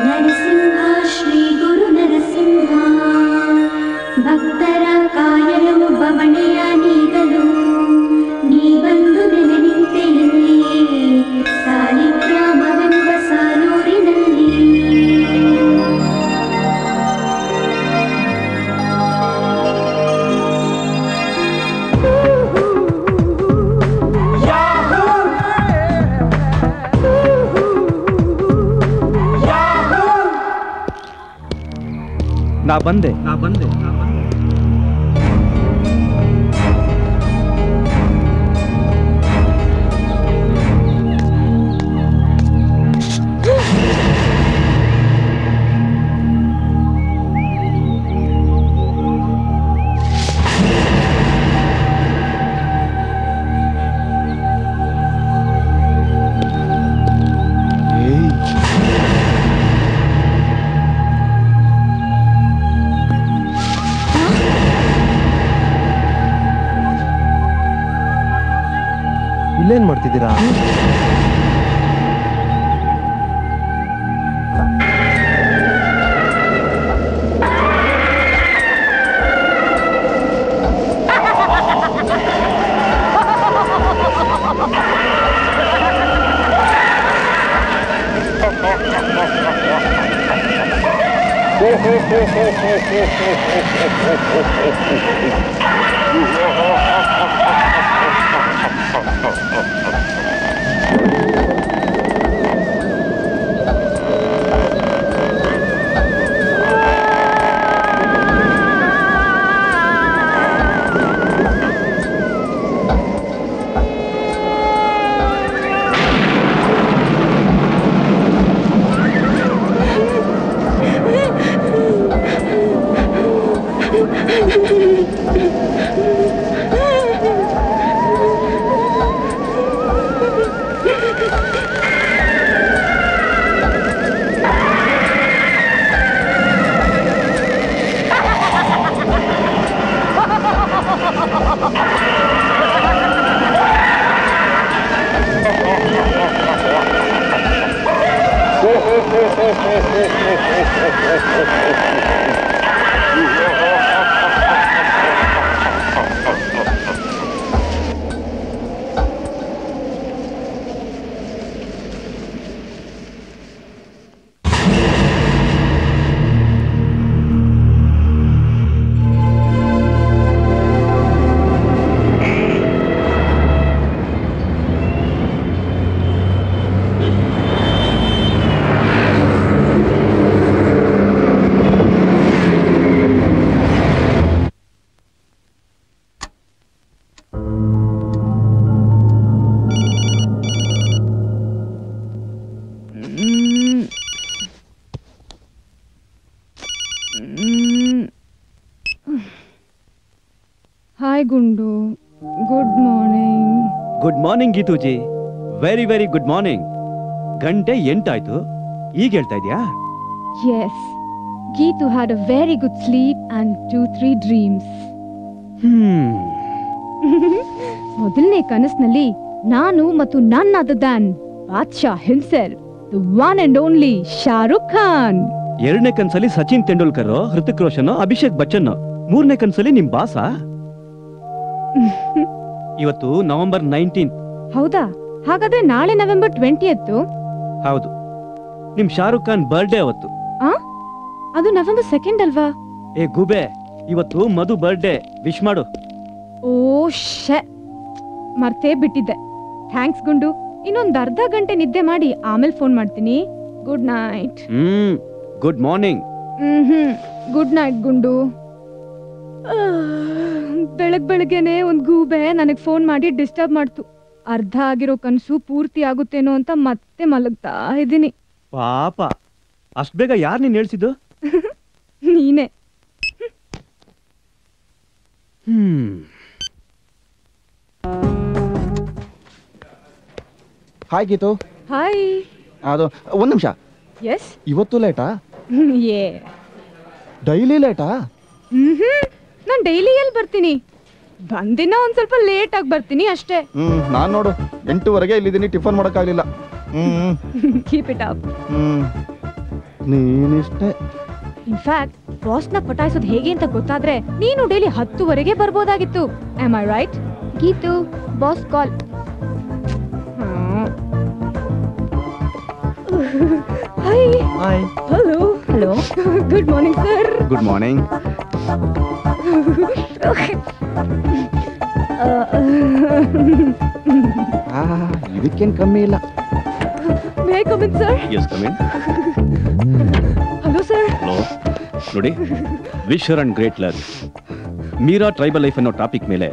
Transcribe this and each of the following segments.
ನರಸಿಂಹ ಶ್ರೀ ಗುರು ನರಸಿಂಹ ಭಕ್ತರ ಕಾಯಲು ಬವಣೆಯ ನೀಗಲು ನೀ ಬಂದು ನೆಲೆ ನಿಂತೆ ಎಲ್ಲಿಯೇ ಸಾಲಿಗ್ರಾಮವೆಂಬ ಸಾಲೂರಿನಲ್ಲಿ ನಾ ಬಂದೆ ಇಲ್ಲೇನ್ ಮಾಡ್ತಿದ್ದೀರಾ? Hi Gundu, good morning. Good morning ಗೀತೂಜಿ, ವೆರಿ ವೆರಿ ಗುಡ್ ಮಾರ್ನಿಂಗ್. ಗಂಟೆ 8 ಆಯ್ತು, ಈಗ ಹೇಳ್ತಾ ಇದ್ಯಾ? Yes, Geethu had a very good sleep and 2-3 dreams. ಮೊದಲನೇ ಕನಸಿನಲ್ಲಿ ನಾನು ಮತ್ತು none other than Badshah himself, the one and only Shah Rukh Khan. ಎರಡನೇ ಕನ್ಸಲ್ಲಿ ಸಚಿನ್ ತೆಂಡೂಲ್ಕರ್, ಹೃತಿಕ್ ರೋಷನ್, ಅಭಿಷೇಕ್ ಬಚ್ಚನ್. ಮೂರನೇ ಕನ್ಸಲ್ಲಿ ನಿಮ್ ಬಾಸ. ಇವತ್ತು ನವೆಂಬರ್ 19. ಹೌದಾ? ಹಾಗಾದ್ರೆ ನಾಳೆ ನವೆಂಬರ್ 20. ಹೌದು, ನಿಮ್ ಶಾರುಖ್ ಖಾನ್ ಬರ್ಡೇ ಅವತ್ತು. ಅದು ನವೆಂಬರ್ 2 ಅಲ್ವಾ? ಏ ಗುಬೆ, ಇವತ್ತು ಮಧು ಬರ್ಡೇ, ವಿಶ್ ಮಾಡು. ಓ ಶೇ, ಮರ್ತೇ ಬಿಟ್ಟಿದ್ದೆ. ಥ್ಯಾಂಕ್ಸ್ ಗುಂಡು. ಇನ್ನೊಂದು ಅರ್ಧ ಗಂಟೆ ನಿದ್ದೆ ಮಾಡಿ ಆಮೇಲೆ ಫೋನ್ ಮಾಡ್ತೀನಿ. Good night. Good morning. Good night ಗುಂಡು. ಬೆಳಗ್ಗೆನೆ ಒಂದ್ ಗೂಬೆ ನನಗ್ ಫೋನ್ ಮಾಡಿ ಡಿಸ್ಟರ್ಬ್ ಮಾಡ್ತು. ಅರ್ಧ ಆಗಿರೋ ಕನ್ಸು ಪೂರ್ತಿ ಆಗುತ್ತೇನೋ ಅಂತ ಮತ್ತೆ ಮಲಗ್ತಾ ಇದ್ದೀನಿ. ಪಾಪ, ಅಷ್ಟ್ ಬೇಗ ಯಾರು ನೀನ್ ಹೇಳ್ಸಿದ್ದು? ನೀನೆ. ಹಾಯ್ ಗೀತು. ಹಾಯ್. ಅದು ಒಂದ್ ನಿಮಿಷ. ಎಸ್. ಇವತ್ತು ಲೇಟಾ? ಏ ಡೈಲಿ ಲೇಟಾ? ನಾನ್ ಡೈಲಿ ಎಲ್ಲಿ ಬರ್ತೀನಿ, ಬಂದಿನ ಒಂದ್ ಸ್ವಲ್ಪ ಲೇಟ್ ಆಗಿ ಬರ್ತೀನಿ ಅಷ್ಟೇ. ನಾನ್ ನೋಡು 8 ಗಂಟೆಗೆ ಇಲ್ಲಿದ್ದೀನಿ, ಟಿಫನ್ ಮಾಡಕ್ಕಾಗ್ಲಿಲ್ಲ. Keep it up. ನೀನಿಷ್ಟೇ. ಇನ್ಫ್ಯಾಕ್ಟ್ ಬಾಸ್ನ ಪಟಾಯಿಸೋದು ಹೇಗೆ ಅಂತ ಗೊತ್ತಾದ್ರೆ ನೀನು ಡೈಲಿ 10ವರೆಗೆ ಬರ್ಬೋದಾಗಿತ್ತು. Am I right? Geethu, boss call. Hi. Hello. Hello. Good morning sir. Good morning. ಇದಕ್ಕೇನು ಕಮ್ಮಿ ಇಲ್ಲ. May come in sir? Yes come in. Hello sir. Hello. ನೋಡಿ, wish her and great luck Meera tribal life ಅನ್ನೋ ಟಾಪಿಕ್ ಮೇಲೆ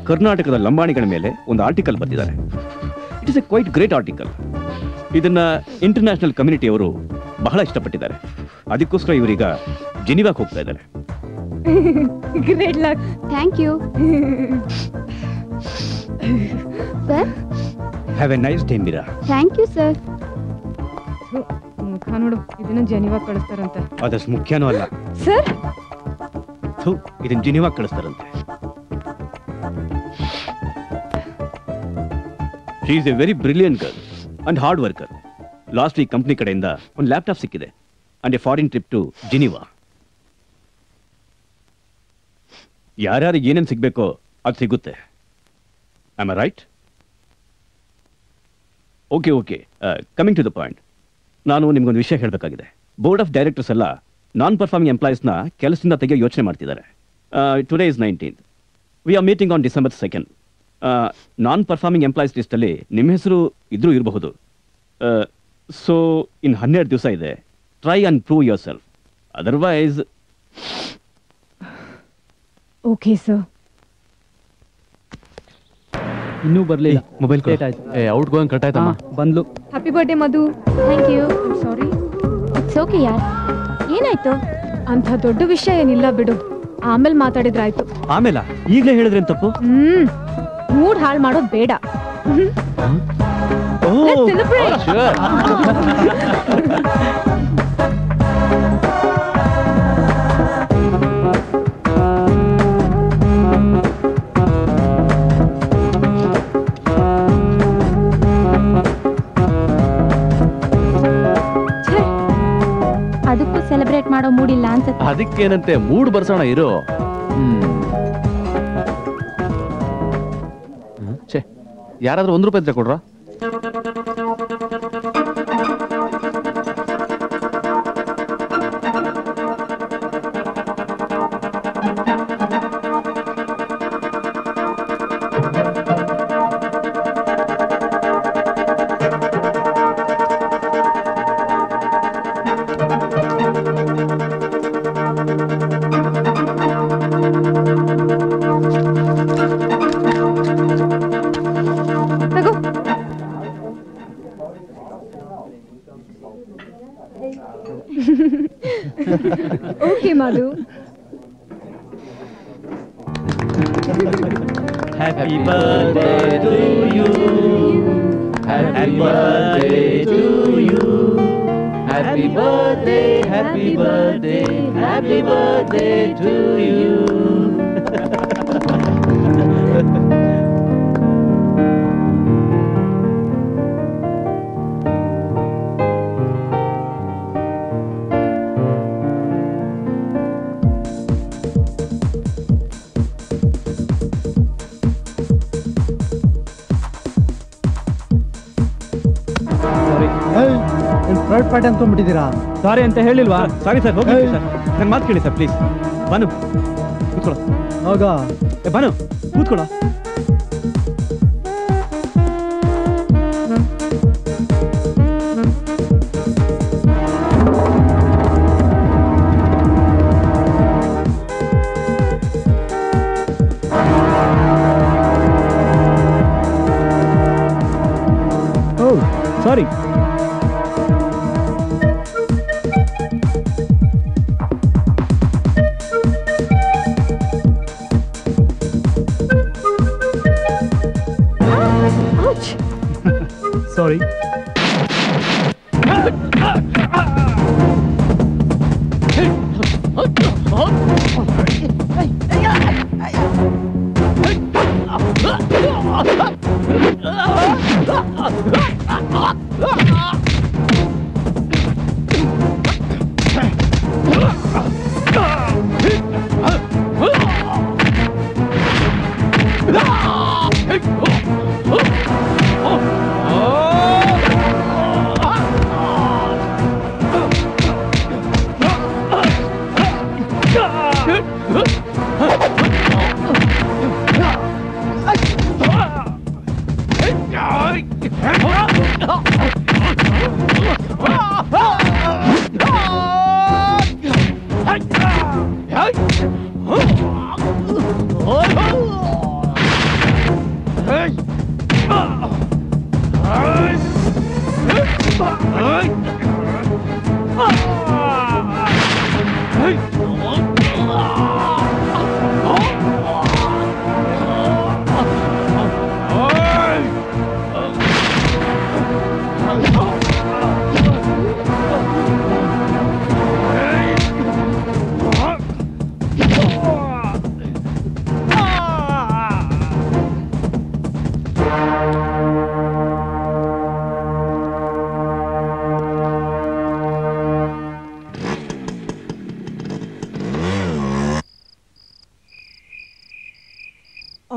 ಕರ್ನಾಟಕದ ಲಂಬಾಣಿಗಳ ಮೇಲೆ ಒಂದು ಆರ್ಟಿಕಲ್ ಬರೆದಿದ್ದಾರೆ. It is a quite great article. ಇದನ್ನ ಇಂಟರ್ನ್ಯಾಷನಲ್ ಕಮ್ಯುನಿಟಿ ಅವರು ಬಹಳ ಇಷ್ಟಪಟ್ಟಿದ್ದಾರೆ. ಅದಕ್ಕೋಸ್ಕರ ಇವರೀಗ ಜಿನಿವಾಕ್ ಹೋಗ್ತಾ ಇದ್ದಾರೆ. Great luck. Thank you sir. Have a nice day Meera. Thank you sir. ಮುಖ ನೋಡು, ಇದನ್ನ ಜೆನಿವಾಗ್ ಕಳಿಸ್ತಾರಂತೆ. ಅದಷ್ಟು ಮುಖ್ಯನೂ ಅಲ್ಲ ಸರ್. ಇದನ್ನ ಜಿನಿವಾಗ್ ಕಳಿಸ್ತಾರಂತೆ. She is a very brilliant girl and hard worker. Last week company ಕಡೆಯಿಂದ ಒಂದು ಲ್ಯಾಪ್ಟಾಪ್ ಸಿಕ್ಕಿದೆ and a foreign trip to Geneva. ಯಾರ್ಯಾರಿಗೆ ಏನೇನು ಸಿಗಬೇಕೋ ಅದು ಸಿಗುತ್ತೆ. Am I right? Okay okay, coming to the point. ನಾನು ನಿಮ್ಗೊಂದು ವಿಷಯ ಹೇಳಬೇಕಾಗಿದೆ. ಬೋರ್ಡ್ ಆಫ್ ಡೈರೆಕ್ಟರ್ಸ್ ಎಲ್ಲ ನಾನ್ ಪರ್ಫಾರ್ಮಿಂಗ್ ಎಂಪ್ಲಾಯೀಸ್ನ ಕೆಲಸದಿಂದ ತೆಗೆಯೋ ಯೋಚನೆ ಮಾಡ್ತಿದ್ದಾರೆ. Today is 19th. We are meeting on December 2nd. Non performing employees ಲಿಸ್ಟಲ್ಲಿ ನಿಮ್ಮ ಹೆಸರು ಇದ್ರೂ ಇರಬಹುದು. ಸೊ ಇನ್ 12 ದಿವಸ ಇದೆ. Try and prove yourself. Otherwise okay sir. ಇನ್ನೂ ಬರ್ಲಿಲ್ಲ. ಮೊಬೈಲ್ ಲೇಟ್ ಆಯ್ತು. ಔಟ್ ಗೋಯಿಂಗ್ ಕಟ್ ಆಯ್ತಮ್ಮ. ಬಂದ್ಲು. Happy birthday Madhu. Thank you. Sorry. It's okay ಯಾರ್. ಏನಾಯ್ತು? ಅಂಥ ದೊಡ್ಡ ವಿಷಯ ಏನಿಲ್ಲ ಬಿಡು, ಆಮೇಲೆ ಮಾತಾಡಿದ್ರಾಯ್ತು. ಆಮೇಲೆ ಈಗಲೇ ಹೇಳಿದ್ರೇನು ತಪ್ಪು? ಮೂಡ್ ಹಾಳು ಮಾಡೋದು ಬೇಡ. Let's celebrate. ಅದಕ್ಕೂ ಸೆಲೆಬ್ರೇಟ್ ಮಾಡೋ ಮೂಡಿಲ್ಲ ಅನ್ಸುತ್ತೆ. ಅದಕ್ಕೇನಂತೆ, ಮೂಡ್ ಬರ್ಸೋಣ ಇರು. ಛೇ, ಯಾರಾದ್ರೂ ₹1 ಇದ್ರೆ ಕೊಡ್ರ. ತಗೋ. Okay Madhu. Happy birthday to you. Happy birthday to you. Happy birthday, happy birthday, happy birthday to you. Third party ಅನ್ಕೊಂಡ್ಬಿಟ್ಟಿದ್ದೀರಾ? ಸಾರಿ ಅಂತ ಹೇಳಿಲ್ವಾ? ಸಾರಿ ಸರ್, ಹೋಗಿ ಸರ್. ನನ್ನ ಮಾತು ಕೇಳಿ ಸರ್ ಪ್ಲೀಸ್. ಬಾನು ಕೂತ್ಕೊಳ್ಳೋ. ಹೋಗ. ಬಾನು ಕೂತ್ಕೊಳ್ಳೋ. ಓ ಸಾರಿ. ಸಾರಿ.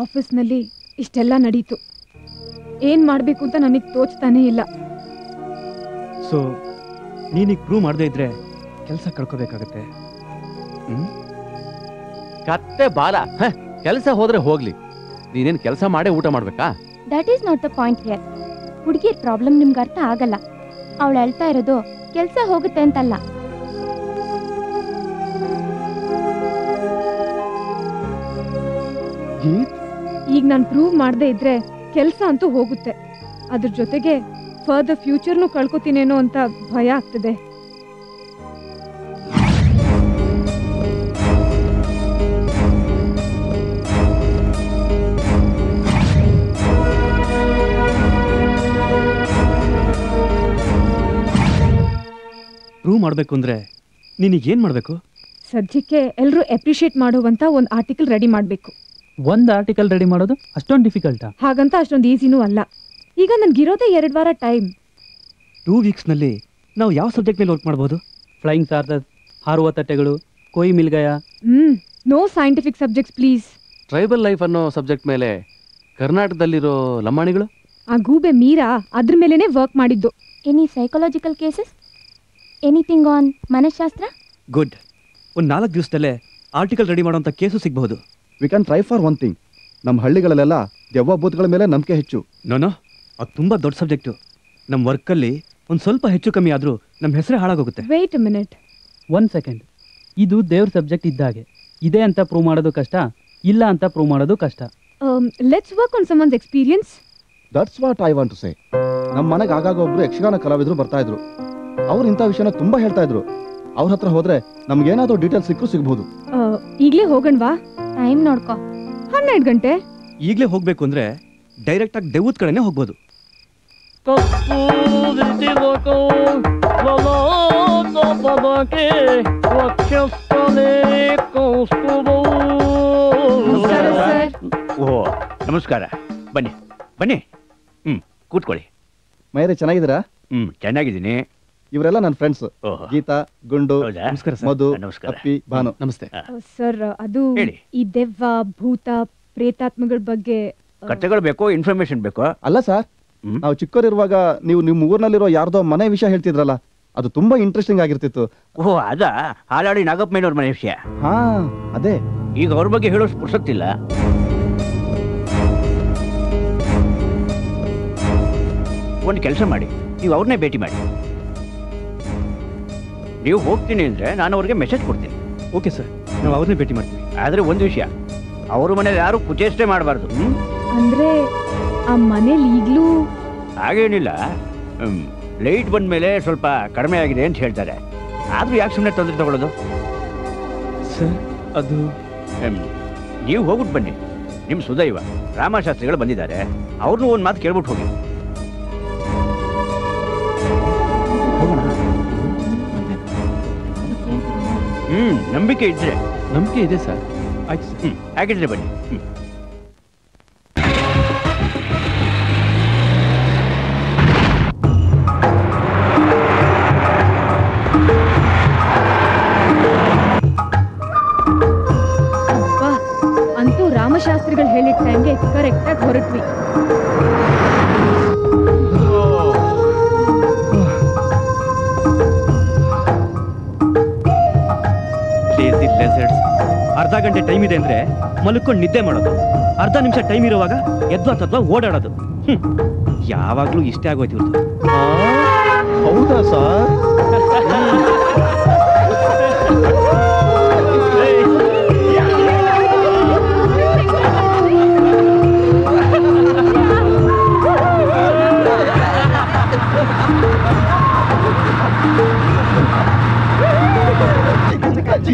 ಆಫೀಸ್ನಲ್ಲಿ ಇಷ್ಟೆಲ್ಲ ನಡೀತು. ಏನ್ ಮಾಡ್ಬೇಕು ಅಂತ ನನಗೆ ತೋಚ್ತಾನೇ ಇಲ್ಲ. ಸೊ ನೀನೀಗ ಪ್ರೂವ್ ಮಾಡದೇ ಇದ್ರೆ ಕೆಲಸ ಕಳ್ಕೋಬೇಕಾಗತ್ತೆ. ಕತ್ತೆ ಬಾಲ ಕೆಲಸ ಹೋದ್ರೆ ಹೋಗ್ಲಿ, ನೀನೇನ್ ಕೆಲಸ ಮಾಡೇ ಊಟ ಮಾಡ್ಬೇಕಾ? That is not the point here. ಹುಡುಗಿಯರ್ ಪ್ರಾಬ್ಲಮ್ ನಿಮ್ಗೆ ಅರ್ಥ ಆಗಲ್ಲ. ಅವಳು ಹೇಳ್ತಾ ಇರೋದು ಕೆಲಸ ಹೋಗುತ್ತೆ ಅಂತಲ್ಲ. ಈಗ ನಾನು ಪ್ರೂವ್ ಮಾಡದೇ ಇದ್ರೆ ಕೆಲಸ ಅಂತೂ ಹೋಗುತ್ತೆ. ಅದ್ರ ಜೊತೆಗೆ ಫರ್ದರ್ ಫ್ಯೂಚರ್ನು ಕಳ್ಕೊತೀನೇನೋ ಅಂತ ಭಯ ಆಗ್ತದೆ. ಪ್ರೂವ್ ಮಾಡಬೇಕು ಅಂದ್ರೆ ನೀನೀಗ ಏನ್ ಮಾಡಬೇಕು? ಸದ್ಯಕ್ಕೆ ಎಲ್ಲರೂ ಅಪ್ರಿಷಿಯೇಟ್ ಮಾಡುವಂತ ಒಂದು ಆರ್ಟಿಕಲ್ ರೆಡಿ ಮಾಡಬೇಕು. ಒಂದು ಆರ್ಟಿಕಲ್ ರೆಡಿ ಮಾಡೋದು ಅಷ್ಟೊಂದು ಡಿಫಿಕಲ್ಟಾ? ಹಾಗಂತ ಅಷ್ಟೊಂದು ಈಸಿನೂ ಅಲ್ಲ. ಈಗ ನನ್ಗಿರೋದೇ 2 ವಾರ ಟೈಮ್. 2 ವೀಕ್ಸ್ನಲ್ಲಿ ನಾವು ಯಾವ ಸಬ್ಜೆಕ್ಟ್ ಮೇಲೆ ವರ್ಕ್ ಮಾಡ್ಬೋದು? ಫ್ಲೈಯಿಂಗ್ ಸಾರ್ಸಸ್, ಹಾರುವ ತಟ್ಟೆಗಳು, Koi Mil. No scientific subjects please. Tribal life ಅನ್ನೋ ಸಬ್ಜೆಕ್ಟ್ ಮೇಲೆ ಕರ್ನಾಟಕದಲ್ಲಿರೋ ಲಂಬಾಣಿಗಳು. ಆ ಗೂಬೆ ಮೀರಾ ಅದ್ರ ಮೇಲೇನೆ ವರ್ಕ್ ಮಾಡಿದ್ದು. Any psychological cases, anything on ಮನಃಶಾಸ್ತ್ರ? ಗುಡ್. ಒಂದು 4 ದಿವಸದಲ್ಲೇ ಆರ್ಟಿಕಲ್ ರೆಡಿ ಮಾಡೋಂಥ ಕೇಸು ಸಿಗಬಹುದು. We can try for one thing. ನಮ್ಮ ಹಳ್ಳಿಗಳಲ್ಲೆಲ್ಲ ದೆವ್ವ ಭೂತಗಳ ಮೇಲೆ ನಂಬಿಕೆ ಹೆಚ್ಚು. ನೋನೋ, ಅದು ತುಂಬ ದೊಡ್ಡ ಸಬ್ಜೆಕ್ಟು. ನಮ್ಮ ವರ್ಕಲ್ಲಿ ಒಂದು ಸ್ವಲ್ಪ ಹೆಚ್ಚು ಕಮ್ಮಿ ಆದರೂ ನಮ್ಮ ಹೆಸರೇ ಹಾಳಾಗೋಗುತ್ತೆ. Wait a minute. 1 ಸೆಕೆಂಡ್. ಇದು ದೇವ್ರ ಸಬ್ಜೆಕ್ಟ್ ಇದ್ದಾಗೆ. ಇದೆ ಅಂತ ಪ್ರೂವ್ ಮಾಡೋದು ಕಷ್ಟ, ಇಲ್ಲ ಅಂತ ಪ್ರೂವ್ ಮಾಡೋದು ಕಷ್ಟ. Let's work on someone's experience. That's what I want to say. ನಮ್ಮ ಮನೆಗೆ ಆಗಾಗ ಒಬ್ರು ಯಕ್ಷಗಾನ ಕಲಾವಿದರು ಬರ್ತಾ ಇದ್ರು. ಅವ್ರು ಇಂಥ ವಿಷಯನ ತುಂಬಾ ಹೇಳ್ತಾ ಇದ್ರು. ಅವ್ರ ಹತ್ರ ಹೋದ್ರೆ ನಮ್ಗೇನಾದ್ರೂ ಡೀಟೇಲ್ಸ್ ಸಿಗಬಹುದು. ಈಗಲೇ ಹೋಗಣ್ವಾ? ಟೈಮ್ ನೋಡ್ಕೋ. 12 ಗಂಟೆ. ಈಗಲೇ ಹೋಗಬೇಕು ಅಂದರೆ ಡೈರೆಕ್ಟಾಗಿ ದೆವ್ವದ ಕಡೆನೇ ಹೋಗ್ಬೋದು. ಓಹೋ, ನಮಸ್ಕಾರ. ಬನ್ನಿ ಬನ್ನಿ. ಕೂತ್ಕೊಳ್ಳಿ. ಮೈರೆ ಚೆನ್ನಾಗಿದ್ದೀರಾ? ಚೆನ್ನಾಗಿದ್ದೀನಿ. ಇವರೆಲ್ಲ ನನ್ನ ಫ್ರೆಂಡ್ಸ್. ಓಹೋ. ಗೀತಾ, ಗುಂಡು, ಹೌದಾ? ನಮಸ್ಕಾರ ಸರ್. ಮಧು, ನಮಸ್ಕಾರ. ಅಪ್ಪಿ, ಭಾನು. ನಮಸ್ತೆ. ಸರ್, ಅದು ಹೇಳಿ. ಈ ದೆವ್ವ ಭೂತ ಪ್ರೇತಾತ್ಮಗಳ ಬಗ್ಗೆ ಕಥೆಗಳು ಬೇಕೋ, ಇನ್ಫಾರ್ಮೇಶನ್ ಬೇಕೋ? ಅಲ್ಲ ಸರ್, ನಾವು ಚಿಕ್ಕವರಿರುವಾಗ ನೀವು ನಿಮ್ಮ ಊರಿನಲ್ಲಿರೋ ಯಾರ್ದೋ ಮನೆ ವಿಷಯ ಹೇಳ್ತಿದ್ರಲ್ಲ, ಅದು ತುಂಬಾ ಇಂಟ್ರೆಸ್ಟಿಂಗ್ ಆಗಿರ್ತಿತ್ತು. ಓಹೋ, ಅದಾ? ಹಾಲಾಡಿ ನಾಗಪ್ಪಯ್ಯನವ್ರ ಮನೆ ವಿಷಯ. ಹಾ, ಅದೇ. ಈಗ ಅವ್ರ ಬಗ್ಗೆ ಹೇಳೋಷ್ಟು ಪುರ್ಸೊತ್ತಿಲ್ಲ. ಒಂದು ಕೆಲಸ ಮಾಡಿ, ನೀವು ಅವ್ರನ್ನೇ ಭೇಟಿ ಮಾಡಿ. ನೀವು ಹೋಗ್ತೀನಿ ಅಂದ್ರೆ ನಾನು ಅವ್ರಿಗೆ ಮೆಸೇಜ್ ಕೊಡ್ತೀನಿ. ಓಕೆ ಸರ್, ನಾವು ಅವ್ರನ್ನೇ ಭೇಟಿ ಮಾಡ್ತೀವಿ. ಆದರೆ ಒಂದು ವಿಷಯ, ಅವ್ರ ಮನೇಲಿ ಯಾರು ಕುಚೇಷ್ಟೆ ಮಾಡಬಾರ್ದು. ಅಂದ್ರೆ ಆ ಮನೇಲಿ ಈಗ್ಲೂ ಹಾಗೇನಿಲ್ಲ. ಲೈಟ್ ಬಂದ ಮೇಲೆ ಸ್ವಲ್ಪ ಕಡಿಮೆ ಆಗಿದೆ ಅಂತ ಹೇಳ್ತಾರೆ. ಆದ್ರೂ ಯಾಕೆ ಸುಮ್ಮನೆ ತೊಂದರೆ ತಗೊಳ್ಳೋದು? ಸರ್, ಅದು ನೀವು ಹೋಗ್ಬಿಟ್ಟು ಬನ್ನಿ. ನಿಮ್ಮ ಸುದೈವ ರಾಮಶಾಸ್ತ್ರಿಗಳು ಬಂದಿದ್ದಾರೆ, ಅವ್ರನ್ನೂ ಒಂದು ಮಾತು ಕೇಳ್ಬಿಟ್ಟು ಹೋಗಿ. ನಂಬಿಕೆ ಇದ್ರೆ. ನಂಬಿಕೆ ಇದೆ ಸರ್. ಆಯ್ತು ಸರ್. ಹಾಗಿದ್ರೆ ಬನ್ನಿ. ಅಂತೂ ರಾಮಶಾಸ್ತ್ರಿಗಳು ಹೇಳಿದ ಟೈಮ್ಗೆ ಕರೆಕ್ಟಾಗಿ ಹೊರಟ್ವಿ. ಅರ್ಧ ಗಂಟೆ ಟೈಮ್ ಇದೆ ಅಂದ್ರೆ ಮಲ್ಕೊಂಡು ನಿದ್ದೆ ಮಾಡೋದು, ಅರ್ಧ ನಿಮಿಷ ಟೈಮ್ ಇರುವಾಗ ಎದ್ದು ಅಥವಾ ಓಡಾಡೋದು. ಯಾವಾಗ್ಲೂ ಇಷ್ಟೇ ಆಗೋಯ್ತು ಇವ್ರ್ದು. ಹೌದಾ ಸರ್?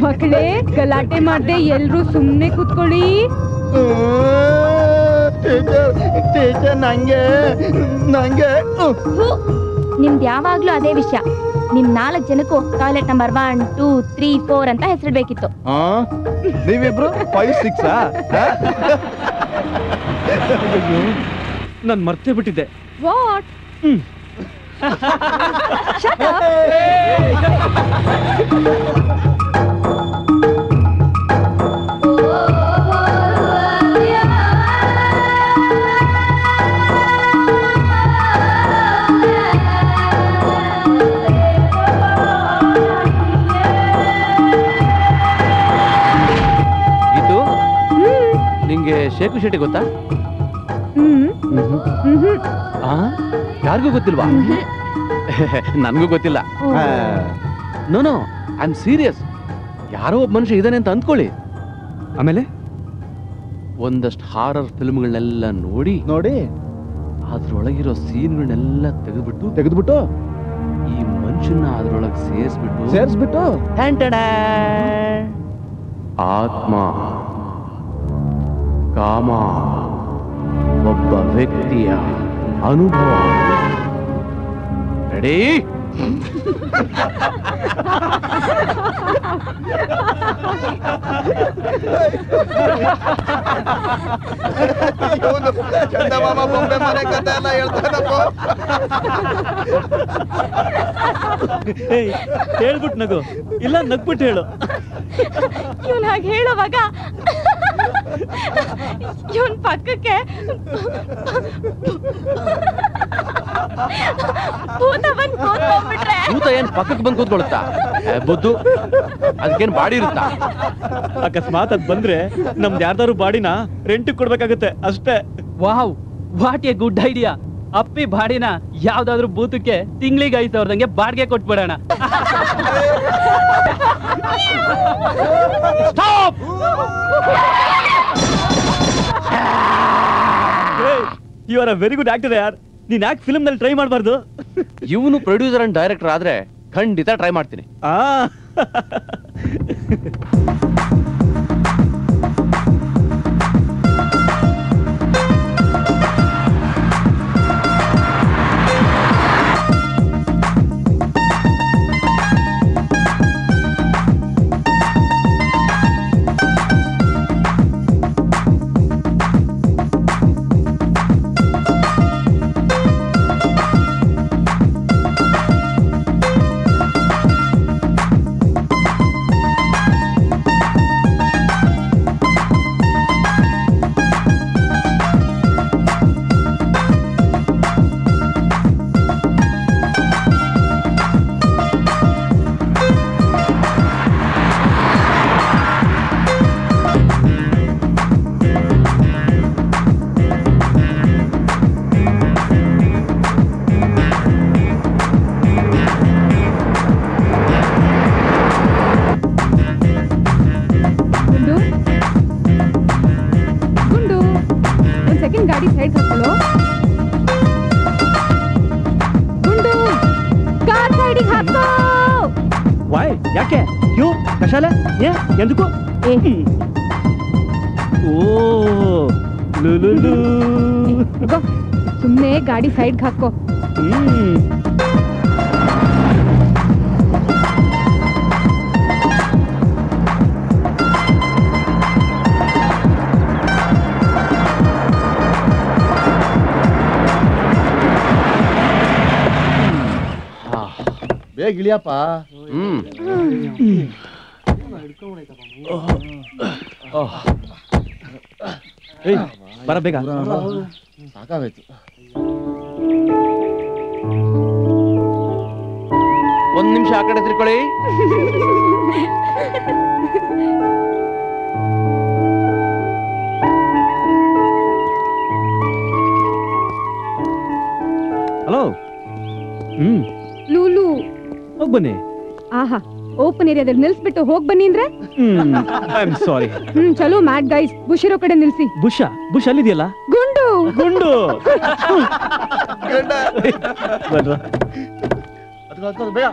ಮಕ್ಕಳೇ ಗಲಾಟೆ ಮಾಡ್ದೆ ಎಲ್ರೂ ಸುಮ್ನೆ ಕೂತ್ಕೊಳ್ಳಿ. ಟೀಚರ್ ನಂಗೆ ನಿಮ್ದು ಯಾವಾಗ್ಲೂ ಅದೇ ವಿಷಯ. ನಿಮ್ 4 ಜನಕ್ಕೂ ಟಾಯ್ಲೆಟ್ ನಂಬರ್ 1, 2, 3, 4 ಅಂತ ಹೆಸರಿಡ್ಬೇಕಿತ್ತು. ನೀವಿಬ್ರು 5, 6 ನಾನು ಮರ್ತೇ ಬಿಟ್ಟಿದ್ದೆ. ವಾಟ್? Shut up. ಇದು ನಿಂಗೆ ಶೇಖು ಶೆಟ್ಟಿ ಗೊತ್ತಾ? ಯಾರಿಗೂ ಗೊತ್ತಿಲ್ವಾ? ನನ್ಗೂ ಗೊತ್ತಿಲ್ಲ. No I am serious. ಯಾರೋ ಒಬ್ಬ ಮನುಷ್ಯ ಇದಾನೆ ಅಂತ ಅಂದ್ಕೊಳ್ಳಿ. ಆಮೇಲೆ ಒಂದಷ್ಟು ಹಾರರ್ ಫಿಲ್ಮ್ಗಳನ್ನೆಲ್ಲ ನೋಡಿ ಅದ್ರೊಳಗಿರೋ ಸೀನ್ಗಳನ್ನೆಲ್ಲ ತೆಗೆದ್ಬಿಟ್ಟು ಈ ಮನುಷ್ಯನ ಅದ್ರೊಳಗೆ ಸೇರಿಸ್ಬಿಟ್ಟು ಆತ್ಮ, ಕಾಮ, ಒಬ್ಬ ವ್ಯಕ್ತಿಯ ಅನುಭವ. ರೆಡಿ? ಚಂದಮಾಮ ಬೊಂಬೆ ಮನೆ ಕಥೆ ಎಲ್ಲ ಹೇಳ್ತಾನಪ್ಪ. ಹೇಳ್ಬಿಟ್ಟು ನಗು, ಇಲ್ಲ ನಗ್ಬಿಟ್ಟು ಹೇಳು. ಇವನ್ ಹಾಗೆ ಹೇಳುವಾಗ ಇವನ್ ಪಕ್ಕಕ್ಕೆ ಭೂತ ಬಂದು ಕೂತ್ಕೊಂಡ್ಬಿಟ್ರೆ ಭೂತ ಏನ್ ಪಕ್ಕಕ್ಕೆ ಬಂದು ಕೂತ್ಕೊಳುತ್ತಾ? ಬುದ್ದು, ಅದಕ್ಕೇನ್ ಬಾಡಿ ಇರುತ್ತಾ? ಅಕಸ್ಮಾತ್ ಅದ್ ಬಂದ್ರೆ ನಮ್ದು ಯಾರ್ದಾರು ಬಾಡಿನ ರೆಂಟ್ ಕೊಡ್ಬೇಕಾಗುತ್ತೆ ಅಷ್ಟೇ. Wow, what a good idea. ಅಪ್ಪಿ ಬಾಡಿನ ಯಾವ್ದಾದ್ರು ಬೂತಕ್ಕೆ ತಿಂಗಳಿಗೆ 5,000 ಬಾಡಿಗೆ ಕೊಟ್ಬಿಡೋಣ. You are a very good actor ಯಾರ್. ನೀನ್ ಯಾಕೆ ಫಿಲ್ಮ್ ನಲ್ಲಿ ಟ್ರೈ ಮಾಡಬಾರ್ದು? ಇವನು ಪ್ರೊಡ್ಯೂಸರ್ ಅಂಡ್ ಡೈರೆಕ್ಟರ್ ಆದ್ರೆ ಖಂಡಿತ ಟ್ರೈ ಮಾಡ್ತೀನಿ. ಯಾಕೆ? ಕ್ಯೂ ಕಶಾಲೆ ಎಂದಕ್ಕೂ? ಸುಮ್ನೆ ಗಾಡಿ ಸೈಡ್ಗೆ ಹಾಕೋ. ಬೇಗ ಇಳಿಯಪ್ಪ. ಬರ ಬೇಗ. ಸಾಕಾಗೋಯ್ತು. ಒಂದ್ ನಿಮಿಷ ಆ ಕಡೆ ತಿರ್ಕೊಳ್ಳಿ. ಲೂಲು ಹೋಗಿ ಬನ್ನಿ. ಆಹಾ ಓಪನ್ ಏರಿಯಾದಲ್ಲಿ ನಿಲ್ಸ್ಬಿಟ್ಟು ಹೋಗ್ ಬನ್ನಿ ಅಂದ್ರೆ ಐ ಆಮ್ ಸಾರಿ. ಚಲೋ ಮ್ಯಾಟ್ ಗೈಸ್ ಬುಷ್ ಇರೋ ಕಡೆ ನಿಲ್ಸಿ. ಬುಷ್ ಅಲ್ಲಿದೆಯಲ್ಲ. ಗುಂಡು ಗುಂಡು ಬನ್ರ. ಬೇಡ.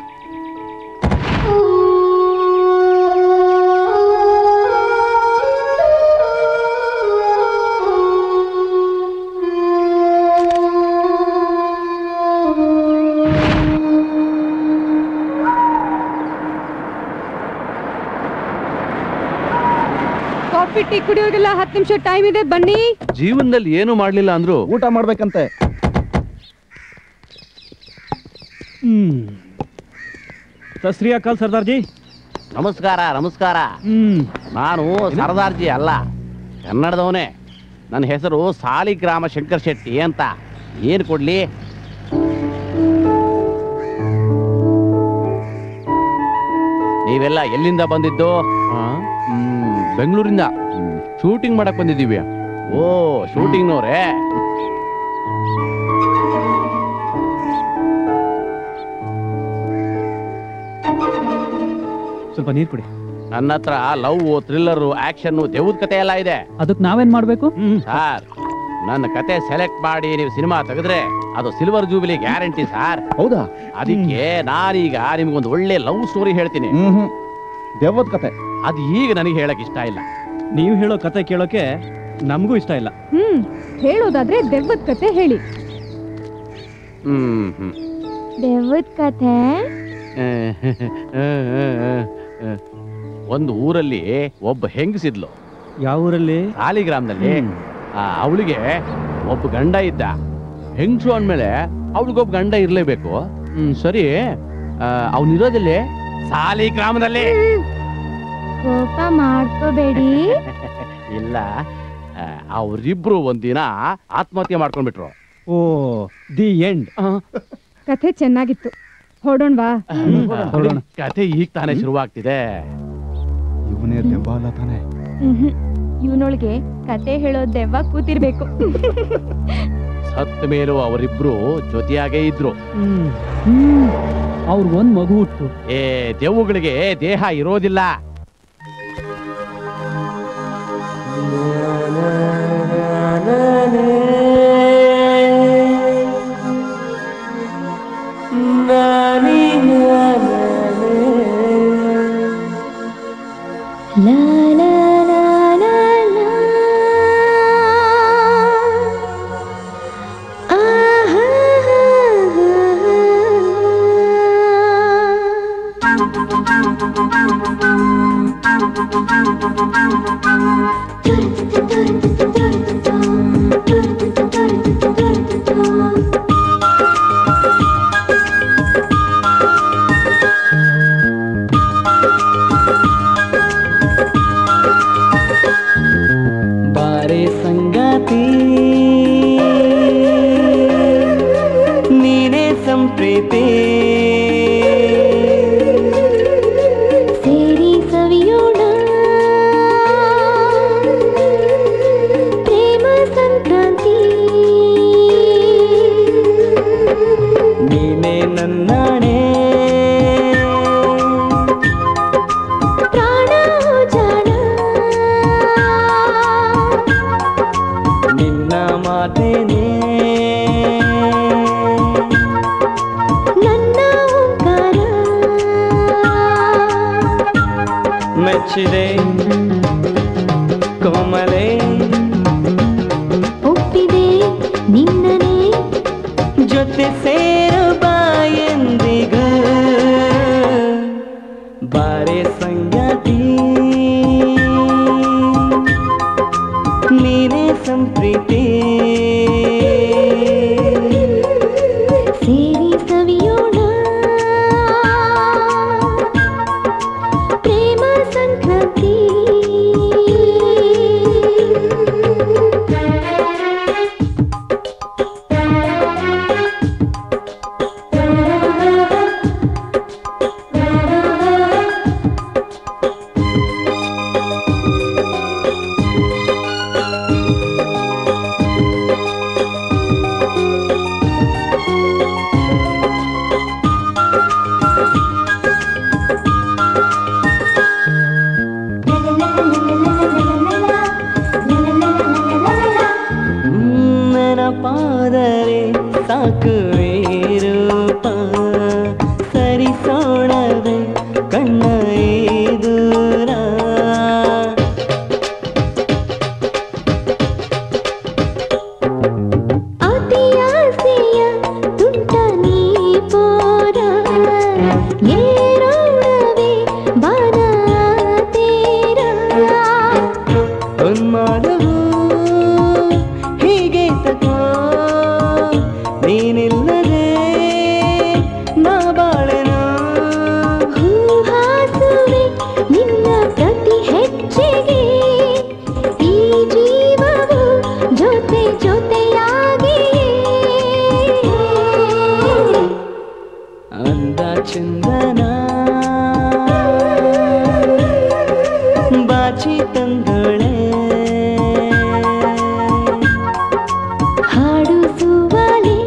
ಕಾಫಿ ಟೀ ಕುಡಿಯೋರಿಗೆಲ್ಲ 10 ನಿಮಿಷ ಟೈಮ್ ಇದೆ, ಬನ್ನಿ. ಜೀವನದಲ್ಲಿ ಏನು ಮಾಡ್ಲಿಲ್ಲ ಅಂದ್ರು ಊಟ ಮಾಡ್ಬೇಕಂತೆ. ಸತ್ ಶ್ರೀ ಅಕಾಲ್ ಸರ್ದಾರ್ಜಿ. ನಮಸ್ಕಾರ ನಮಸ್ಕಾರ. ನಾನು ಸರ್ದಾರ್ಜಿ ಅಲ್ಲ, ಕನ್ನಡದವನೇ. ನನ್ನ ಹೆಸರು ಸಾಲಿಗ್ರಾಮ ಶಂಕರ್ ಶೆಟ್ಟಿ ಅಂತ. ಏನು ಕೊಡ್ಲಿ? ನೀವೆಲ್ಲ ಎಲ್ಲಿಂದ ಬಂದಿದ್ದು? ಬೆಂಗಳೂರಿಂದ ಶೂಟಿಂಗ್ ಮಾಡಕ್ ಬಂದಿದ್ದೀವಿ. ಓ ಶೂಟಿಂಗ್ನವ್ರೆ. ಸ್ವಲ್ಪ ನೀರು ಕುಡಿ. ನನ್ನ ಹತ್ರ ಲವ್, ಥ್ರಿಲ್ಲರ್, ಆಕ್ಷನ್, ದೆವ್ವದ ಕತೆ ಎಲ್ಲ ಇದೆ. ಅದಕ್ಕೆ ನಾವೇನ್ ಮಾಡ್ಬೇಕು? ಸರ್, ನನ್ನ ಕತೆ ಸೆಲೆಕ್ಟ್ ಮಾಡಿ ನೀವು ಸಿನಿಮಾ ತೆಗೆದ್ರೆ ಅದು ಸಿಲ್ವರ್ ಜೂಬಿಲಿ ಗ್ಯಾರಂಟಿ ಸರ್. ಹೌದಾ? ಅದಕ್ಕೆ ನಾನೀಗ ನಿಮ್ಗೊಂದು ಒಳ್ಳೆ ಲವ್ ಸ್ಟೋರಿ ಹೇಳ್ತೀನಿ. ದೆವ್ವದ ಕತೆ. ಅದು ಈಗ ನನಗೆ ಹೇಳಕ್ ಇಷ್ಟ ಇಲ್ಲ. ನೀವು ಹೇಳೋ ಕತೆ ಕೇಳೋಕೆ ನಮಗೂ ಇಷ್ಟ ಇಲ್ಲ. ಹೇಳೋದಾದ್ರೆ ದೆವ್ವದ ಕತೆ ಹೇಳಿ. ದೆವ್ವದ ಕತೆ? ಒಂದು ಊರಲ್ಲಿ ಒಬ್ಬ ಹೆಂಗಸಿದ್ಲು. ಯಾವ ಊರಲ್ಲಿ? ಸಾಲಿಗ್ರಾಮದಲ್ಲಿ. ಅವಳಿಗೆ ಒಬ್ಬ ಗಂಡ ಇದ್ದ. ಹೆಂಗಸು ಅಂದ್ಮೇಲೆ ಅವಳಿಗೊಬ್ಬ ಗಂಡ ಇರ್ಲೇಬೇಕು. ಸರಿ, ಅವನಿರೋದಲ್ಲಿ ಸಾಲಿಗ್ರಾಮದಲ್ಲಿ. ಕೋಪ ಮಾಡ್ಕೋಬೇಡಿ. ಇಲ್ಲ, ಅವರಿಬ್ರು ಒಂದಿನ ಆತ್ಮಹತ್ಯೆ ಮಾಡ್ಕೊಂಡ್ಬಿಟ್ರು. ಓ, ದಿ ಎಂಡ್. ಕಥೆ ಚೆನ್ನಾಗಿತ್ತು, ಹೊಡೋಣವಾ? ಕಥೆ ಈಗ ತಾನೇ ಶುರುವಾಗ್ತಿದೆ. ಇವನೇ ದೆವ್ವ ಅಲ್ಲ ತಾನೆ? ಇವನೊಳಗೆ ಕತೆ ಹೇಳೋ ದೆವ್ವ ಕೂತಿರ್ಬೇಕು. ಸತ್ತ ಮೇಲೂ ಅವರಿಬ್ರು ಜೊತೆಯಾಗೇ ಇದ್ರು. ಅವ್ರಿಗೊಂದ್ ಮಗು ಹುಟ್ಟು. ದೆವ್ವಗಳಿಗೆ ದೇಹ ಇರೋದಿಲ್ಲ. ಬಾರೆ ಸಂಗಾತಿ ನೀನೇ ಸಂಪ್ರೀತಿ ಸೇರಿ ಸವಿಯೋಣ ಪ್ರೇಮ ಸಂಕ್ರಾಂತಿ ನೀನೇ ನನ್ನಾಣೆ ಪ್ರಾಣ ಜಾಣ ನಿನ್ನ ಮಾತೇನೆ ನನ್ನ ಓಂಕಾರ ಮೆಚ್ಚಿದೆ ಕೋಮಲೆ ಒಪ್ಪಿದೆ ನಿನ್ನನೇ ಜೊತೆ ಸೇರು ಬಾಯೆಂದಿಗೂ ಬಾರೆ ಸಂಗಾತಿ ನೀನೇ ಸಂಪ್ರೀತಿ ಸೇರಿ ಸವಿಯೋಣ ಪ್ರೇಮ ಸಂಕ್ರಾಂತಿ ನಗುವೆ ರೂಪ ಸರಿಸೋಣವೇ ಕಣ್ಣ ದೂರ ಅತಿ ಆಸೆಯ ತುಂಟ ನೀ ಪೋರ ಏರೋಣವೇ ಬಾನ ತೀರ ಉನ್ಮಾದವು ಹೀಗೆ ತಗೋ ನೀನಿಲ್ಲದೆ ನಾ ಬಾಳೆನೋ ಹೂಹಾಸುವೆ ನಿನ್ನ ಪ್ರತಿ ಹೆಜ್ಜೆಗೆ ಈ ಜೀವವು ಜೊತೆ ಜೊತೆಯಾಗಿ ಅಂದ ಚಂದನ ಬಾಚಿ ತಂದೊಳೆ ಹಾಡು ಸುವಾಲೆ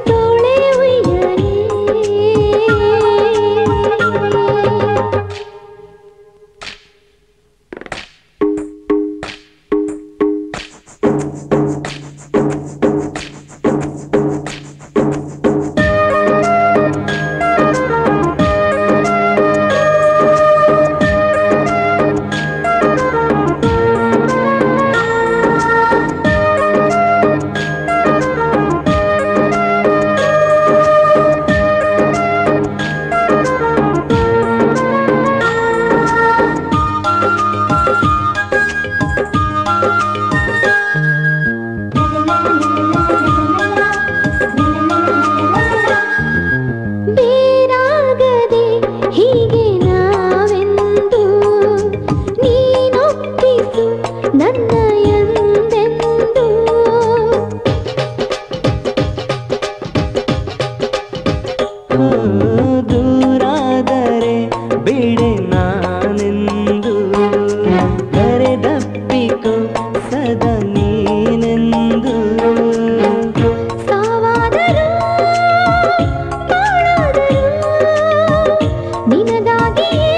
ತೋಳೆ ಉಯ್ಯಾಲೆ ಬೇರಾಗದೆ ಹೀಗೆ ನಾವೆಂದು ನೀನೊಪ್ಪಿಸು ನನ್ನ ಎಂದೆಂದು ದೂರಾದರೆ ಬಿಡೆ ನಾನೆಂದು ಕರೆದಪ್ಪಿಕೋ ಸದಾ ನೀನೆಂದು ಸಾವಾದರೂ ಬಾಳಾದರೂ ನಿನಗಾಗಿಯೇ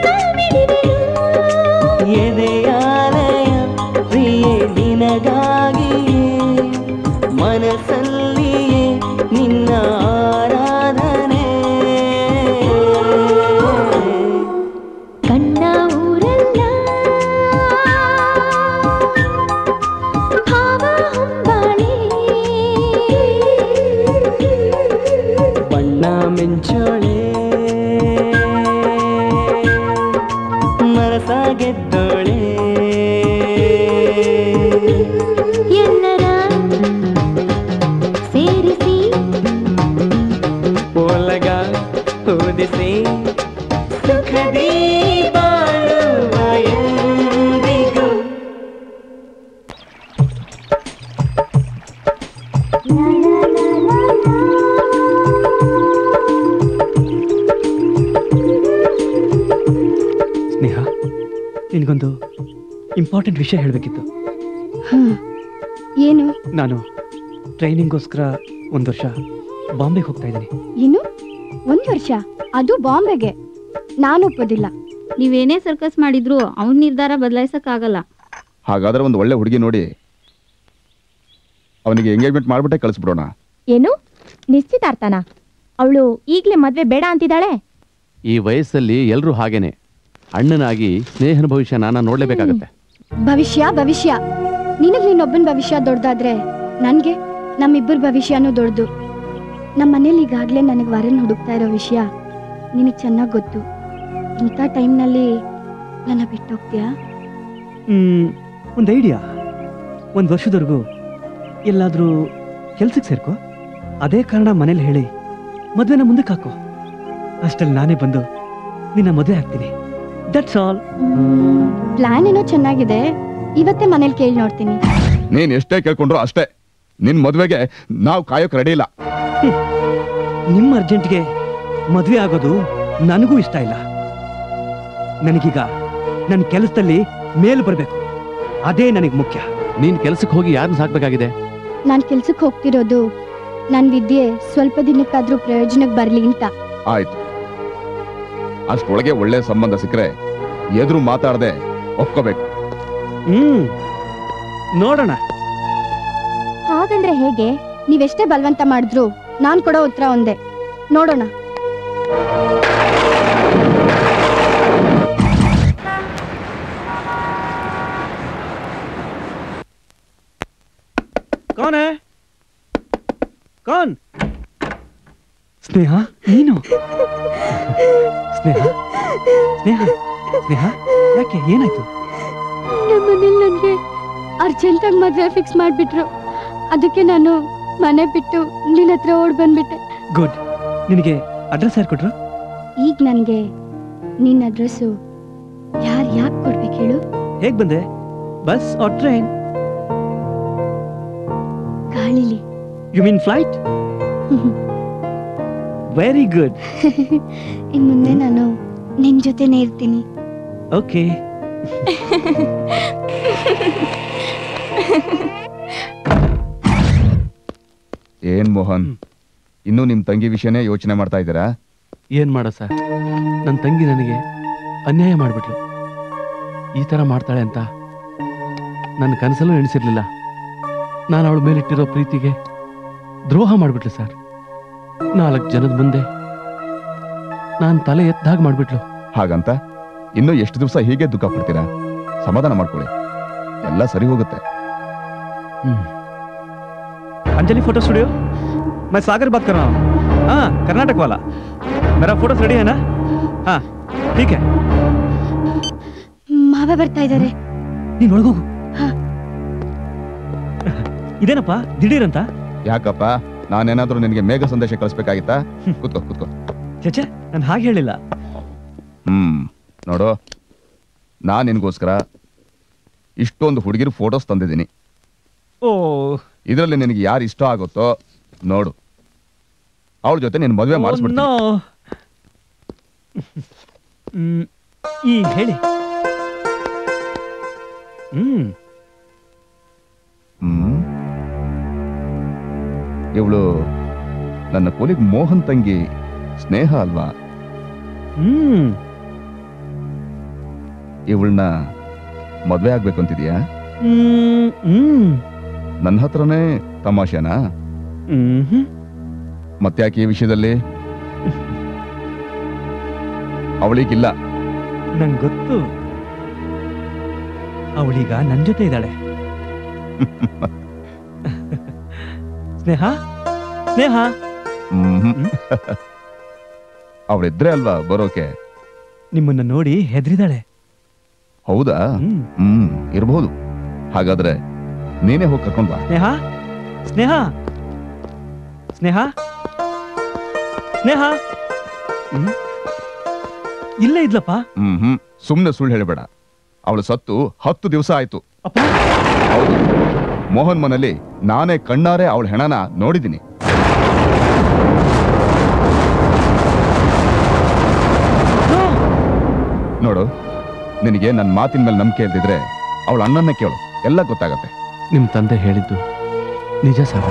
ನಾಮಿಡಿವೆನು ಎದೆಯಾಲಯ ಪ್ರಿಯೆ ನಿನಗಾಗಿಯೇ ಮನಸ್ಸಲ್ಲಿಯೇ ನಿನ್ನ ಆರಾಧನೆ ಕಣ್ಣ ಊರಲ್ಲ ಭಾವ ಹೊಂಬಾಳೆ ಬಣ್ಣ ಮಿಂಚೋಳೆ ಮನಸ ಗೆದ್ದೋಳೆ ಎಲ್ಲರ ಸೇರಿಸಿ ಒಲಗ ಊದಿಸಿ ಸುಖದಿ ಬಾಳುವ ಎಂದಿಗೂ ಸ್ನೇಹ, ನಿನಗೊಂದು ಇಂಪಾರ್ಟೆಂಟ್ ವಿಷಯ ಹೇಳಬೇಕಿತ್ತು. ಏನು? ನಾನು ಟ್ರೈನಿಂಗ್ಗೋಸ್ಕರ 1 ವರ್ಷ ಬಾಂಬೆಗೆ ಹೋಗ್ತಾ ಇದ್ದೀನಿ. ಏನು 1 ವರ್ಷ? ಅದು ಬಾಂಬೆಗೆ? ನಾನು ಒಪ್ಪೋದಿಲ್ಲ. ನೀವೇನೇ ಸರ್ಕಸ್ ಮಾಡಿದ್ರು ಅವನ ನಿರ್ಧಾರ ಬದಲಾಯಿಸಕ್ಕಾಗಲ್ಲ. ಹಾಗಾದ್ರೆ ಒಂದು ಒಳ್ಳೆ ಹುಡುಗಿ ನೋಡಿ ಅವನಿಗೆ ಎಂಗೇಜ್ಮೆಂಟ್ ಮಾಡ್ಬಿಟ್ಟೆ ಕಳಿಸ್ಬಿಡೋಣ. ಏನು ನಿಶ್ಚಿತಾರ್ಥನ? ಅವಳು ಈಗಲೇ ಮದ್ವೆ ಬೇಡ ಅಂತಿದ್ದಾಳೆ. ಈ ವಯಸ್ಸಲ್ಲಿ ಎಲ್ರೂ ಹಾಗೇನೆ. ಅಣ್ಣನಾಗಿ ಸ್ನೇಹನ ಭವಿಷ್ಯ ನಾನು ನೋಡ್ಲೇಬೇಕಾಗತ್ತೆ. ಭವಿಷ್ಯ ನಿನಗ್ ನೀನೊಬ್ಬನ ಭವಿಷ್ಯ ದೊಡ್ಡದಾದ್ರೆ ನನ್ಗೆ ನಮ್ಮಿಬ್ಬರ ಭವಿಷ್ಯನೂ ದೊಡ್ಡದು. ನಮ್ಮ ಮನೇಲಿ ಈಗಾಗ್ಲೇ ನನಗೆ ವರನ್ ಹುಡುಕ್ತಾ ಇರೋ ವಿಷಯ ನಿನಗೆ ಚೆನ್ನಾಗಿ ಗೊತ್ತು. ಇಂಥ ಟೈಮ್ನಲ್ಲಿ ನನ್ನ ಬಿಟ್ಟೋಗ್ತೀಯಾ? ಒಂದು ಐಡಿಯಾ. 1 ವರ್ಷದವರೆಗೂ ಎಲ್ಲಾದರೂ ಕೆಲ್ಸಕ್ಕೆ ಸೇರ್ಕೋ. ಅದೇ ಕಾರಣ ಮನೇಲಿ ಹೇಳಿ ಮದುವೆನ ಮುಂದಕ್ಕೆ ಹಾಕೋ. ಅಷ್ಟಲ್ಲಿ ನಾನೇ ಬಂದು ನಿನ್ನ ಮದುವೆ ಆಗ್ತೀನಿ. That's all. ಪ್ಲಾನ್ ಏನೋ ಚೆನ್ನಾಗಿದೆ. ಇವತ್ತೇ ಮನೇಲಿ ಕೇಳಿ ನೋಡ್ತೀನಿ. ನೀನ್ ಎಷ್ಟೇ ಕೇಳ್ಕೊಂಡ್ರು ಅಷ್ಟೇ. ನಿನ್ ಮದುವೆಗೆ ನಾವು ಕಾಯೋಕ್ ರೆಡಿ ಇಲ್ಲ. ನಿಮ್ಮ ಅರ್ಜೆಂಟ್ಗೆ ಮದುವೆ ಆಗೋದು ನನಗೂ ಇಷ್ಟ ಇಲ್ಲ. ನನಗೀಗ ನನ್ನ ಕೆಲಸದಲ್ಲಿ ಮೇಲ್ ಬರಬೇಕು. ಅದೇ ನನಗೆ ಮುಖ್ಯ. ನೀನ್ ಕೆಲ್ಸಕ್ಕೆ ಹೋಗಿ ಯಾರನ್ನ ಸಾಕ್ಬೇಕಾಗಿದೆ? ನಾನು ಕೆಲ್ಸಕ್ಕೆ ಹೋಗ್ತಿರೋದು ನನ್ನ ವಿದ್ಯೆ ಸ್ವಲ್ಪ ದಿನಕ್ಕಾದ್ರೂ ಪ್ರಯೋಜನಕ್ಕೆ ಬರಲಿ ಅಂತ. ಆಯ್ತು, ಅಷ್ಟೊಳಗೆ ಒಳ್ಳೆ ಸಂಬಂಧ ಸಿಕ್ಕರೆ ಎದುರು ಮಾತಾಡದೆ ಒಪ್ಕೋಬೇಕು. ನೋಡೋಣ. ಹಾಗಂದ್ರೆ ಹೇಗೆ? ನೀವೆಷ್ಟೇ ಬಲವಂತ ಮಾಡಿದ್ರು ನಾನ್ ಕೊಡೋ ಉತ್ತರ ಒಂದೇ, ನೋಡೋಣ. ಕೌನ್ ಹೈ? ಕೌನ್? ಸ್ನೇಹ, ನೀನು? ಸ್ನೇಹ ಸ್ನೇಹ ಸ್ನೇಹ, ಯಾಕೆ, ಏನಾಯ್ತು? ನಮ್ಮನೇಲಿ ನನಗೆ ಅರ್ಜೆಂಟಾಗಿ ಮದುವೆ ಫಿಕ್ಸ್ ಮಾಡಿಬಿಟ್ರು. ಅದಕ್ಕೆ ನಾನು ಮನೆ ಬಿಟ್ಟು ನಿನ್ನ ಹತ್ರ ಓಡ್ ಬಂದ್ಬಿಟ್ಟೆ. ಗುಡ್. ನಿನಗೆ ಅಡ್ರೆಸ್ ಯಾರು ಕೊಟ್ರು? ಈಗ ನನಗೆ ನಿನ್ನ ಅಡ್ರೆಸ್ಸು ಯಾರು ಯಾಕೆ ಕೊಡ್ಬೇಕು ಹೇಳು? ಹೇಗ್ ಬಂದೆ? Bus or train? ಗಾಳಿಲಿ. You mean flight? Very good. ಇನ್ ಮುಂದೆ ನಾನು ನಿನ್ ಜೊತೆನೇ ಇರ್ತೀನಿ. ಓಕೆ. ಏನ್ ಮೋಹನ್, ಇನ್ನೂ ನಿಮ್ ತಂಗಿ ವಿಷಯನೇ ಯೋಚನೆ ಮಾಡ್ತಾ ಇದ್ದೀರಾ? ಏನ್ ಮಾಡ ಸರ್, ನನ್ನ ತಂಗಿ ನನಗೆ ಅನ್ಯಾಯ ಮಾಡ್ಬಿಟ್ಲು. ಈ ತರ ಮಾಡ್ತಾಳೆ ಅಂತ ನನ್ನ ಕನಸಲ್ಲೂ ಎಣಿಸಿರ್ಲಿಲ್ಲ. ನಾನು ಅವಳ ಮೇಲಿಟ್ಟಿರೋ ಪ್ರೀತಿಗೆ ದ್ರೋಹ ಮಾಡ್ಬಿಟ್ಲು ಸರ್. 4 ಜನದ ಮುಂದೆ ನಾನು ತಲೆ ಎತ್ತಾಗ ಮಾಡ್ಬಿಟ್ಲು. ಹಾಗಂತ ಇನ್ನೂ ಎಷ್ಟು ದಿವಸ ಹೀಗೆ ದುಃಖ ಪಡ್ತೀರಾ? ಸಮಾಧಾನ ಮಾಡ್ಕೊಳ್ಳಿ, ಎಲ್ಲ ಸರಿ ಹೋಗುತ್ತೆ. अंजलि फोटो स्टूडियो, मैं सागर बात कर रहा हूँ. हाँ, कर्नाटक वाला. मेरा फोटोस रेडी है ना? हाँ, ठीक है. ಮಾವ ಬರ್ತಾ ಇದ್ದಾರೆ. ನೀನ್ ಒಳಗೋಗು. ಇದೇನಪ್ಪ ದಿಢೀರಂತ? ಯಾಕಪ್ಪ, ನಾನೇನಾದ್ರೂ ನಿನಗೆ ಮೇಘ ಸಂದೇಶ ಕಳಿಸ್ಬೇಕಾಗಿತ್ತಾ? ಕೂತ್ಕೋ ಕೂತ್ಕೋ. ಚೇಚೆ, ನಾನು ಹಾಗೆ ಹೇಳಿಲ್ಲ. ನೋಡು, ನಾನ್ ನಿನ್ಗೋಸ್ಕರ ಇಷ್ಟೊಂದು ಹುಡುಗಿರು ಫೋಟೋಸ್ ತಂದಿದ್ದೀನಿ. ಓ, ಇದರಲ್ಲಿ ನಿನಗೆ ಯಾರು ಇಷ್ಟ ಆಗುತ್ತೋ ನೋಡು, ಅವಳ ಜೊತೆ ನೀನು ಮದುವೆ ಮಾಡಿಸ್ಬಿಡ್ತೀನಿ. ಈ ಹೇಳಿ. ಇವಳು ನನ್ನ ಕೊಲಿಗ್ ಮೋಹನ್ ತಂಗಿ ಸ್ನೇಹ ಅಲ್ವಾ? ಇವಳನ್ನ ಮದ್ವೆ ಆಗ್ಬೇಕು ಅಂತಿದ್ಯಾ? ನನ್ನ ಹತ್ರನೇ ತಮಾಷೆನಾ? ಮತ್ತ್ಯಾಕೆ ಈ ವಿಷಯದಲ್ಲಿ? ಅವಳಿಗಿಲ್ಲ. ನಂಗೆ ಗೊತ್ತು, ಅವಳೀಗ ನನ್ನ ಜೊತೆ ಇದ್ದಾಳೆ. ಸ್ನೇಹ ಸ್ನೇಹ. ಅವಳಿದ್ರೆ ಅಲ್ವಾ ಬರೋಕೆ? ನಿಮ್ಮನ್ನ ನೋಡಿ ಹೆದರಿದಾಳೆ. ಹೌದಾ? ಇರಬಹುದು. ಹಾಗಾದ್ರೆ ನೀನೇ ಹೋಗಿ ಕರ್ಕೊಂಡ್ ಬಾ. ಸ್ನೇಹ ಸ್ನೇಹ ಸ್ನೇಹ ಸ್ನೇಹ. ಇಲ್ಲೇ ಇದ್ಲಪ್ಪ. ಸುಮ್ನೆ ಸುಳ್ಳು ಹೇಳಬೇಡ. ಅವಳು ಸತ್ತು 10 ದಿವಸ ಆಯ್ತು. ಹೌದು, ಮೋಹನ್ ಮನಲ್ಲಿ ನಾನೇ ಕಣ್ಣಾರೆ ಅವಳ ಹೆಣನ ನೋಡಿದ್ದೀನಿ. ನೋಡು, ನಿನಗೆ ನನ್ನ ಮಾತಿನ ಮೇಲೆ ನಂಬಿಕೆ ಇಲ್ದಿದ್ರೆ ಅವಳ ಅಣ್ಣನ್ನೇ ಕೇಳು, ಎಲ್ಲ ಗೊತ್ತಾಗತ್ತೆ. ನಿಮ್ ತಂದೆ ಹೇಳಿದ್ದು ನಿಜ ಸರ್.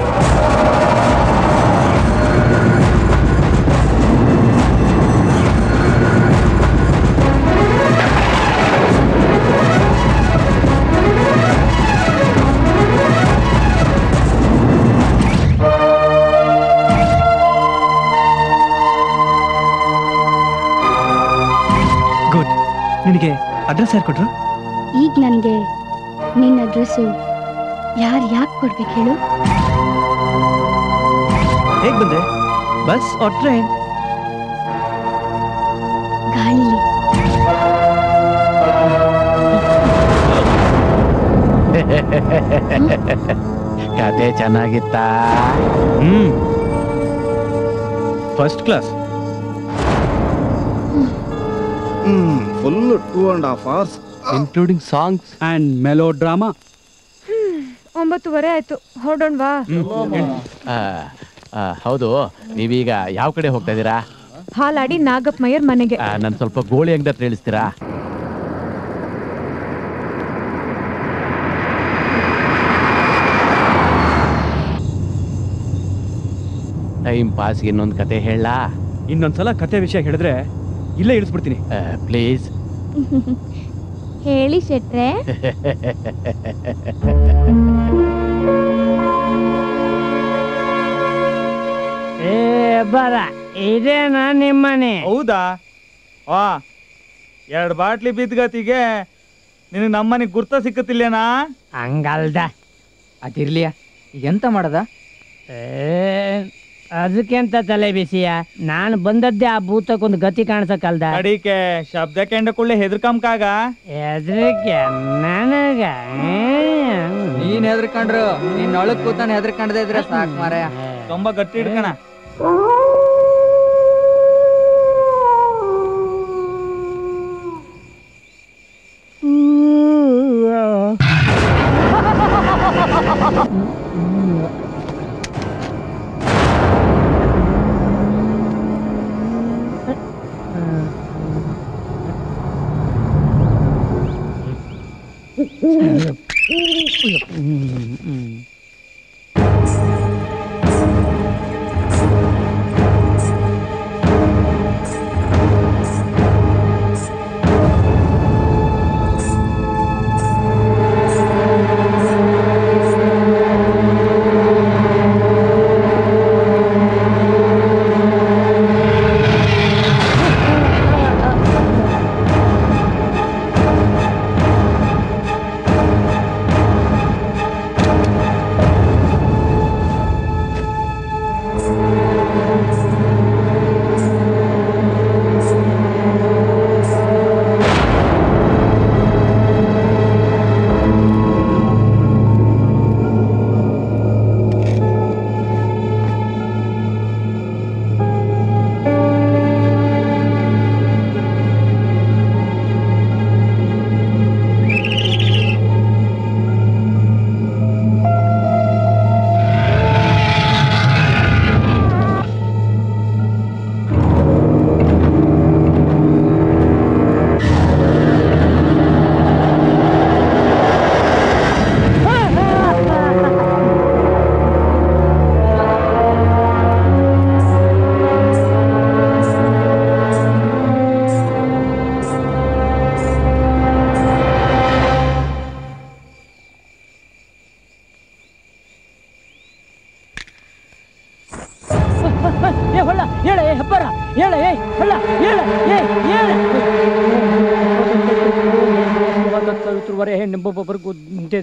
ಗುಡ್. ನಿನಗೆ ಅಡ್ರೆಸ್ ಯಾರು ಕೊಟ್ರು? ಈಗ ನನಗೆ ನಿನ್ನ ಅಡ್ರೆಸ್ಸು ಯಾರು ಯಾಕೆ ಕೊಡ್ಬೇಕು ಹೇಳು? ಹೇಗ್ ಬಂದೆ? Bus or train? ಗಾಳಿಲಿ. ಕತೆ ಚೆನ್ನಾಗಿತ್ತಾ? First class. Full 2.5 hours including songs and melodrama. 9:30 ಆಯ್ತು, ಹೊರಡೋಣವಾ? ಹೌದು, ನೀವೀಗ ಯಾವ ಕಡೆ ಹೋಗ್ತಾ ಇದ್ದೀರಾ? ಹಾಲಾಡಿ ನಾಗಪ್ಪಯ್ಯರ್ ಮನೆಗೆ. ನನ್ ಸ್ವಲ್ಪ ಗೋಳಿ ಅಂಗಡಿ ಹತ್ರ ಇಳಿಸ್ತೀರಾ? ಟೈಮ್ ಪಾಸ್ಗೆ ಇನ್ನೊಂದು ಕತೆ ಹೇಳ. ಇನ್ನೊಂದ್ಸಲ ಕತೆ ವಿಷಯ ಹೇಳಿದ್ರೆ ಇಲ್ಲೇ ಇಳಿಸ್ಬಿಡ್ತೀನಿ. ಪ್ಲೀಸ್. ಹೇಳಿ ಶೆಟ್ರೆ. ಬರ ಇದೇನಾ ನಿಮ್ಮನೆ? ಹೌದಾ? ವಾ 2 ಬಾಟ್ಲಿ ಬಿದ್ಗತಿಗೆ ನಿನಗೆ ನಮ್ಮನೆ ಗುರ್ತ ಸಿಕ್ಕತಿಲ್ಲೇನಾ? ಹಂಗಲ್ದ. ಅದಿರ್ಲಿಯ ಎಂತ ಮಾಡದ? ಅದಕ್ಕೆಂತ ತಲೆ ಬಿಸಿಯ? ನಾನು ಬಂದದ್ದೇ ಆ ಭೂತಕ್ಕೊಂದು ಗತಿ ಕಾಣಿಸಕ್ಕಲ್ದ. ಅಡಿಕೆ ಶಬ್ದ ಕೆಂಡ ಕುಳ್ಳೆ ಹೆದರ್ಕಂಕಾಗ ಹೆದ್ರಿಕೆ ನನಗ? ನೀನ್ ಹೆದರ್ಕೊಂಡ್ರು ನಿನ್ ಒಳಗ್ ಕೂತಾನೆ ಹೆದರ್ಕೊಂಡದೇ ಇದ್ರೆ ಸಾಕ್ ಮಾರಾಯ. ತುಂಬಾ ಗಟ್ಟಿ ಹಿಡ್ಕಣ.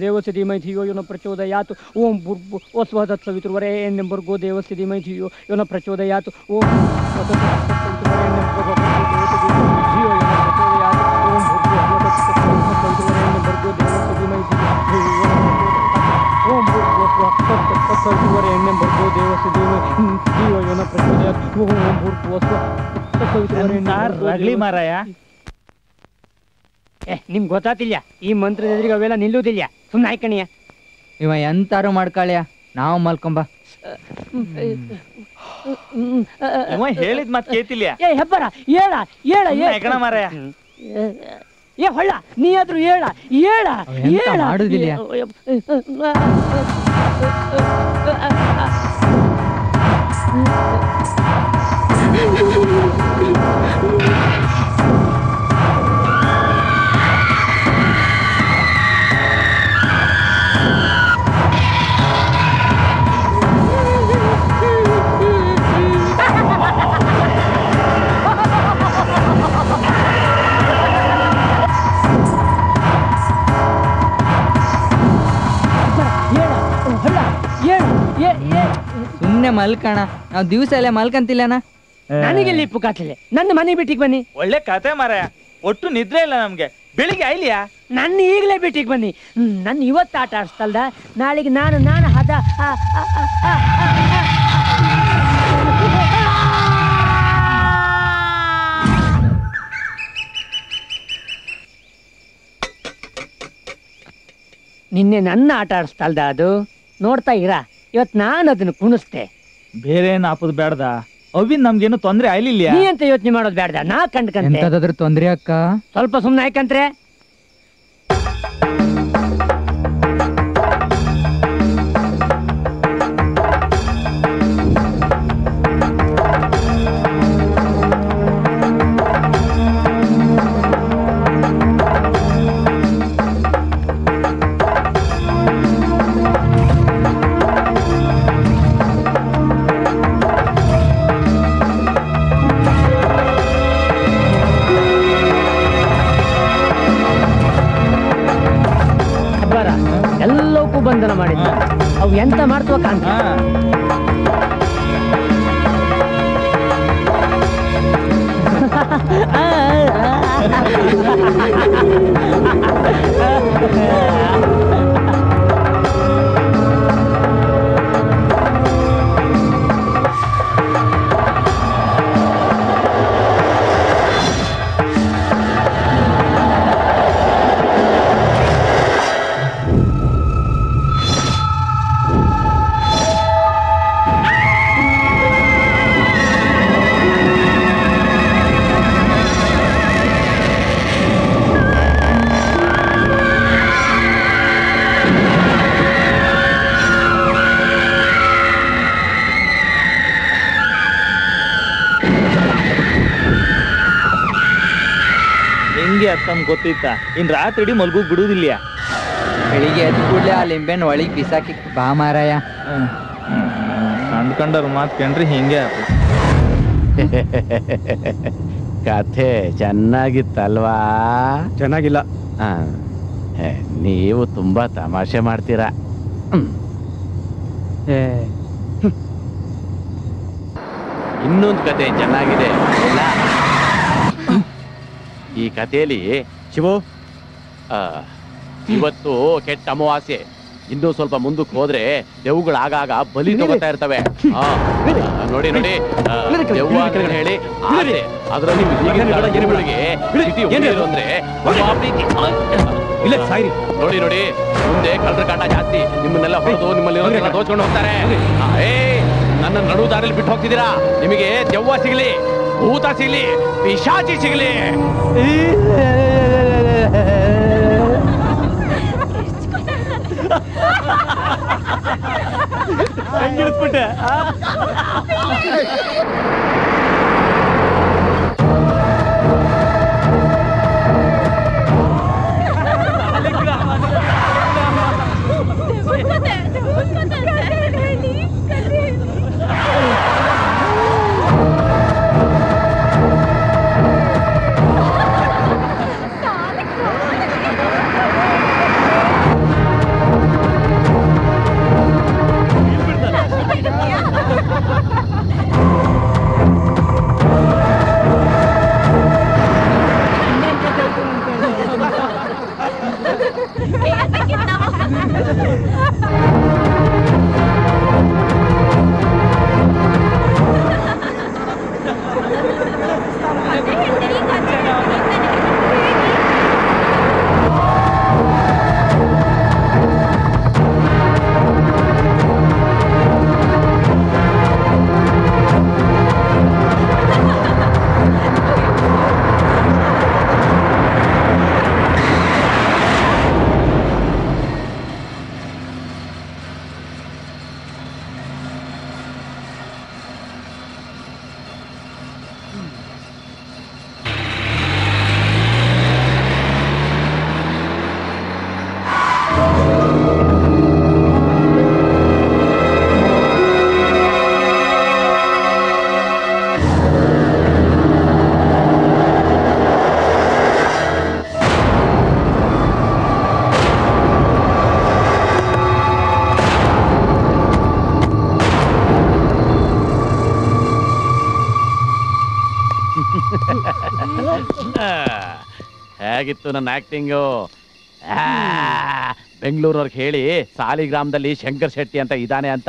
ದೇವಸ್ಯ ಧೀಮಹಿ ಧಿಯೋ ಯೋ ನ ಪ್ರಚೋದಯಾತ್. ಓಂ ವಸ್ವದತ್ ಸವಿತುರ್ವರೆಣ್ಯಂ ದೇವಸ್ಯ ಧೀಮಹಿ ಧಿಯೋ ಯೋ ನ ಪ್ರಚೋದಯಾತ್. ಓಂ ರಗ್ಲಿ ಮಾರಾಯ. ನಿಮ್ಗೆ ಗೊತ್ತಾತಿಲ್ಲ ಈ ಮಂತ್ರದ ಎದುರಿಗೆ ಅವೆಲ್ಲ ನಿಲ್ಲುವುದಿಲ್ಲ. ಸುಮ್ಮನೆ ಆಯ್ಕಣಿಯ. ಇವ ಎಂತಾರು ಮಾಡ್ಕೊಳ್ಳಿಯ, ನಾವು ಮಲ್ಕೊಂಬ. ಹೇಳಿದ್ ಮತ್ ಕೇತಿಲ್ಲ. ಏ ಹೆಬ್ಬರ ಹೇಳ ಹೇಳ ಹೇಳ ಮಾರಾಯ. ಏ ಹೊಳ್ಳ ನೀ ಆದ್ರೂ ಹೇಳ ಹೇಳ ಹೇಳ ಮಾಡುದಿಲ್ಲ. ಸುಮ್ನೆ ಮಲ್ಕಣ, ನಾವ್ ದಿವಸ ಎಲ್ಲ ಮಲ್ಕಂತಿಲ್ಲನ. ನನಗೆ ಲಿಪ್ಪು ಕಾತಿಲ್ಲ. ನನ್ನ ಮನೆ ಬಿಟ್ಟಿಗೆ ಬನ್ನಿ. ಒಳ್ಳೆ ಕತೆ ಮಾರಾಯ. ಒಟ್ಟು ನಿದ್ರೆ ಇಲ್ಲ ನಮ್ಗೆ. ಬೆಳಿಗ್ಗೆ ಆಯ್ಲಿಯಾ? ನನ್ನ ಈಗಲೇ ಬಿಟ್ಟಿಗೆ ಬನ್ನಿ. ನನ್ನ ಇವತ್ತು ಆಟ ಆಡಿಸ್ತಲ್ದ, ನಾಳೆಗೆ ನಾನು ಹದ ನಿನ್ನೆ ನನ್ನ ಆಟ ಆಡಿಸ್ತಲ್ದ ಅದು. ನೋಡ್ತಾ ಇರಾ, ಇವತ್ತು ನಾನು ಅದನ್ನು ಕುಣಿಸ್ತೆ. ಬೇರೆ ಏನ್ ಆಪದ್ ಬೇಡ್ದ? ಅವಿನ್ ನಮ್ಗೇನು ತೊಂದ್ರೆ ಆಯ್ಲಿಲ್ಲ. ನೀ ಅಂತ ಯೋಚನೆ ಮಾಡೋದು ಬೇಡ್ದ, ನಾ ಕಂಡ್ಕಂತೆ. ಎಂತದಾದ್ರೂ ತೊಂದ್ರೆ ಅಕ್ಕ? ಸ್ವಲ್ಪ ಸುಮ್ನೆ ಆಯ್ಕಂತ್ರೆ. ಅವು ಎಂತ ಮಾಡ್ತವ ಕಾಂತ. ತಮ್ಗೆ ಗೊತ್ತಿತ್ತ ಇನ್ ರಾತ್ರಿ ಇಡೀ ಮಲ್ಗು ಬಿಡುದಿಲ್ಲ. ಬೆಳಿಗ್ಗೆ ಎದ್ದು ಕೂಡಲೇ ಆ ಲಿಂಬೆನ್ ಒಳಗೆ ಬಿಸಾಕಿ ಬಾ ಮಾರಾಯ. ಕಂಡ್ಕೊಂಡವ್ರ ಮಾತು ಕೇಳ್ರಿ ಹಿಂಗೆ ಕಥೆ ಚೆನ್ನಾಗಿತ್ತಲ್ವಾ? ಚೆನ್ನಾಗಿಲ್ಲ. ನೀವು ತುಂಬಾ ತಮಾಷೆ ಮಾಡ್ತೀರಾ. ಇನ್ನೊಂದು ಕತೆ ಚೆನ್ನಾಗಿದೆ. ಈ ಕಥೆಯಲ್ಲಿ ಶಿವು, ಇವತ್ತು ಕೆಟ್ಟ ಅಮಾವಾಸ್ಯೆ. ಇನ್ನೂ ಸ್ವಲ್ಪ ಮುಂದಕ್ಕೆ ಹೋದ್ರೆ ದೆವ್ಗಳು ಆಗಾಗ ಬಲಿ ತಗೋತಾ ಇರ್ತವೆ. ನೋಡಿ ನೋಡಿ, ದೆವ್ವ ಅಂತ ಹೇಳಿ ಆಸೆ, ಅದರಲ್ಲಿ ನೋಡಿ ನೋಡಿ, ಮುಂದೆ ಕಳ್ಳರ ಕಾಟ ಜಾಸ್ತಿ. ನಿಮ್ಮನ್ನೆಲ್ಲ ಹೊಡೆದು ನಿಮ್ಮಲ್ಲಿ ದೋಚ್ಕೊಂಡು ಹೋಗ್ತಾರೆ. ನನ್ನ ನಡು ದಾರಿಯಲ್ಲಿ ಬಿಟ್ಟು ಹೋಗ್ತಿದ್ದೀರಾ. ನಿಮಗೆ ದೆವ್ವ ಸಿಗ್ಲಿ, ಭೂತ ಸಿಗ್ಲಿ, ಪಿಶಾಚಿ ಸಿಗ್ಲಿ, ಹೆಂಗಿಳಿಸ್ಬಿಟ್ಟೆ. ಹೇಗಿತ್ತು ನನ್ನ ಆಕ್ಟಿಂಗು? ಬೆಂಗಳೂರವ್ರಿಗೆ ಹೇಳಿ ಸಾಲಿಗ್ರಾಮದಲ್ಲಿ ಶಂಕರ್ ಶೆಟ್ಟಿ ಅಂತ ಇದ್ದಾನೆ ಅಂತ.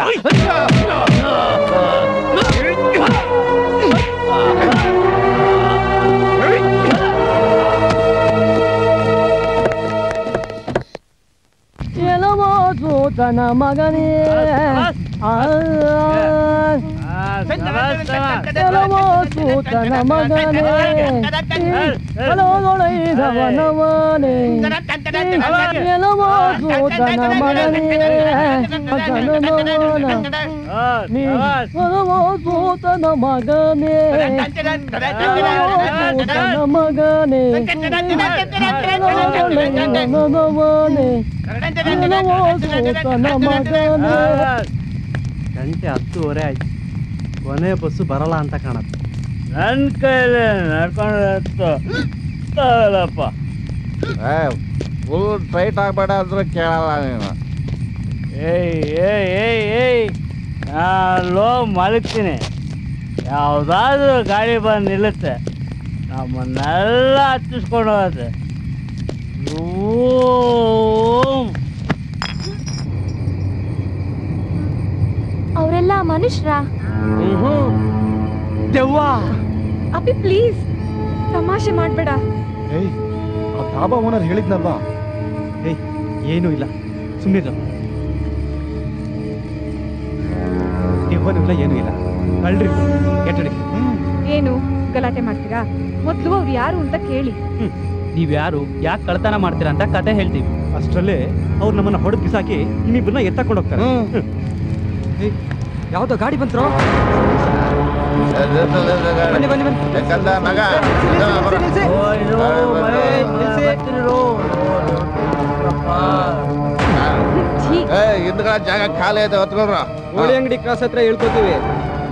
ತನ ಮಗನೇ ಸೂತನ ಮಗನೇ ಹಲೋದೊಳೈದವನವನೇ ಸೂತನ ಮಗನೇ ಜನನವನ ಸೂತನ ಮಗನೇ ಸೂತನ ಮಗನೇ ಹಲೋದೊಳೈದವನವನೇ ಸೂತನ ಮಗನೇ. ಗಂಟೆ 10:30 ಆಯ್ತು. ಕೊನೆ ಬಸ್ಸು ಬರಲ್ಲ ಅಂತ ಕಾಣತ್ತೆ. ನನ್ನ ಕೈಲಿ ನಡ್ಕೊಂಡಪ್ಪ. ಫುಲ್ ಟೈಟ್ ಆಗ್ಬೇಡ ಅಂದ್ರೆ ಕೇಳಲ್ಲ ನೀನು. ಏಯ್ ನಾನು ಮಲಗ್ತೀನಿ, ಯಾವುದಾದ್ರೂ ಗಾಡಿ ಬಂದು ನಿಲ್ಲುತ್ತೆ, ನಮ್ಮನ್ನೆಲ್ಲ ಹತ್ತಿಸ್ಕೊಂಡು ಹೋಗುತ್ತೆ. ಅವರೆಲ್ಲ ಮನುಷ್ಯರ? ದೆವ್ವ. ಅಪ್ಪಿ ಪ್ಲೀಸ್ ತಮಾಷೆ ಮಾಡ್ಬೇಡ. ಏಯ್ ಆ ಧಾಬಾ ಓನರ್ ಹೇಳಿದ್ನಲ್ವಾ? ಏಯ್ ಏನೂ ಇಲ್ಲ, ಸುಮ್ಮನೆ ದೆವ್ವನೂ ಇಲ್ಲ, ಏನೂ ಇಲ್ಲ. ಕಳ್ರಿ ಕೆಟ್ಟಡಿ. ಏನು ಗಲಾಟೆ ಮಾಡ್ತೀರಾ? ಮೊದ್ಲು ಅವ್ರು ಯಾರು ಅಂತ ಕೇಳಿ. ನೀವ್ಯಾರು, ಯಾಕೆ ಕಳ್ತನ ಮಾಡ್ತೀರಾ ಅಂತ ಕತೆ ಹೇಳ್ತೀವಿ. ಅಷ್ಟರಲ್ಲೇ ಅವ್ರು ನಮ್ಮನ್ನ ಹೊಡೆದು ಬಿಸಾಕಿ ನಿಮ್ಮಿಬ್ಬರನ್ನ ಎತ್ತಾಕೊಂಡು ಹೋಗ್ತಾರೆ. ಯಾವ್ದೋ ಗಾಡಿ ಬಂತ್ರೋ. ಬನ್ನಿ ಬನ್ನಿ ಬನ್ನಿ. ಹಿಂದ್ಗಡೆ ಜಾಗ ಖಾಲಿ ಐತೆ, ಹೊತ್ಕೊಳ್ರ. ಗೋಳಿ ಅಂಗಡಿ ಕ್ರಾಸ್ ಹತ್ರ ಹೇಳ್ಕೊತೀವಿ.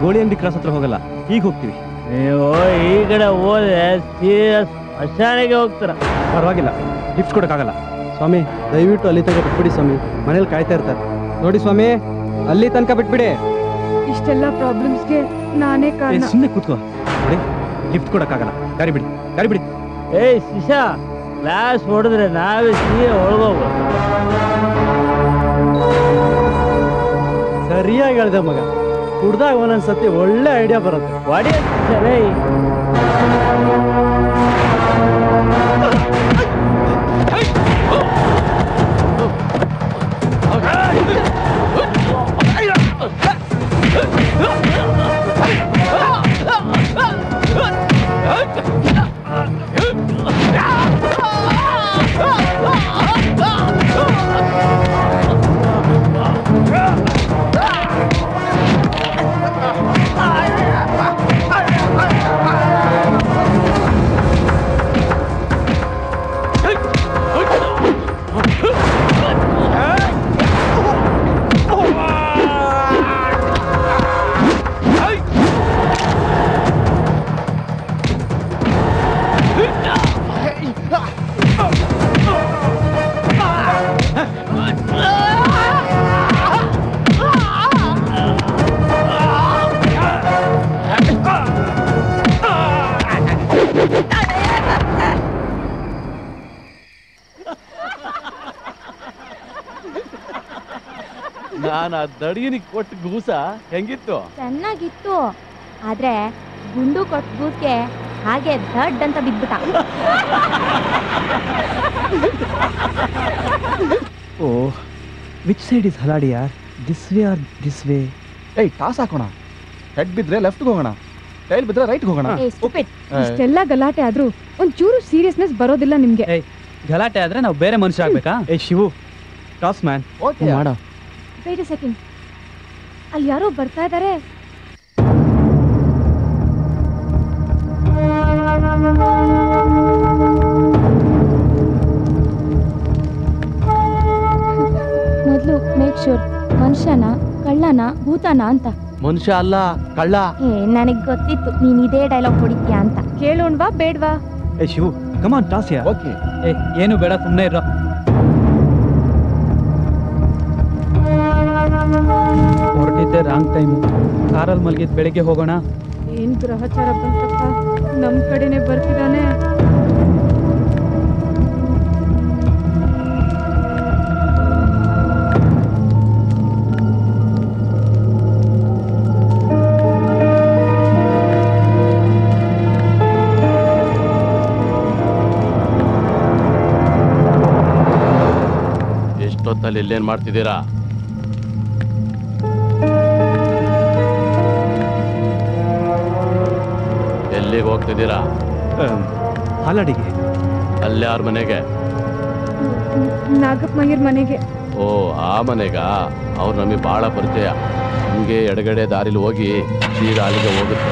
ಗೋಳಿ ಅಂಗಡಿ ಕ್ರಾಸ್ ಹತ್ರ ಹೋಗಲ್ಲ, ಈಗ ಹೋಗ್ತೀವಿ. ನೀವು ಈ ಕಡೆ ಹೋದ್ರೆ ಸೀರಿಯಸ್ ಅಶಾನೆಗೆ ಹೋಗ್ತಾರ. ಪರವಾಗಿಲ್ಲ, ಲಿಫ್ಟ್ ಕೊಡಕ್ಕಾಗಲ್ಲ. ಸ್ವಾಮಿ ದಯವಿಟ್ಟು ಅಲ್ಲಿ ತನಕ ಬಿಟ್ಬಿಡಿ ಸ್ವಾಮಿ, ಮನೇಲಿ ಕಾಯ್ತಾ ಇರ್ತಾರೆ. ನೋಡಿ ಸ್ವಾಮಿ, ಅಲ್ಲಿ ತನಕ ಬಿಟ್ಬಿಡಿ. ಇಷ್ಟೆಲ್ಲ ಪ್ರಾಬ್ಲಮ್ಸ್ಗೆ ನಾನೇ ಕಾರಣ. ಸುಮ್ಮನೆ ಕೂತ್ಕೋ. ನೋಡಿ ಲಿಫ್ಟ್ ಕೊಡಕ್ಕಾಗಲ್ಲ, ಗಾಡಿ ಬಿಡಿ, ಗಾಡಿ ಬಿಡಿ. ಏಯ್ ಶಿಶಾ, ಕ್ಲಾಸ್ ಹೊಡೆದ್ರೆ ನಾವೇ ಸೀರೆ ಒಳಗೋಗ್ಬೋದು. ಸರಿಯಾಗಿ ಹೇಳ್ದೆ ಮಗ, ಕುಡ್ದಾಗ ಒಂದೊಂದ್ಸತಿ ಒಳ್ಳೆ ಐಡಿಯಾ ಬರುತ್ತೆ. ಹೊಡೆಯೇ ನಾನು ಆ ದಡಿಯನಿಗೆ ಕೊಟ್ಟು ಗೂಸ ಹೆಂಗಿತ್ತು? ಚೆನ್ನಾಗಿತ್ತು, ಆದ್ರೆ ಗುಂಡು ಕೊಟ್ಟ ಗೂಸ್ಗೆ ಹಾಗೆ ದಡ್ ಅಂತ ಬಿದ್ಬಿಟ್ಟ. Oh, which side is Haladi ಯಾರ್? This way or this way? ಏಯ್ ಟಾಸ್ ಹಾಕೋಣ. ಹೆಡ್ ಬಿದ್ರೆ ಲೆಫ್ಟ್ಗೆ ಹೋಗೋಣ, ಟೈಲ್ ಬಿದ್ರೆ ರೈಟ್ಗೆ ಹೋಗೋಣ. ಇಷ್ಟೆಲ್ಲ ಗಲಾಟೆ ಆದ್ರೂ ಒಂಚೂರು ಸೀರಿಯಸ್ನೆಸ್ ಬರೋದಿಲ್ಲ ನಿಮ್ಗೆ. ಗಲಾಟೆ ಆದ್ರೆ ನಾವು ಬೇರೆ ಮನುಷ್ಯ ಆಗ್ಬೇಕಾ? ಏ ಶಿವು, ಟಾಸ್ ಮ್ಯಾನ್. ಓಕೆ ಮಾಡೋ. ವೇಟ್ ಎ ಸೆಕೆಂಡ್, ಅಲ್ಲಿ ಯಾರೋ ಬರ್ತಾ ಇದ್ದಾರೆ. ಮೊದಲು ಮೇಕ್ ಶೂರ್ ಮನುಷ್ಯನ ಕಳ್ಳನ ಭೂತನ ಅಂತ. ಮನುಷ್ಯ ಅಲ್ಲ, ಕಳ್ಳ. ನನಗ್ ಗೊತ್ತಿತ್ತು ನೀನ್ ಇದೇ ಡೈಲಾಗ್ ಹೊಡಿತೀಯ ಅಂತ. ಕೇಳೋಣ್ವಾ ಬೇಡ್ವಾ? ಏ Shivu, come on, toss yeah. Okay. ಏನು ಬೇಡ, ಸುಮ್ಮನೆ ಇರೋ. ಹೊರಟಿದ್ದೆ ರಾಂಗ್ ಟೈಮು. ಕಾರಲ್ಲಿ ಮಲಗಿದ್ ಬೆಳಿಗ್ಗೆ ಹೋಗೋಣ. ಏನ್ ಗ್ರಹಚಾರ ಬಂತಪ್ಪ, ನಮ್ ಕಡೆನೆ ಬರ್ತಿದ್ದಾನೆ. ಎಷ್ಟೊತ್ತಲ್ಲಿ ಇಲ್ಲೇನ್ ಮಾಡ್ತಿದ್ದೀರಾ? ಎಲ್ಲಿಗೆ ಹೋಗ್ತಿದ್ದೀರಾ? ಹಾಲಾಡಿಗೆ. ಅಲ್ಲೇ ಅವ್ರ ಮನೆಗೆ? ನಾಗಪ್ಪ ಮಂಗಿರ್ ಮನೆಗೆ. ಓ, ಆ ಮನೆಗ? ಅವ್ರು ನಮಗೆ ಬಹಳ ಪರಿಚಯ. ನಿಮಗೆ ಎಡಗಡೆ ದಾರಿಲಿ ಹೋಗಿ ಸೀದಾ ಅಲ್ಲಿಗೆ ಹೋಗುತ್ತೆ.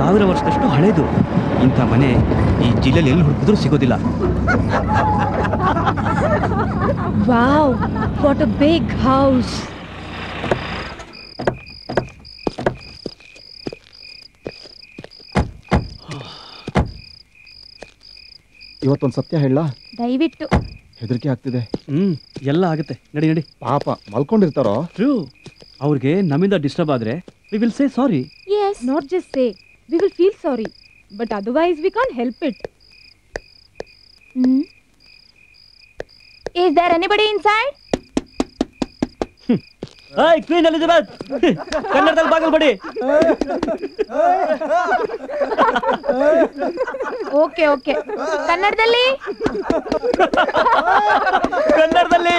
1000 ವರ್ಷದಷ್ಟು ಹಳೇದು. ಇಂಥ ಮನೆ ಈ ಜಿಲ್ಲೆಯಲ್ಲಿ ಎಲ್ಲಿ ಹುಡುಕಿದ್ರೂ ಸಿಗೋದಿಲ್ಲ. Wow, what a big house. ಇವತ್ತೊಂದು ಸತ್ಯ ಹೇಳ. ದಯವಿಟ್ಟು. ಹೆದರಿಕೆ ಆಗ್ತಿದೆ. ಎಲ್ಲ ಆಗುತ್ತೆ, ನಡಿ ನಡಿ. ಪಾಪ ಮಲ್ಕೊಂಡಿರ್ತಾರೋ. ಟ್ರೂ. ಅವ್ರಿಗೆ ನಮ್ಮಿಂದ ಡಿಸ್ಟರ್ಬ್ ಆದ್ರೆ we will say sorry. Yes, not just say. We will feel sorry, but otherwise we can't help it. Is there anybody inside? Hi queen Elizabeth, ಕನ್ನಡದಲ್ಲಿ ಬಾಗಿಲು ಬಡಿ. ಓಕೆ ಓಕೆ, ಕನ್ನಡದಲ್ಲಿ ಕನ್ನಡದಲ್ಲಿ.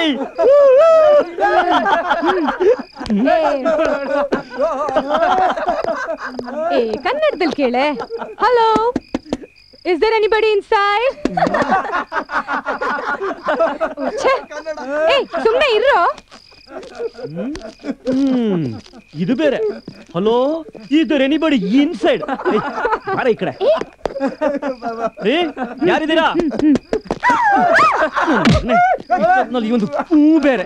ಕನ್ನಡದಲ್ಲಿ ಕೇಳೆ. Hello, is there anybody inside? ಸುಮ್ಮನೆ ಇರೋ. ಇದು ಬೇರೆ. Hello, is there anybody inside? ಬಾರ ಈ ಕಡೆ. ಯಾರಿದ್ದೀರಾ? ಇವೊಂದು ಹೂ ಬೇರೆ.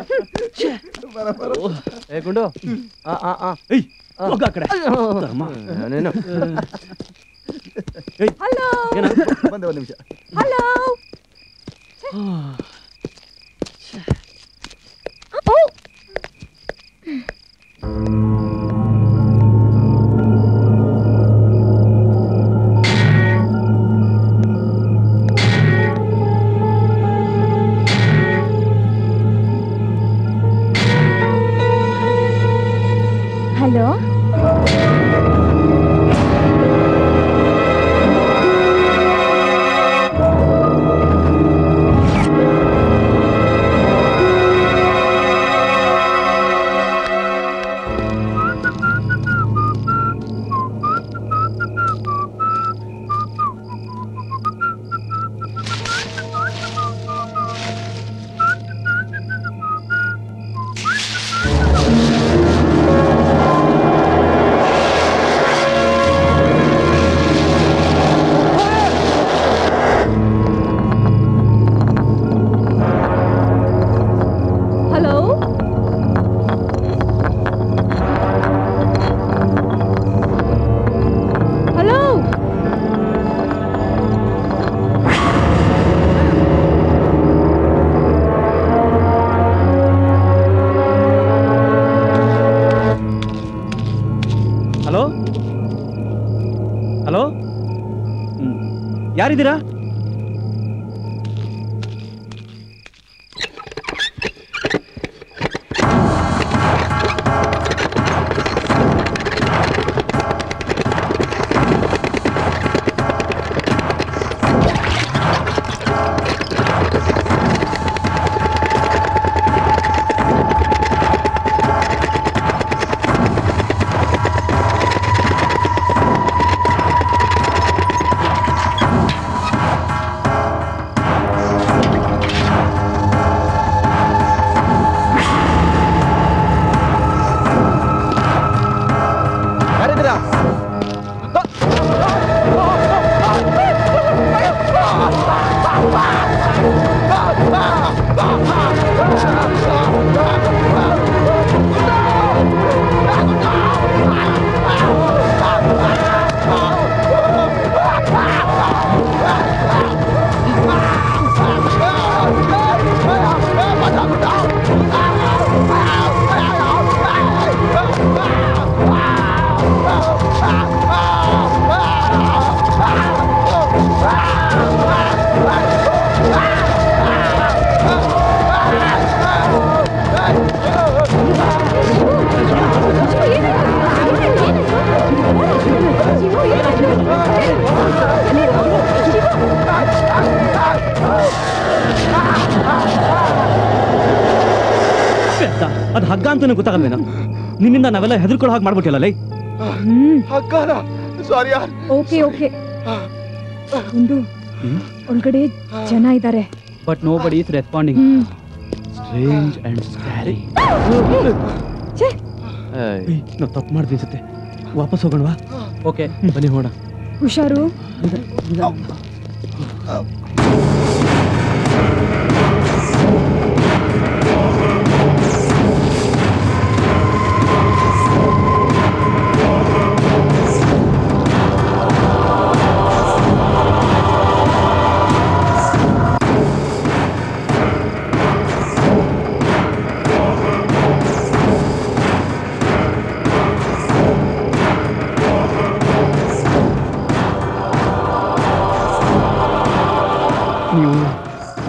ಗುಂಡು ಹೋಗ ಆ ಕಡೆ. ಹಲೋ, ಬಂದೆ, ಒಂದು ನಿಮಿಷ. ಹಲೋ. ಹಲೋ. ಯಾರಿದ್ದೀರಾ? ಅದು ಹಗ್ಗ ಅಂತಾನೆ ಗೊತ್ತಾಗಲ್ವೇನೋ? ನಿನ್ನಿಂದ ನಾವೆಲ್ಲ ಹೆದರ್ಕೊಳ್ಳೋ ಹಾಗೆ ಮಾಡ್ಬಿಟ್ಟಿಲ್ಲ ಲೈ. ಓಕೆ ಓಕೆ ಒಂದು ಒಳಗಡೆ ಜನ ಇದ್ದಾರೆ. But nobody is responding. Strange and scary. ನಾವು ತಪ್ಪು ಮಾಡ್ತೀವಿ ಅನ್ಸುತ್ತೆ. ವಾಪಸ್ ಹೋಗೋಣವಾ? ಓಕೆ ಬನ್ನಿ ಹೋಗೋಣ. ಹುಷಾರು.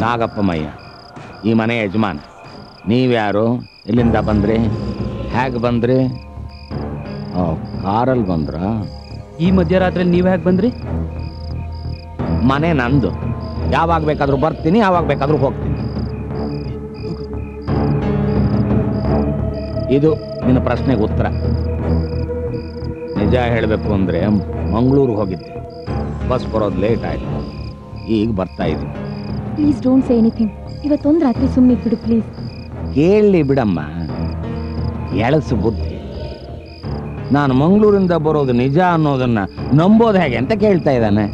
ನಾಗಪ್ಪಮಯ್ಯ, ಈ ಮನೆ ಯಜಮಾನ. ನೀವ್ಯಾರು? ಎಲ್ಲಿಂದ ಬಂದ್ರಿ? ಹೇಗೆ ಬಂದ್ರಿ? ಕಾರಲ್ಲಿ ಬಂದ್ರ? ಈ ಮಧ್ಯರಾತ್ರಿ ನೀವು ಹೇಗೆ ಬಂದ್ರಿ? ಮನೆ ನಂದು. ಯಾವಾಗ ಬೇಕಾದ್ರೂ ಬರ್ತೀನಿ, ಯಾವಾಗ ಬೇಕಾದ್ರೂ ಹೋಗ್ತೀನಿ. ಇದು ನಿನ್ನ ಪ್ರಶ್ನೆಗೆ ಉತ್ತರ. ನಿಜ ಹೇಳಬೇಕು ಅಂದ್ರೆ ಮಂಗಳೂರಿಗೆ ಹೋಗಿದ್ದೆ. ಬಸ್ ಬರೋದು ಲೇಟ್ ಆಯ್ತು. ಈಗ ಬರ್ತಾ ಇದ್ದೀನಿ. Please don't say anything. ಇವತ್ತೊಂದು ರಾತ್ರಿ ಸುಮ್ಮನೆ ಬಿಡು ಪ್ಲೀಸ್. ಕೇಳಿ ಬಿಡಮ್ಮ, ಎಳಸು ಬುದ್ಧಿ. ನಾನು ಮಂಗಳೂರಿಂದ ಬರೋದು ನಿಜ ಅನ್ನೋದನ್ನ ನಂಬೋದು ಹೇಗೆ ಅಂತ ಕೇಳ್ತಾ ಇದ್ದಾನೆ.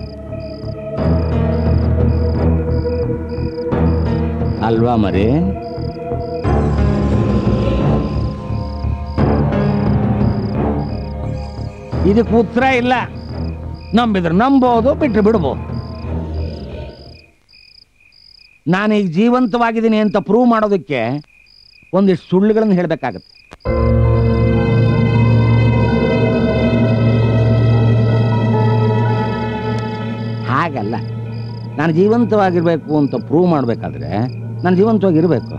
ಅಲ್ವಾ ಮರಿ? ಇದಕ್ಕೆ ಉತ್ತರ ಇಲ್ಲ. ನಂಬಿದ್ರೆ ನಂಬೋದು, ಬಿಟ್ಟರೆ ಬಿಡ್ಬೋದು. ನಾನೀಗ ಜೀವಂತವಾಗಿದ್ದೀನಿ ಅಂತ ಪ್ರೂವ್ ಮಾಡೋದಕ್ಕೆ ಒಂದಿಷ್ಟು ಸುಳ್ಳುಗಳನ್ನು ಹೇಳಬೇಕಾಗತ್ತೆ. ಹಾಗಲ್ಲ, ನಾನು ಜೀವಂತವಾಗಿರ್ಬೇಕು ಅಂತ ಪ್ರೂವ್ ಮಾಡಬೇಕಾದ್ರೆ ನಾನು ಜೀವಂತವಾಗಿರ್ಬೇಕು.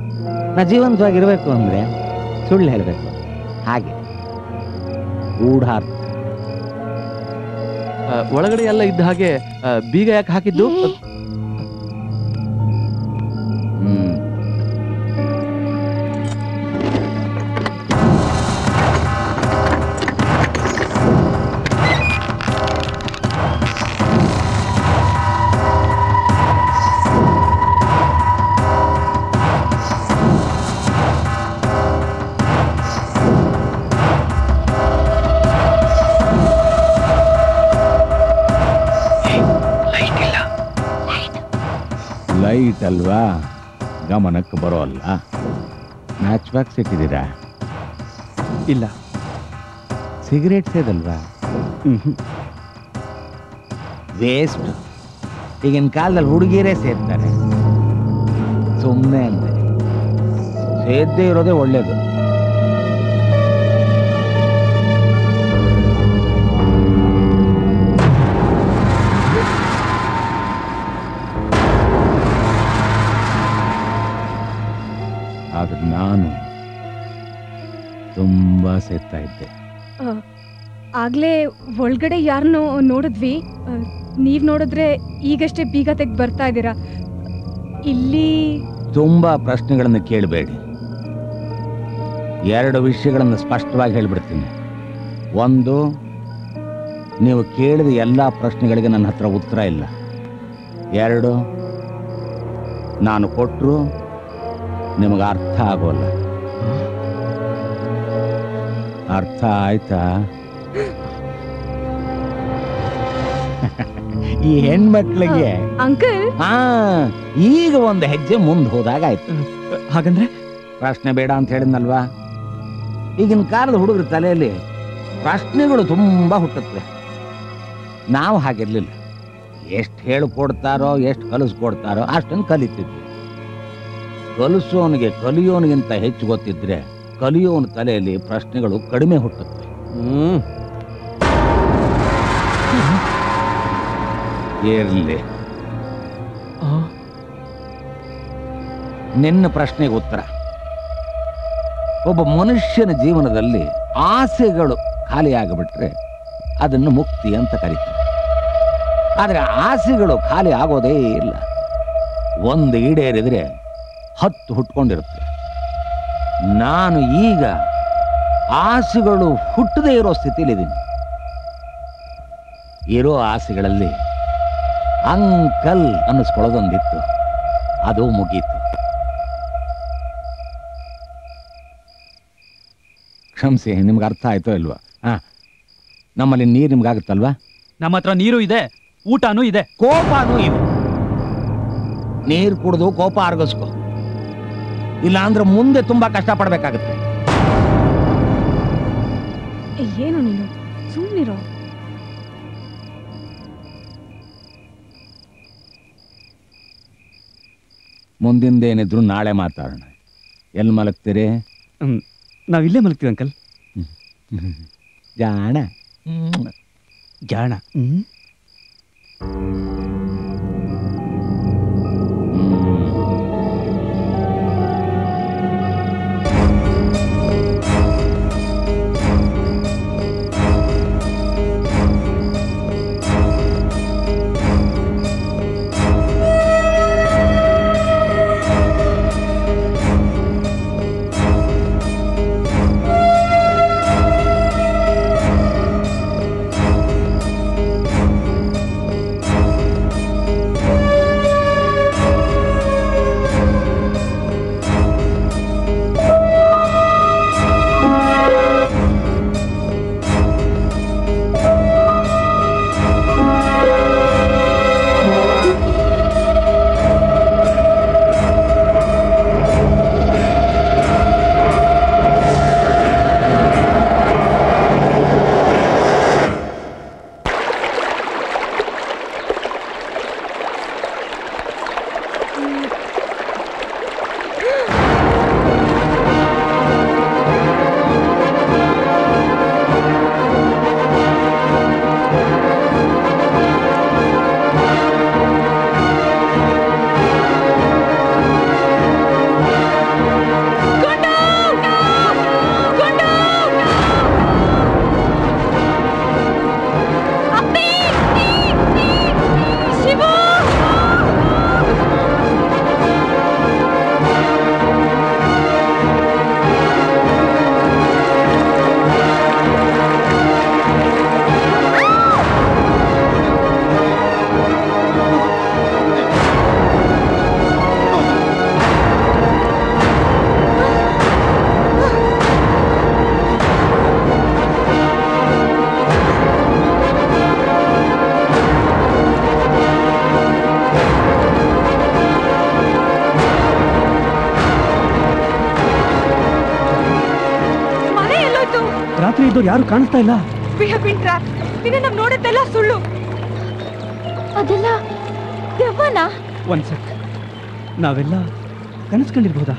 ನಾನು ಜೀವಂತವಾಗಿರ್ಬೇಕು ಅಂದರೆ ಸುಳ್ಳು ಹೇಳಬೇಕು. ಹಾಗೆ ಗೂಢಾರ್ಥ. ಒಳಗಡೆ ಎಲ್ಲ ಇದ್ದ ಹಾಗೆ ಬೀಗ ಯಾಕೆ ಹಾಕಿದ್ದು? ಲೈಟ್ ಅಲ್ವಾ, ಗಮನಕ್ಕೆ ಬರೋಲ್ಲ. ಮ್ಯಾಚ್ ಬಾಕ್ಸ್ ಇಟ್ಟಿದ್ದೀರಾ? ಇಲ್ಲ. ಸಿಗರೇಟ್ ಸೇದಲ್ವಾ? ವೇಸ್ಟ್. ಈಗಿನ ಕಾಲದಲ್ಲಿ ಹುಡುಗಿಯರೇ ಸೇರ್ತಾರೆ. ಸುಮ್ಮನೆ ಅಂದ್ರೆ ಸೇದ್ದೇ ಇರೋದೇ ಒಳ್ಳೇದು. ಆದ್ರೆ ನಾನು ತುಂಬಾ ಸೇರ್ತಾ ಇದ್ದೆ. ಆಗ್ಲೇ ಒಳಗಡೆ ಯಾರನ್ನೋ ನೋಡಿದ್ವಿ. ನೀವ್ ನೋಡಿದ್ರೆ ಈಗಷ್ಟೇ ಬೀಗ ತೆಗೆದು ಬರ್ತಾ ಇದ್ದೀರಾ. ಇಲ್ಲಿ ತುಂಬಾ ಪ್ರಶ್ನೆಗಳನ್ನು ಕೇಳಬೇಡಿ. 2 ವಿಷಯಗಳನ್ನು ಸ್ಪಷ್ಟವಾಗಿ ಹೇಳ್ಬಿಡ್ತೀನಿ. ಒಂದು, ನೀವು ಕೇಳಿದ ಎಲ್ಲ ಪ್ರಶ್ನೆಗಳಿಗೆ ನನ್ನ ಹತ್ರ ಉತ್ತರ ಇಲ್ಲ. 2, ನಾನು ಕೊಟ್ಟರು ನಿಮಗೆ ಅರ್ಥ ಆಗೋಲ್ಲ. ಅರ್ಥ ಆಯ್ತಾ? ಈ ಹೆಣ್ಮಕ್ಳಿಗೆ ಅಂಕಲ್ ಈಗ ಒಂದು ಹೆಜ್ಜೆ ಮುಂದೆ ಹೋದಾಗಾಯ್ತು. ಹಾಗಂದ್ರೆ ಪ್ರಶ್ನೆ ಬೇಡ ಅಂತ ಹೇಳಿದ್ನಲ್ವಾ? ಈಗಿನ ಕಾಲದ ಹುಡುಗರ ತಲೆಯಲ್ಲಿ ಪ್ರಶ್ನೆಗಳು ತುಂಬಾ ಹುಟ್ಟುತ್ತವೆ. ನಾವು ಹಾಗಿರ್ಲಿಲ್ಲ. ಎಷ್ಟು ಹೇಳಿಕೊಡ್ತಾರೋ, ಎಷ್ಟು ಕಲಿಸ್ಕೊಡ್ತಾರೋ ಅಷ್ಟನ್ನು ಕಲಿತಿದ್ವಿ. ಕಲಿಸೋನಿಗೆ ಕಲಿಯೋನಿಗಿಂತ ಹೆಚ್ಚು ಗೊತ್ತಿದ್ರೆ ಕಲಿಯೋನ ತಲೆಯಲ್ಲಿ ಪ್ರಶ್ನೆಗಳು ಕಡಿಮೆ ಹುಟ್ಟುತ್ತವೆ. ಇರ್ಲಿ, ನಿನ್ನ ಪ್ರಶ್ನೆಗೆ ಉತ್ತರ. ಒಬ್ಬ ಮನುಷ್ಯನ ಜೀವನದಲ್ಲಿ ಆಸೆಗಳು ಖಾಲಿಯಾಗಿಬಿಟ್ರೆ ಅದನ್ನು ಮುಕ್ತಿ ಅಂತ ಕರೀತಾರೆ. ಆದರೆ ಆಸೆಗಳು ಖಾಲಿ ಆಗೋದೇ ಇಲ್ಲ. ಒಂದು ಈಡೇರಿದ್ರೆ 10 ಹುಟ್ಕೊಂಡಿರುತ್ತೆ. ನಾನು ಈಗ ಆಸೆಗಳು ಹುಟ್ಟದೇ ಇರೋ ಸ್ಥಿತಿಲಿದ್ದೀನಿ. ಇರೋ ಆಸೆಗಳಲ್ಲಿ ಅಂಕಲ್ ಅನ್ನಿಸ್ಕೊಳ್ಳೋದೊಂದಿತ್ತು, ಅದು ಮುಗೀತು. ಕ್ಷಮಿಸಿ, ನಿಮ್ಗೆ ಅರ್ಥ ಆಯ್ತೋ ಇಲ್ವಾ? ನಮ್ಮಲ್ಲಿ ನೀರು ನಿಮ್ಗಾಗುತ್ತಲ್ವಾ? ನಮ್ಮ ಹತ್ರ ನೀರು ಇದೆ, ಊಟನೂ ಇದೆ, ಕೋಪನೂ ಇದೆ. ನೀರು ಕುಡಿದು ಕೋಪ ಆರ್ಗಿಸ್ಕೊ, ಇಲ್ಲ ಅಂದ್ರೆ ಮುಂದೆ ತುಂಬಾ ಕಷ್ಟ ಪಡ್ಬೇಕಾಗುತ್ತೆ. ಏನು ನೀನು ಸುಮ್ಮನಿರೋ. ಮುಂದಿಂದೇನಿದ್ರು ನಾಳೆ ಮಾತಾಡೋಣ. ಎಲ್ಲಿ ಮಲಗ್ತೀರಿ? ನಾವಿಲ್ಲೇ ಮಲಗ್ತೀವಿ ಅಂಕಲ್. ಜಾಣ ಜಾಣ. ರಾತ್ರಿ ಇದ್ದವ್ರು ಯಾರು ಕಾಣಿಸ್ತಾ ಇಲ್ಲ. ನಾವು ನೋಡಿದ್ದೆಲ್ಲ ಸುಳ್ಳು. ಅದೆಲ್ಲ ದೆವ್ವನ? ಒಂದ್ ಸೆಕ್, ನಾವೆಲ್ಲ ಕನಸ್ಕೊಂಡಿರ್ಬೋದಾ?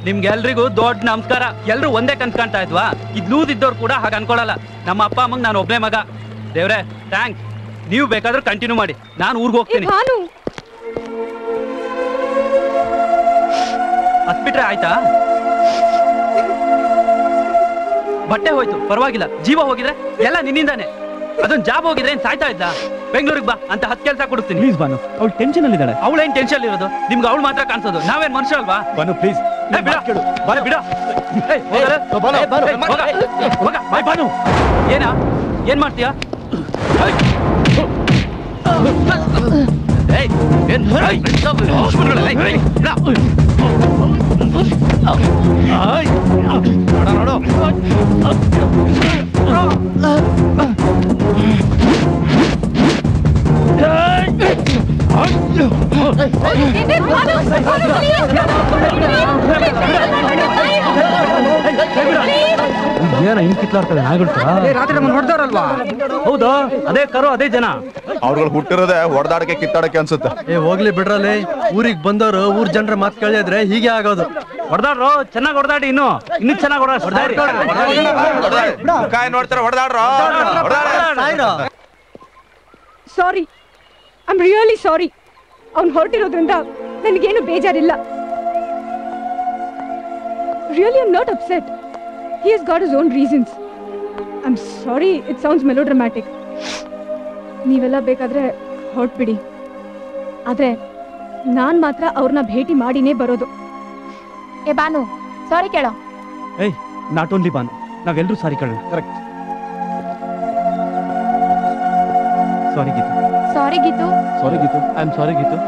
ನಿಮ್ಗೆಲ್ರಿಗೂ ದೊಡ್ಡ ನಮಸ್ಕಾರ. ಎಲ್ರು ಒಂದೇ ಕನ್ಸ್ ಕಾಣ್ತಾ ಇದ್ವಾ? ಇದ್ಲೂದಿದ್ದವ್ರು ಕೂಡ ಹಾಗೆ ಅನ್ಕೊಳಲ್ಲ. ನಮ್ಮ ಅಪ್ಪ ಅಮ್ಮಂಗ್ ನಾನು ಒಬ್ಬನೇ ಮಗ. ದೇವ್ರೆ ಥ್ಯಾಂಕ್ಸ್. ನೀವು ಬೇಕಾದ್ರೂ ಕಂಟಿನ್ಯೂ ಮಾಡಿ, ನಾನು ಊರ್ಗ್ ಹೋಗ್ತೀನಿ. ಹತ್ಬಿಟ್ರೆ ಆಯ್ತಾ? ಬಟ್ಟೆ ಹೋಯ್ತು ಪರವಾಗಿಲ್ಲ, ಜೀವ ಹೋಗಿದ್ರೆ ಎಲ್ಲ ನಿನ್ನಿಂದಾನೆ. ಅದೊಂದು ಜಾಬ್ ಹೋಗಿದ್ರೆ ಏನ್ ಸಾಯ್ತಾ ಇದ್ದ? ಬೆಂಗಳೂರಿಗೆ ಬಾ ಅಂತ 10 ಕೆಲಸ ಕೊಡ್ತೀನಿ. ಪ್ಲೀಸ್ ಬಾನು, ಅವಳು ಟೆನ್ಷನ್ ಅಲ್ಲಿ ಇದ್ದಾಳೆ. ಅವಳೇನ್ ಟೆನ್ಷನ್ ಇರೋದು? ನಿಮ್ಗೆ ಅವಳು ಮಾತ್ರ ಕಾಣಿಸೋದು, ನಾವೇನ್ ಮನುಷ್ಯ ಅಲ್ವಾ? ಬಾನು ಪ್ಲೀಸ್ ಬಾನು. ಏನಾ ಏನ್ ಮಾಡ್ತೀಯಾ? ಏನ ಹಿಂಗ್ ಕಿತ್ಲಾಡ್ತಾರೆ ನಾಯಿಗಳು? ರಾತ್ರಿ ನಮ್ಮ ಹೊಡೆದವ್ರಲ್ವಾ? ಹೌದಾ? ಅದೇ ಕರು, ಅದೇ ಜನ. ಅವ್ರುಗಳು ಹುಟ್ಟಿರೋದೇ ಹೊಡೆದಾಡಕ್ಕೆ ಕಿತ್ತಾಡಕ್ಕೆ ಅನ್ಸುತ್ತೆ. ಹೋಗ್ಲಿ ಬಿಡ್ರಲ್ಲಿ, ಊರಿಗೆ ಬಂದವರು ಊರ್ ಜನರ ಮಾತು ಕೇಳಿದ್ರೆ ಹೀಗೆ ಆಗೋದು. ಹೊಡೆದಾಡ್ರು, ಚೆನ್ನಾಗಿ ಹೊಡೆದಾಡಿ, ಇನ್ನು ಚೆನ್ನಾಗಿ sorry, I am really sorry. ಅವ್ನು ಹೊರಟಿರೋದ್ರಿಂದ ನನಗೇನು ಬೇಜಾರಿಲ್ಲ. Really I am not upset. He has got his own reasons. I'm sorry, it sounds melodramatic. ನೀವೆಲ್ಲ ಬೇಕಾದ್ರೆ ಹೊರಟ್ಬಿಡಿ, ಆದ್ರೆ ನಾನ್ ಮಾತ್ರ ಅವ್ರನ್ನ ಭೇಟಿ ಮಾಡಿನೇ ಬರೋದು. ಏ ಬಾನು, ಸಾರಿ ಕೇಳೋ. ಏಯ್, ನಾಟ್ ಓನ್ಲಿ ಬಾನು, ನಾವೆಲ್ಲರೂ ಸಾರಿ ಕೇಳೋಣ. Correct. Sorry Geetu. Sorry Geetu. Sorry Geetu. I am sorry Geetu.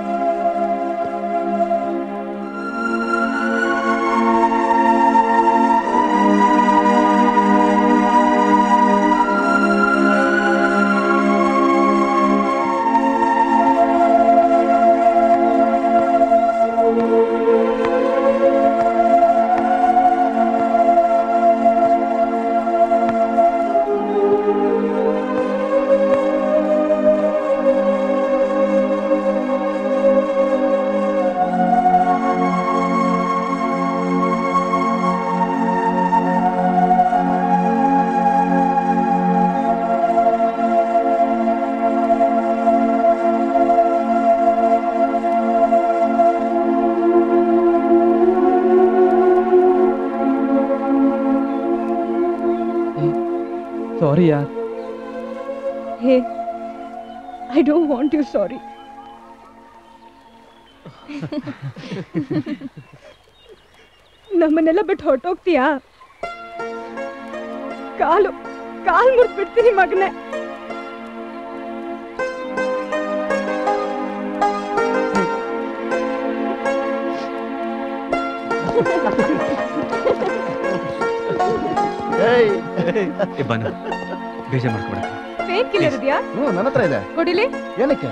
Sorry ಯಾರ್. Hey, I don't want you sorry. ನಮ್ಮನ್ನೆಲ್ಲ ಬಿಟ್ಟು ಹೊರಟೋಗ್ತೀಯಾ? ಕಾಲು ಮುರಿದು ಬಿಡ್ತೀನಿ ಮಗನೇ. ಬೇಜಾರು ಮಾಡ್ಕೊಬೇಡ. ಪೇನ್ ಕಿಲ್ಲರ್ ಇದೆಯಾ? ನನ್ನ ಹತ್ರ ಇದೆ. ಕೊಡಿಲಿ. ಏನಕ್ಕೆ?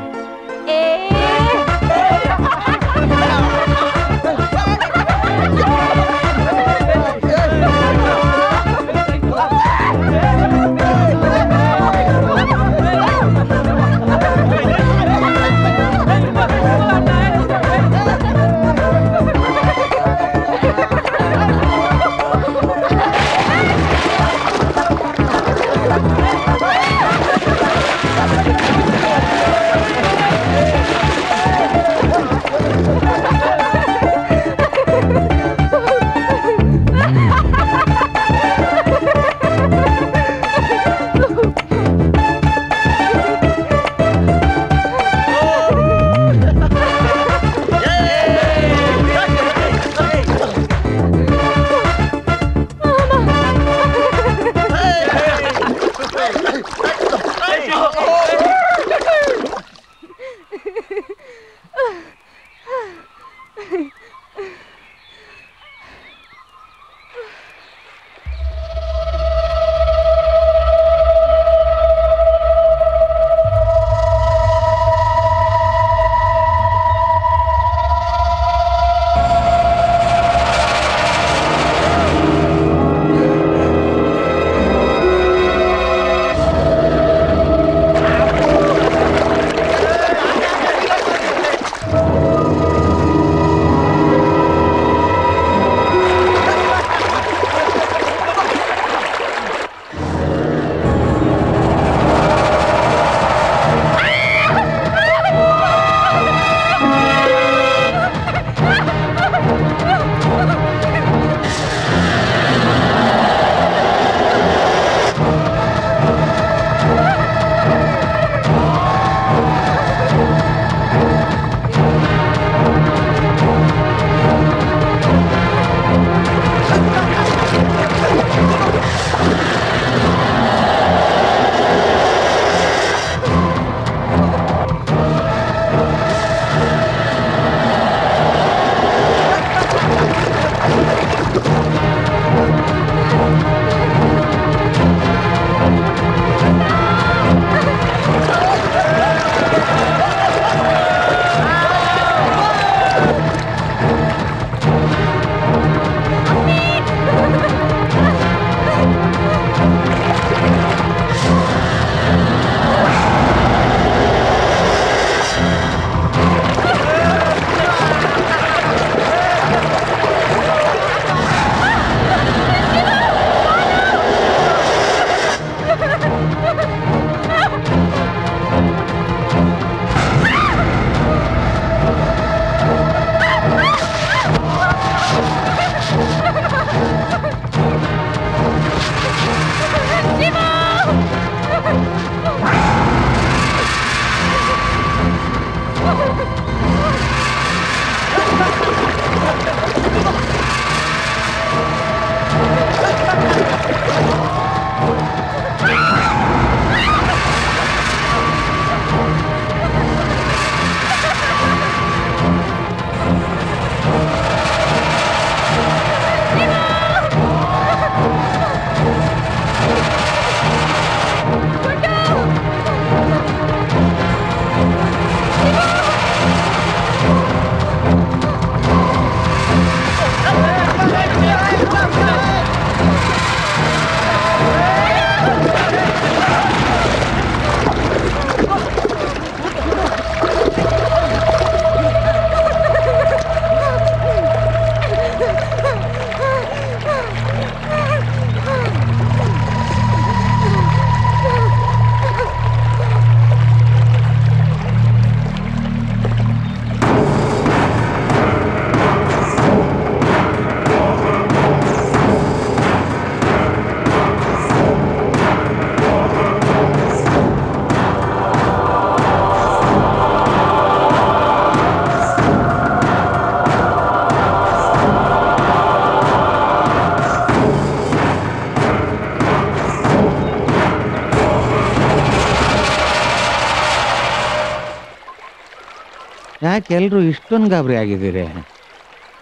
ಯಾಕೆ ಎಲ್ಲರೂ ಇಷ್ಟೊಂದು ಗಾಬರಿ ಆಗಿದ್ದೀರಿ?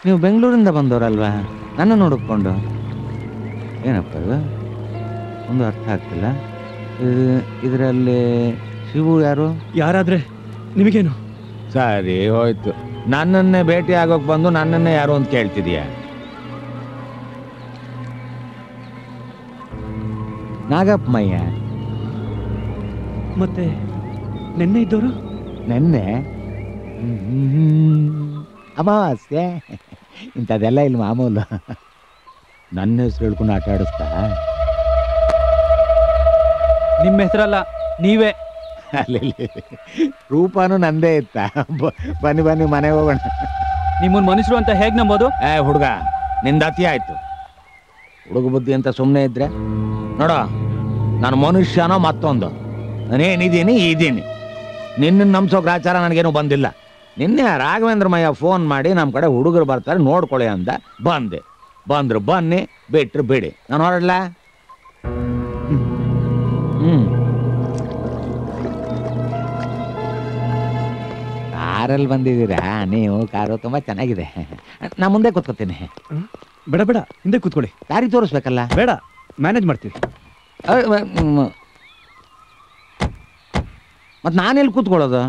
ನೀವು ಬೆಂಗಳೂರಿಂದ ಬಂದವರಲ್ವಾ? ನನ್ನ ನೋಡಿಕೊಂಡು ಏನಪ್ಪ ಇದು ಒಂದು ಅರ್ಥ ಆಗ್ತಿಲ್ಲ. ಇದರಲ್ಲಿ ಶಿವು ಯಾರು? ಯಾರಾದ್ರೆ ನಿಮಗೇನು? ಸರಿ ಹೋಯ್ತು. ನನ್ನನ್ನೇ ಭೇಟಿ ಆಗೋಕೆ ಬಂದು ನನ್ನನ್ನೇ ಯಾರು ಅಂತ ಕೇಳ್ತಿದೀಯ? ನಾಗಪ್ಪಯ್ಯ. ಮತ್ತೆ ನೆನ್ನೆ ಇದ್ದವರು? ನೆನ್ನೆ ಅಮಾವಾಸ್ಯೆ ಇಂಥದ್ದೆಲ್ಲ ಇಲ್ಲಿ ಮಾಮೂಲು. ನನ್ನ ಹೆಸರು ಹೇಳ್ಕೊಂಡು ಆಟ ಆಡಿಸ್ತಾ? ನಿಮ್ಮ ಹೆಸರಲ್ಲ, ನೀವೇ. ಅಲ್ಲಿ ರೂಪಾನು ನಂದೇ ಇತ್ತ. ಬನ್ನಿ ಬನ್ನಿ ಮನೆಗೆ ಹೋಗೋಣ. ನಿಮ್ಮನ್ನ ಮನುಷ್ಯರು ಅಂತ ಹೇಗೆ ನಂಬೋದು? ಹುಡುಗ ನಿಂದ ಅತಿ ಆಯ್ತು. ಹುಡುಗ ಬುದ್ಧಿ ಅಂತ ಸುಮ್ಮನೆ ಇದ್ರೆ ನೋಡೋ, ನಾನು ಮನುಷ್ಯನೋ ಮತ್ತೊಂದು. ನಾನೇನಿದ್ದೀನಿ ಇದ್ದೀನಿ. ನಿನ್ನ ನಂಬಿಸೋಕೆ ಆಚಾರ ನನಗೇನು ಬಂದಿಲ್ಲ. ನಿನ್ನೆ ರಾಘವೇಂದ್ರ ಮಯ್ಯ ಫೋನ್ ಮಾಡಿ ನಮ್ಮ ಕಡೆ ಹುಡುಗರು ಬರ್ತಾರೆ ನೋಡ್ಕೊಳ್ಳಿ ಅಂದ. ಬಂದೆ. ಬಂದ್ರು ಬನ್ನಿ, ಬಿಟ್ರು ಬಿಡಿ. ನಾನು ಹೊರಡ್ಲ? ಕಾರಲ್ಲಿ ಬಂದಿದ್ದೀರಾ ನೀವು? ಕಾರು ತುಂಬಾ ಚೆನ್ನಾಗಿದೆ. ನಾ ಮುಂದೆ ಕೂತ್ಕೋತೀನಿ. ಬೇಡ ಬೇಡ, ಹಿಂದೆ ಕೂತ್ಕೊಳ್ಳಿ. ದಾರಿ ತೋರಿಸ್ಬೇಕಲ್ಲ? ಬೇಡ, ಮ್ಯಾನೇಜ್ ಮಾಡ್ತೀವಿ. ಮತ್ತೆ ನಾನೆಲ್ಲಿ ಕೂತ್ಕೊಳ್ಳೋದು?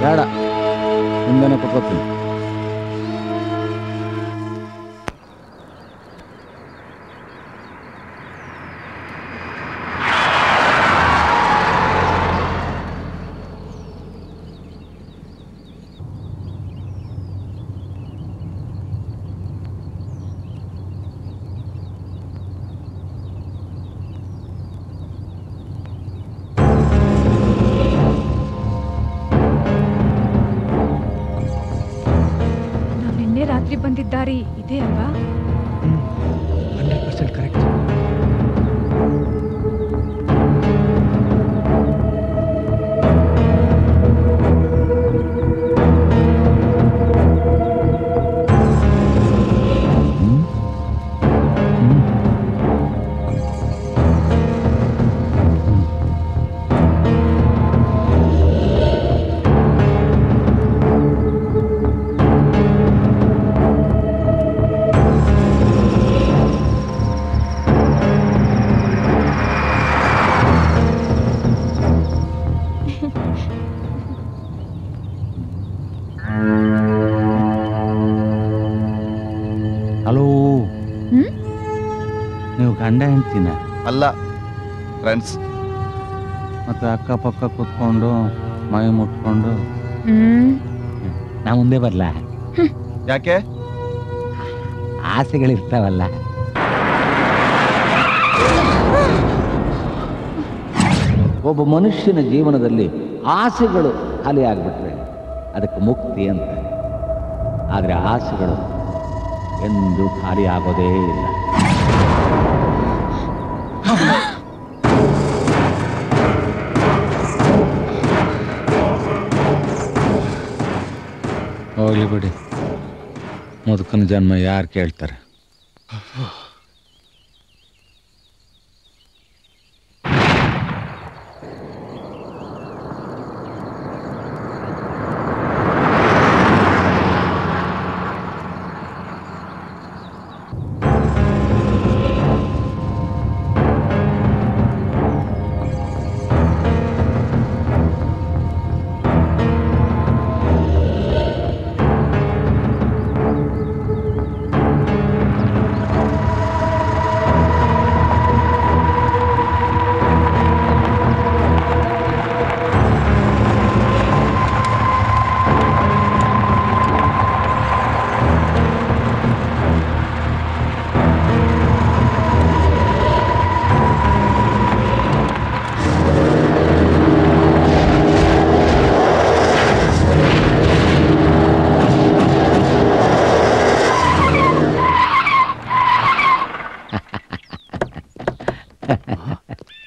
ಬೇಡ, ಹಿಂದೆನೇ ಕೂತ್ಕೋತೀನಿ. ರಾತ್ರಿ ಬಂದಿದ್ದಾರೆ ಇದೇ ಅಲ್ವಾ? 100% ಕರೆಕ್ಟ್. ಗಂಡ ಹೆಂಡ್ತಿನ? ಅಲ್ಲ, ಫ್ರೆಂಡ್ಸ್. ಮತ್ತೆ ಅಕ್ಕಪಕ್ಕ ಕೂತ್ಕೊಂಡು ಮೈ ಮುಟ್ಕೊಂಡು ನಾ ಮುಂದೆ ಬರ್ಲಾ? ಯಾಕೆ? ಆಸೆಗಳಿರ್ತಾವಲ್ಲ. ಒಬ್ಬ ಮನುಷ್ಯನ ಜೀವನದಲ್ಲಿ ಆಸೆಗಳು ಖಾಲಿ ಆಗ್ಬಿಟ್ರೆ ಅದಕ್ಕೆ ಮುಕ್ತಿ ಅಂತ. ಆದರೆ ಆಸೆಗಳು ಎಂದೂ ಖಾಲಿ ಆಗೋದೇ ಇಲ್ಲ. ಹೋಗ್ಲಿ ಬಿಡಿ, ಮುದುಕನ ಜನ್ಮ ಯಾರು ಕೇಳ್ತಾರೆ?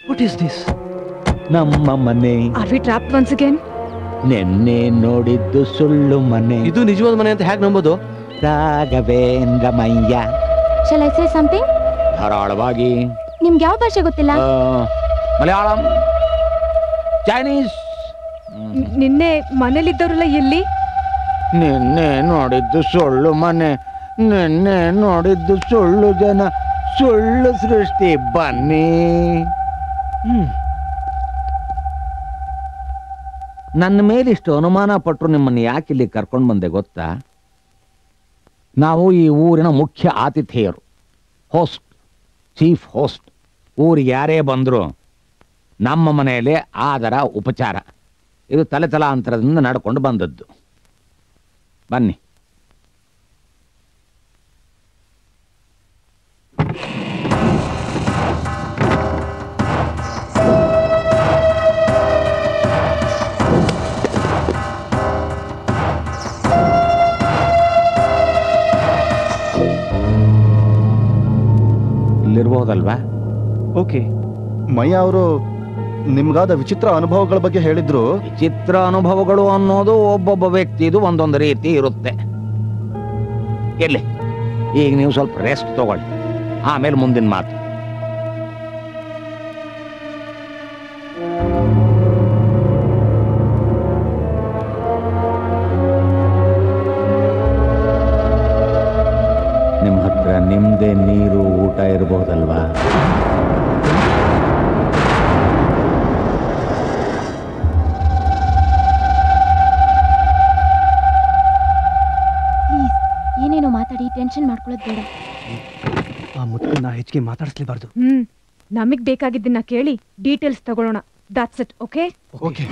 What is this? ನಮ್ಮ ಮನೆ. Are we trapped once again? ನೆನ್ನೆ ನೋಡಿದ್ದು ಸುಳ್ಳು ಮನೆ. ಇದು ನಿಜವಾದ ಮನೆ ಅಂತ ಹೇಗೆ ನಂಬೋದು? Raghavendra Mayya. Shall I say something? ಧಾರಾಳವಾಗಿ. ನಿಮ್ಗೆ ಯಾವ ಭಾಷೆ ಗೊತ್ತಿಲ್ಲ? ಮಲಯಾಳಂ, ಚೈನೀಸ್. ನಿನ್ನೆ ಮನೇಲಿದ್ದವರೆಲ್ಲ ಎಲ್ಲಿ? ನಿನ್ನೆ ನೋಡಿದ್ದು ಸುಳ್ಳು ಮನೆ, ನಿನ್ನೆ ನೋಡಿದ್ದು ಸುಳ್ಳು ಜನ, ಸುಳ್ಳು ಸೃಷ್ಟಿ. ಬನ್ನಿ. ನನ್ನ ಮೇಲಿಷ್ಟು ಅನುಮಾನ ಪಟ್ಟರು ನಿಮ್ಮನ್ನು ಯಾಕೆ ಇಲ್ಲಿ ಕರ್ಕೊಂಡು ಬಂದೆ ಗೊತ್ತಾ? ನಾವು ಈ ಊರಿನ ಮುಖ್ಯ ಆತಿಥೇಯರು, ಹೋಸ್ಟ್, ಚೀಫ್ ಹೋಸ್ಟ್. ಊರಿಗೆ ಯಾರೇ ಬಂದರು ನಮ್ಮ ಮನೆಯಲ್ಲಿ ಆದರ ಉಪಚಾರ ಇದು ತಲೆತಲಾಂತರದಿಂದ ನಡ್ಕೊಂಡು ಬಂದದ್ದು. ಬನ್ನಿ. ಇಲ್ಲಿರ್ಬೋದಲ್ವಾ? ಓಕೆ. ಮಯ್ಯ ಅವರು ನಿಮ್ಗಾದ ವಿಚಿತ್ರ ಅನುಭವಗಳ ಬಗ್ಗೆ ಹೇಳಿದ್ರು. ವಿಚಿತ್ರ ಅನುಭವಗಳು ಅನ್ನೋದು ಒಬ್ಬೊಬ್ಬ ವ್ಯಕ್ತಿದು ಒಂದೊಂದು ರೀತಿ ಇರುತ್ತೆ. ಎಲ್ಲಿ ಈಗ ನೀವು ಸ್ವಲ್ಪ ರೆಸ್ಟ್ ತಗೊಳ್ಳಿ, ಆಮೇಲೆ ಮುಂದಿನ ಮಾತು. ನಿಮ್ಮ ಹತ್ರ ನಿಮ್ದೇ ನೀರು ಊಟ ಇರಬಹುದಲ್ವಾ? ಏನೇನೋ ಮಾತಾಡಿ ಟೆನ್ಷನ್ ಮಾಡ್ಕೊಳ್ಳೋದು ಬೇಡ. ಆ ಮುತ್ಕನ್ನ ಹೆಚ್ಚಿಗೆ ಮಾತಾಡಿಸ್ಲೇಬಾರ್ದು. ನಮಗ್ ಬೇಕಾಗಿದ್ದನ್ನ ಕೇಳಿ ಡೀಟೇಲ್ಸ್ ತಗೊಳ್ಳೋಣ. That's it. Okay okay.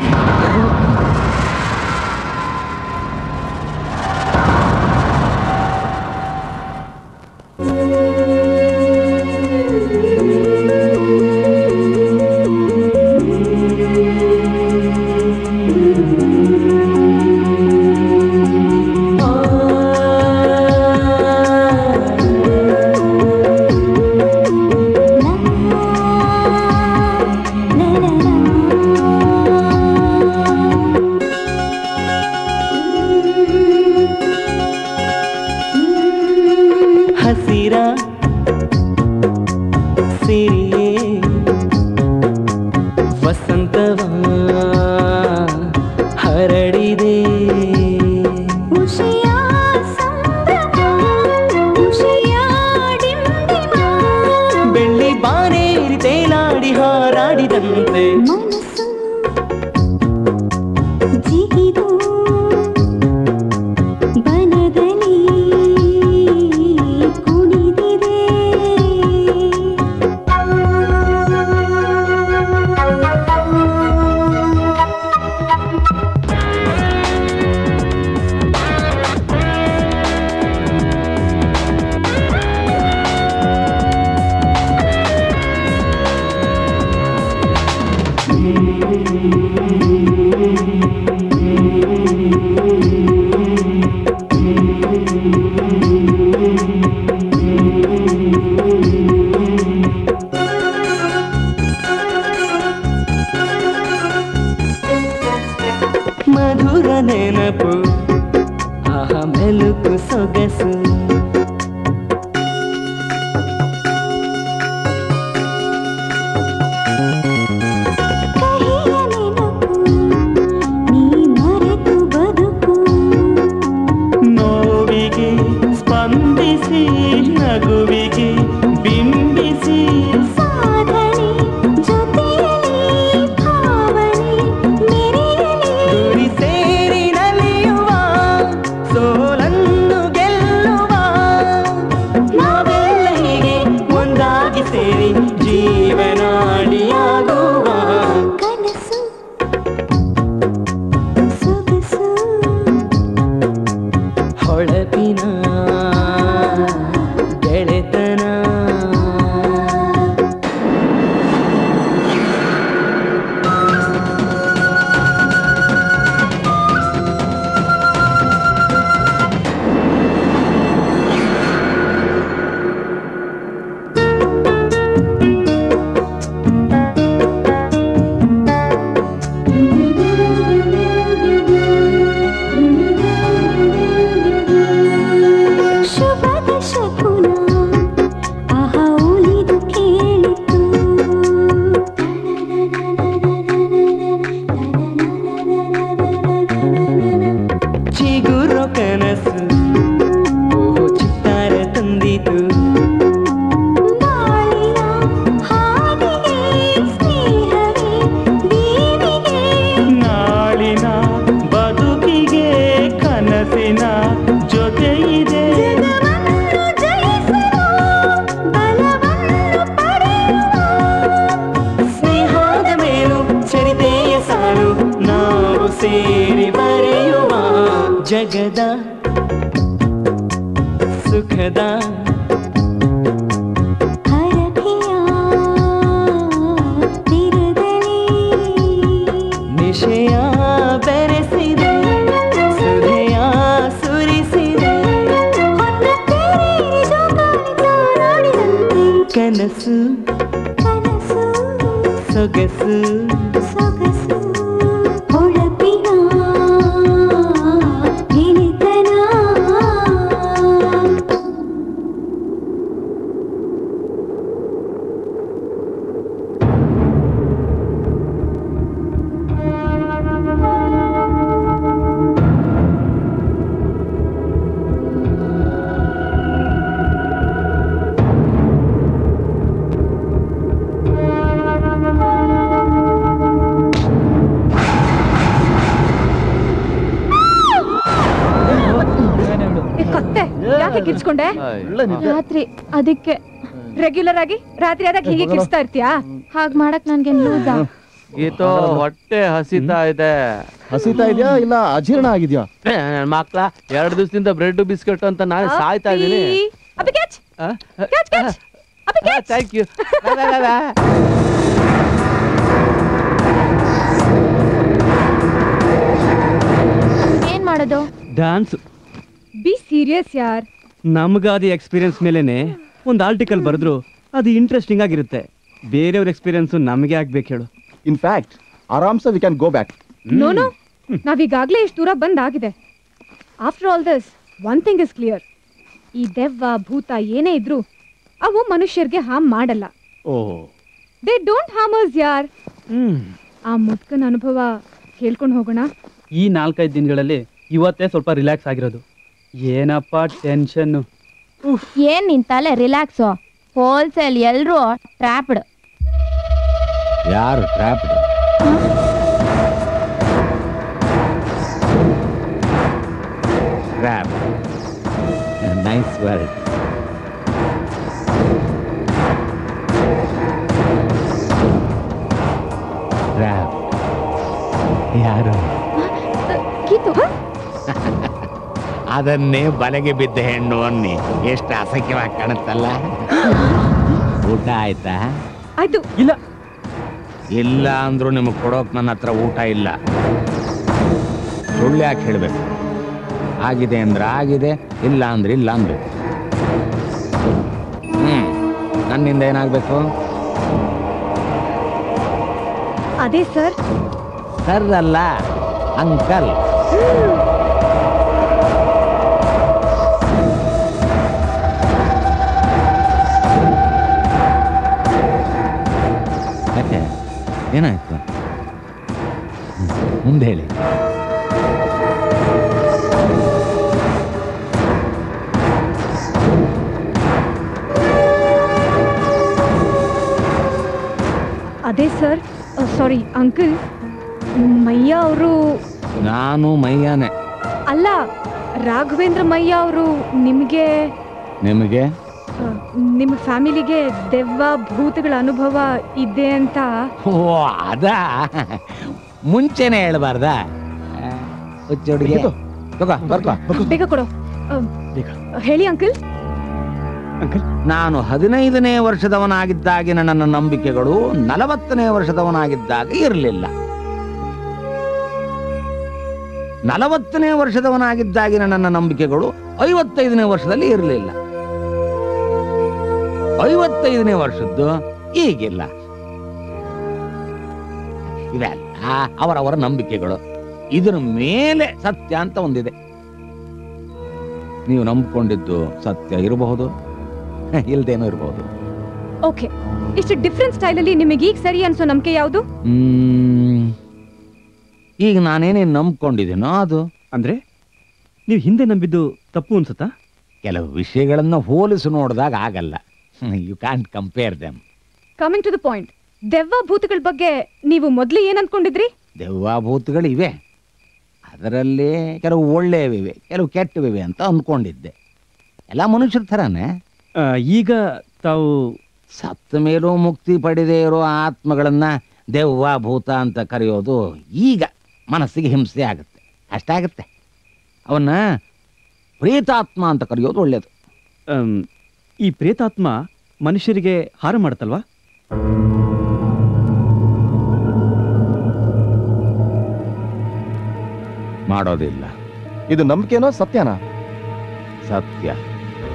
ಮಧುರ ನೆನಪು, ಆಹ ಮೆಲುಕು ಸೊಗಸು, ನೋವಿಗೆ ಸ್ಪಂದಿಸಿ ನಗುವಿಗೆ ಬಿಂಬಿಸಿ ಸಾಧನೆ ಜೊತೆಯಲ್ಲಿ ಭಾವನೆ ಗುರಿ ಸೇರಿ ನಲಿಯುವ ಸೋಲನ್ನು ಗೆಲ್ಲುವ ನಾವೆಲ್ಲ ಹೀಗೆ ಒಂದಾಗಿ ಸೇರಿ ಜೀವನಾಡಿಯಾಗುವ ಕನಸು ಸೊಗಸು ಹೊಳಪಿನ ಗೆಳೆತನ. ಸೇರಿ ಬರೆಯುವ ಜಗದ ಸುಖದ ನಿಶೆಯ ಬೆರೆಸಿದೆ ಸುಧೆಯ ಸುರಿಸಿದೆ ಕನಸು ಸೊಗಸು ಹೊಳಪಿನ ಗೆಳೆತನ. ಯಾಕೆ ಕಿರ್ಚ್ಕೊಂಡೆ? ರಾತ್ರಿ ಅದಕ್ಕೆ ರೆಗ್ಯುಲರ್ ಆಗಿ ರಾತ್ರಿ ಆದಾಗ ಹೀಗೆ ಕಿರ್ಚ್ತಾ ಇರ್ತೀಯಾ? ಹಾಗ್ ಮಾಡಕ್ ನನ್ಗೆ ಲೂಸ. ಗೀತೋ ಹೊಟ್ಟೆ ಹಸಿತಾ ಇದೆ. ಹಸಿತಾ ಇದೆಯಾ ಇಲ್ಲ ಅಜೀರ್ಣ ಆಗಿದ್ಯಾ? ನನ್ ಮಕ್ಳ 2 ದಿವಸದಿಂದ ಬ್ರೆಡ್ ಬಿಸ್ಕೆಟ್ ಅಂತ ನಾನು ಸಾಯ್ತಾ ಇದೀನಿ. Thank you. ಏನ್ ಮಾಡೋದು? ಡ್ಯಾನ್ಸ್. ಬಿ ಸೀರಿಯಸ್ ಯಾರ್. ನಮ್ಗಾದ ಎಕ್ಸ್ಪೀರಿಯನ್ಸ್ ಮೇಲೇನೆ ಒಂದು ಆರ್ಟಿಕಲ್ ಬರೆದ್ರು ಅದು ಇಂಟ್ರೆಸ್ಟಿಂಗ್ ಆಗಿರುತ್ತೆ. ಬೇರೆಯವ್ರ ಎಕ್ಸ್ಪೀರಿಯನ್ಸ್ ನಮಗೆ ಆಗ್ಬೇಕು ಹೇಳು. ಇನ್ಫ್ಯಾಕ್ಟ್ ಆರಾಮ್ಸೆ we can go back. No ನಾವೀಗಾಗ್ಲೇ ಇಷ್ಟು ದೂರ ಬಂದಾಗಿದೆ. After all this one thing is clear. ಈ ದೆವ್ವ ಭೂತ ಏನೇ ಇದ್ರು ಅವು ಮನುಷ್ಯರಿಗೆ ಹಾರ್ಮ್ ಮಾಡಲ್ಲ. ದೇ ಡೋಂಟ್ ಹಾರ್ಮ್ ಅಸ್ ಯಾರ್. ಆ ಮುದ್ಕನ ಅನುಭವ ಕೇಳ್ಕೊಂಡು ಹೋಗೋಣ. ಈ 4-5 ದಿನಗಳಲ್ಲಿ ಇವತ್ತೇ ಸ್ವಲ್ಪ ರಿಲ್ಯಾಕ್ಸ್ ಆಗಿರೋದು. ಏನಪ್ಪ ಟೆನ್ಷನ್. ಏನ್ ನಿನ್ ತಲೆ ರಿಲ್ಯಾಕ್ಸು? ಹೋಲ್ಸೇಲ್ ಎಲ್ರು ಟ್ರಾಪ್ಡ್. ಯಾರು trapped? Trap. Nice word. Trap ಯಾರು? ಗೀತು ಅದನ್ನೇ ಬಲೆಗೆ ಬಿದ್ದ ಹೆಣ್ಣು ಅನ್ನಿ. ಎಷ್ಟು ಅಸಖ್ಯವಾಗಿ ಕಾಣುತ್ತಲ್ಲ. ಊಟ ಆಯ್ತಾ? ಆಯ್ತು. ಇಲ್ಲ ಇಲ್ಲ ಅಂದ್ರೂ ನಿಮಗೆ ಕೊಡೋಕ್ ನನ್ನ ಹತ್ರ ಊಟ ಇಲ್ಲ. ಸುಳ್ಳು ಯಾಕೆ ಹೇಳ್ಬೇಕು? ಆಗಿದೆ ಅಂದ್ರೆ ಆಗಿದೆ, ಇಲ್ಲ ಅಂದ್ರೆ ಇಲ್ಲ ಅನ್ಬೇಕು. ನನ್ನಿಂದ ಏನಾಗ್ಬೇಕು? ಅದೇ ಸರ್. ಸರ್ ಅಲ್ಲ, ಅಂಕಲ್. ಯಾಕೆ ಏನಾಯ್ತು? ಮುಂದೆ ಹೇಳಿ. ಅದೇ ಸರ್. ಸಾರಿ ಅಂಕಲ್, ಮಯ್ಯ ಅವರು. ನಾನು ಮಯ್ಯನೇ. ಅಲ್ಲ, ರಾಘವೇಂದ್ರ ಮಯ್ಯ ಅವರು ನಿಮಗೆ ನಿಮ್ಮ ಫ್ಯಾಮಿಲಿಗೆ ದೆವ್ವ ಭೂತಗಳ ಅನುಭವ ಇದೆ ಅಂತ. ಓ ಅದಾ, ಮುಂಚೆನೆ ಹೇಳ್ಬಾರ್ದ? ಬೇಗ ಕೊಡು. ಹೇಳಿ ಅಂಕಲ್. ನಾನು 15ನೇ ವರ್ಷದವನಾಗಿದ್ದಾಗಿನ ನನ್ನ ನಂಬಿಕೆಗಳು 40ನೇ ವರ್ಷದವನಾಗಿದ್ದಾಗ ಇರಲಿಲ್ಲ. 40ನೇ ವರ್ಷದವನಾಗಿದ್ದಾಗಿನ ನನ್ನ ನಂಬಿಕೆಗಳು 55ನೇ ವರ್ಷದಲ್ಲಿ ಇರಲಿಲ್ಲ. 55ನೇ ವರ್ಷದ್ದು ಈಗಿಲ್ಲ. ಇವೆಲ್ಲ ಅವರವರ ನಂಬಿಕೆಗಳು. ಇದರ ಮೇಲೆ ಸತ್ಯ ಅಂತ ಒಂದಿದೆ. ನೀವು ನಂಬಿಕೊಂಡಿದ್ದು ಸತ್ಯ ಇರಬಹುದು, ಇಲ್ದೇನೋ ಇರಬಹುದು. ಓಕೆ, ಇಷ್ಟು ಡಿಫ್ರೆಂಟ್ ಸ್ಟೈಲಲ್ಲಿ ನಿಮಗೆ ಈಗ ಸರಿ ಅನ್ಸೋ ನಂಬಿಕೆ ಯಾವುದು? ಈಗ ನಾನೇನೇನು ನಂಬ್ಕೊಂಡಿದ್ದೀನೋ ಅದು. ಅಂದ್ರೆ ನೀವು ಹಿಂದೆ ನಂಬಿದ್ದು ತಪ್ಪು ಅನ್ಸುತ್ತಾ? ಕೆಲವು ವಿಷಯಗಳನ್ನ ಹೋಲಿಸಿ ನೋಡಿದಾಗ ಆಗಲ್ಲ. You can't compare them. Coming to the point, ದೆವ್ವ ಭೂತಗಳ ಬಗ್ಗೆ ನೀವು ಮೊದಲು ಏನ್ ಅನ್ಕೊಂಡಿದ್ರಿ? ದೆವ್ವ ಭೂತಗಳು ಇವೆ, ಅದರಲ್ಲಿ ಕೆಲವು ಒಳ್ಳೆಯವಿವೆ, ಕೆಲವು ಕೆಟ್ಟವಿವೆ ಅಂತ ಅಂದ್ಕೊಂಡಿದ್ದೆ. ಎಲ್ಲ ಮನುಷ್ಯರ ಥರನೇ. ಈಗ ತಾವು ಸತ್ತ ಮೇಲೂ ಮುಕ್ತಿ ಪಡೆದೇ ಇರೋ ಆತ್ಮಗಳನ್ನ ದೆವ್ವ ಭೂತ ಅಂತ ಕರೆಯೋದು ಈಗ ಮನಸ್ಸಿಗೆ ಹಿಂಸೆ ಆಗುತ್ತೆ, ಕಷ್ಟ ಆಗುತ್ತೆ. ಅವನ್ನ ಪ್ರೇತಾತ್ಮ ಅಂತ ಕರೆಯೋದು ಒಳ್ಳೆಯದು. ಈ ಪ್ರೇತಾತ್ಮ ಮನುಷ್ಯರಿಗೆ ಹಾರ ಮಾಡುತ್ತಲ್ವಾ? ಮಾಡೋದಿಲ್ಲ. ಇದು ನಂಬಿಕೆನೋ ಸತ್ಯನಾ? ಸತ್ಯ.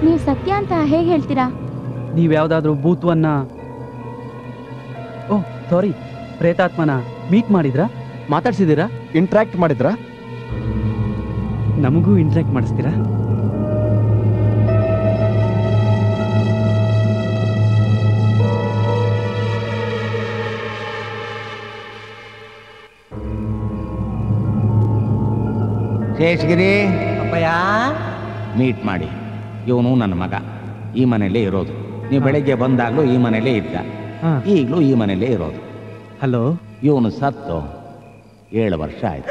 ನೀವು ಸತ್ಯ ಅಂತ ಹೇಗೆ ಹೇಳ್ತೀರಾ? ನೀವ್ ಯಾವ್ದಾದ್ರು ಭೂತವನ್ನ ಸಾರಿ ಪ್ರೇತಾತ್ಮನ ಮೀಟ್ ಮಾಡಿದ್ರಾ? ಮಾತಾಡ್ಸಿದ್ದೀರಾ? ಇಂಟ್ರಾಕ್ಟ್ ಮಾಡಿದ್ರಾ? ನಮಗೂ ಇಂಟ್ರಾಕ್ಟ್ ಮಾಡಿಸ್ತೀರಾ? ಶೇಷಗಿರಿ ಮೀಟ್ ಮಾಡಿ. ಇವನು ನನ್ನ ಮಗ, ಈ ಮನೆಯಲ್ಲೇ ಇರೋದು. ನೀವು ಬೆಳಗ್ಗೆ ಬಂದಾಗ್ಲೂ ಈ ಮನೆಯಲ್ಲೇ ಇದ್ದ, ಈಗಲೂ ಈ ಮನೆಯಲ್ಲೇ ಇರೋದು. ಹಲೋ, ಇವನು ಸತ್ತು 7 ವರ್ಷ ಆಯ್ತು.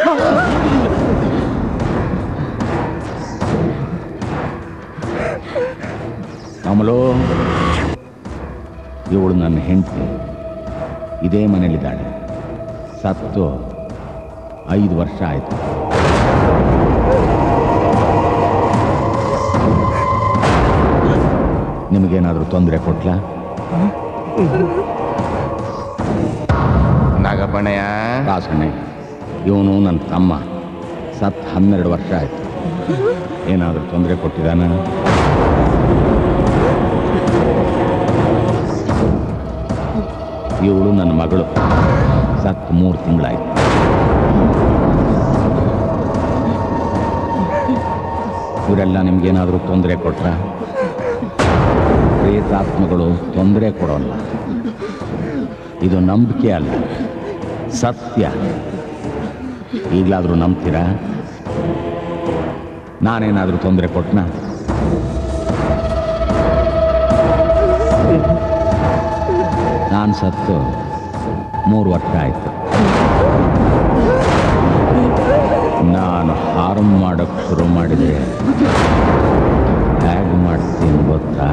ಕಮಲು, ಇವಳು ನನ್ನ ಹೆಂಡತಿ, ಇದೇ ಮನೇಲಿದ್ದಾಳೆ. ಸತ್ತು 5 ವರ್ಷ ಆಯ್ತು. ನಿಮಗೇನಾದ್ರೂ ತೊಂದರೆ ಕೊಟ್ಲಾ? ನಾಗಪ್ಪಣೆಯ ದಾಸಣ್ಣ, ಇವನು ನನ್ನ ತಮ್ಮ, ಸತ್ 12 ವರ್ಷ ಆಯ್ತು. ಏನಾದರೂ ತೊಂದರೆ ಕೊಟ್ಟಿದ್ದಾನ? ಇವಳು ನನ್ನ ಮಗಳು, ಸತ್ 3 ತಿಂಗಳಾಯ್ತು. ಇವರೆಲ್ಲ ನಿಮ್ಗೇನಾದರೂ ತೊಂದರೆ ಕೊಟ್ರ? ಪ್ರೇತಾತ್ಮಗಳು ತೊಂದರೆ ಕೊಡೋಲ್ಲ. ಇದು ನಂಬಿಕೆ ಅಲ್ಲ, ಸತ್ಯ. ಈಗಲಾದರೂ ನಂಬ್ತೀರಾ? ನಾನೇನಾದರೂ ತೊಂದರೆ ಕೊಟ್ಟನ? ನಾನು ಸತ್ತು 3 ವರ್ಷ ಆಯಿತು. ನಾನು ಹಾರ್ಮ್ ಮಾಡೋಕ್ಕೆ ಶುರು ಮಾಡಿದರೆ ಹೇಗೆ ಮಾಡ್ತೀನಿ ಗೊತ್ತಾ?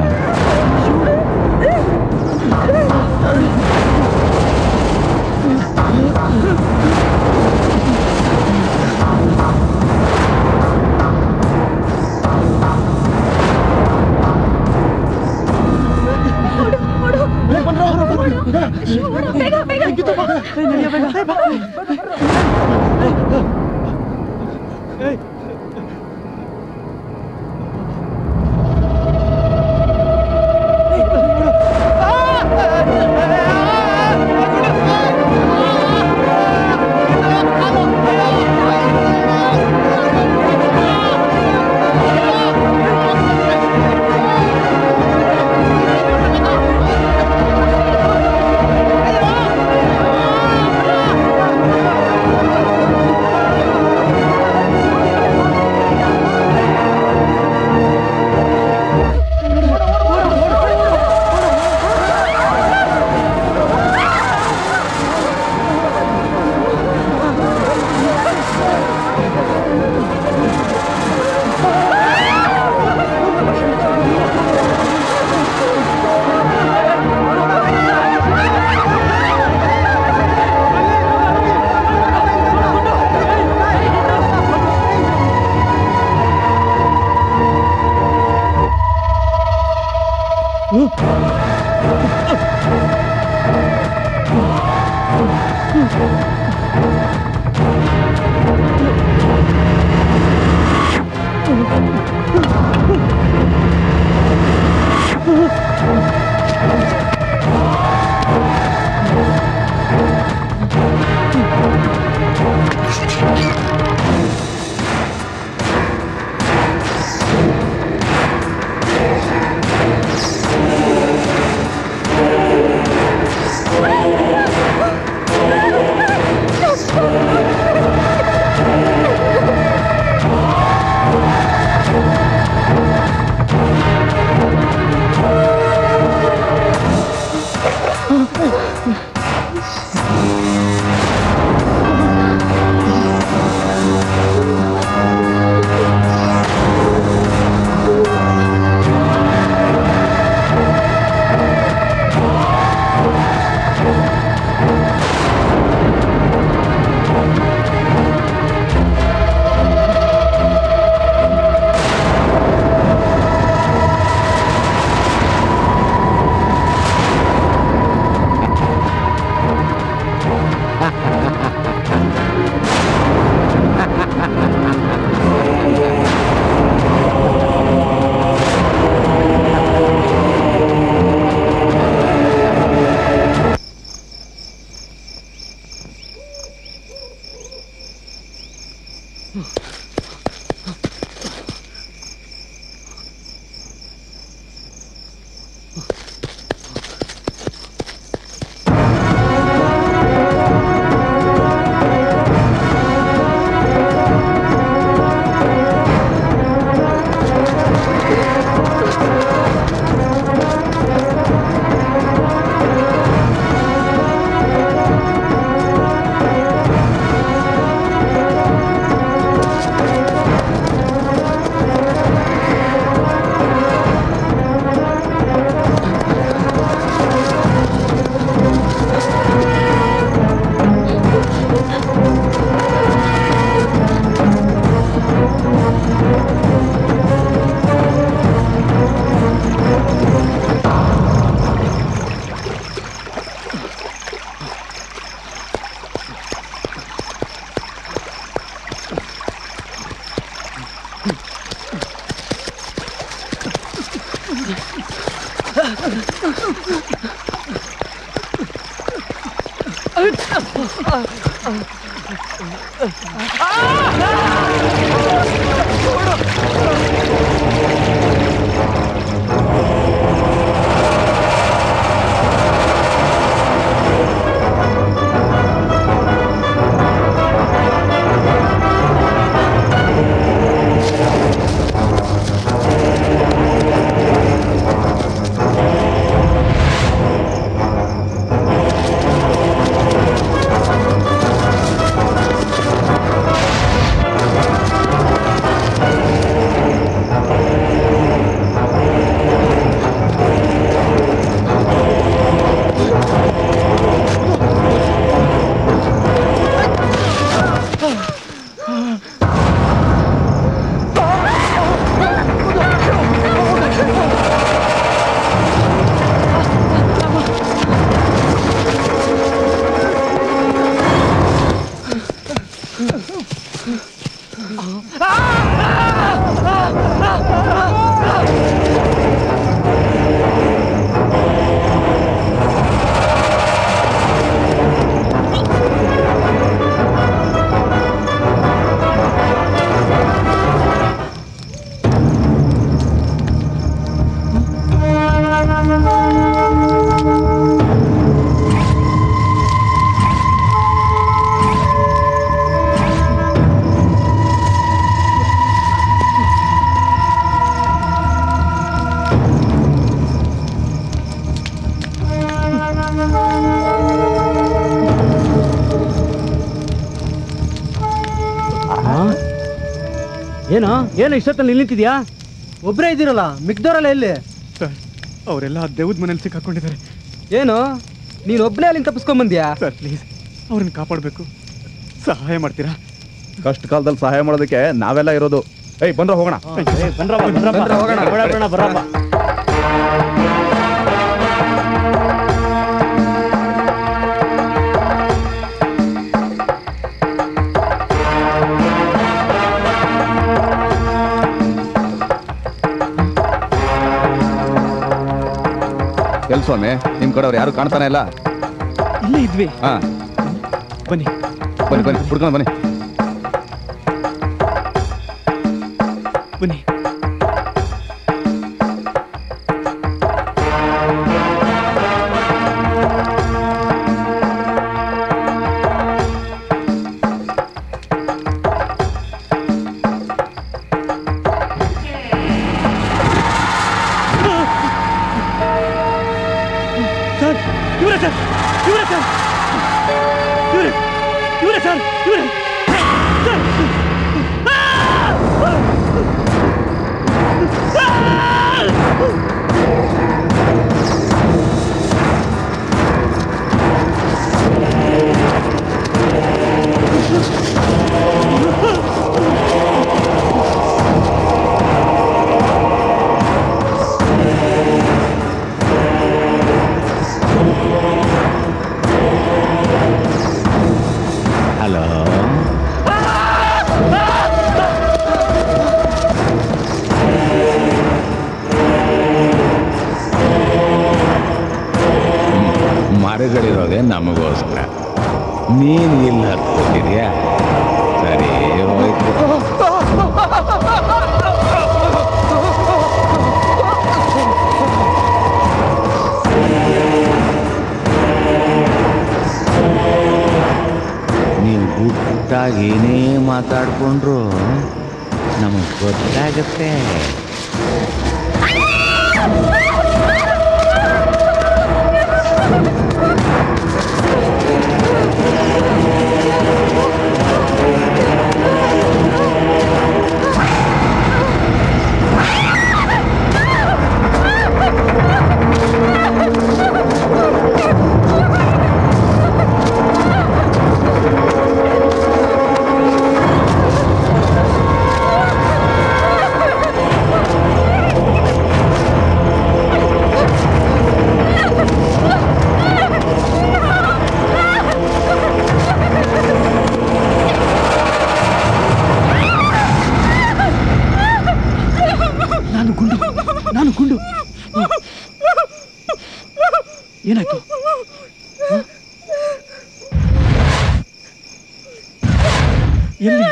ಏನೋ ಏನೋ ಇಷ್ಟೊತ್ತಲ್ಲಿ ನಿಂತಿದ್ಯಾ? ಒಬ್ಬರೇ ಇದ್ದೀರಲ್ಲ, ಮಿಕ್ದವರೆಲ್ಲ ಎಲ್ಲಿ? ಸರ್, ಅವರೆಲ್ಲ ದೇವದ ಮನೇಲಿ ಸಿಕ್ಕಾಕೊಂಡಿದ್ದಾರೆ. ಏನು ನೀನು ಒಬ್ಬನೇ ಅಲ್ಲಿಂದ ತಪ್ಪಿಸ್ಕೊಂಡ್ಬಂದ್ಯಾ? ಸರ್ ಪ್ಲೀಸ್, ಅವ್ರನ್ನ ಕಾಪಾಡಬೇಕು, ಸಹಾಯ ಮಾಡ್ತೀರಾ? ಕಷ್ಟ ಕಾಲದಲ್ಲಿ ಸಹಾಯ ಮಾಡೋದಕ್ಕೆ ನಾವೆಲ್ಲ ಇರೋದು. ಏಯ್ ಬಂದ್ರ ಹೋಗೋಣ. ಎಲ್ ಸ್ವಾಮಿ, ನಿಮ್ ಕಡೆ ಅವ್ರು ಯಾರು ಕಾಣ್ತಾನೆ ಇಲ್ಲ? ಇಲ್ಲೇ ಇದ್ವಿ. ಹಾ ಬನ್ನಿ ಬನ್ನಿ ಬನ್ನಿ, ಹುಡ್ಕೊಂಡು ಬನ್ನಿ ಬನ್ನಿ. ಮರಗಳಿರೋದೇ ನಮಗೋಸ್ಕರ, ನೀನು ಇಲ್ಲ ಹತ್ಕೊತಿದ್ಯಾ? ಸರಿ ಹೋಯ್ತು. ಸೀಕ್ರೆಟಾಗಿ ಏನೇ ಮಾತಾಡ್ಕೊಂಡ್ರು ನಮಗೆ ಗೊತ್ತಾಗತ್ತೆ. ನಾನು ಗುಂಡು. ಏನಾಯ್ತು? ಎಲ್ಲಿ?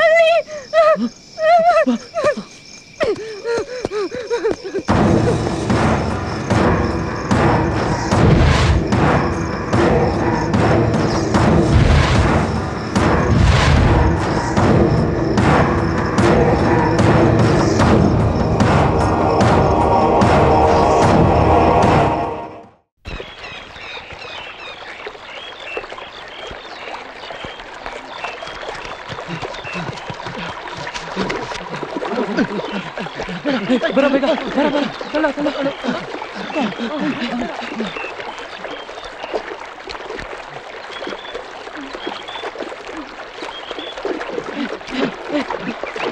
ಬರ ಬೇಗ, ಬರ ಬರ, ತಳ್ಳ, ತಳ್ಳ, ತಳ್ಳ.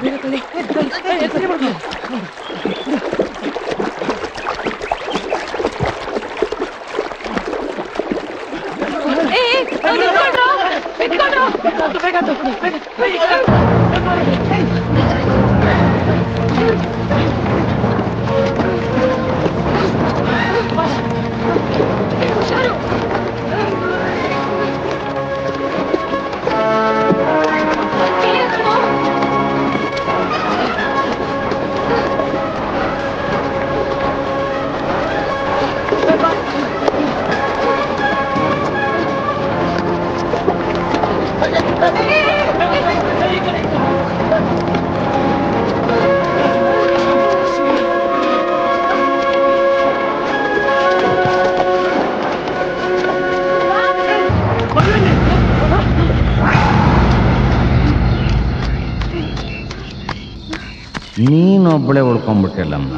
ಬೇಗ ತಳ್ಳಿ, ಸರಿ ಮಾಡ್ಕೊ. ನೀನೊಬ್ಬಳೆ ಉಳ್ಕೊಂಡ್ಬಿಟ್ಟಿಲ್ಲಮ್ಮ.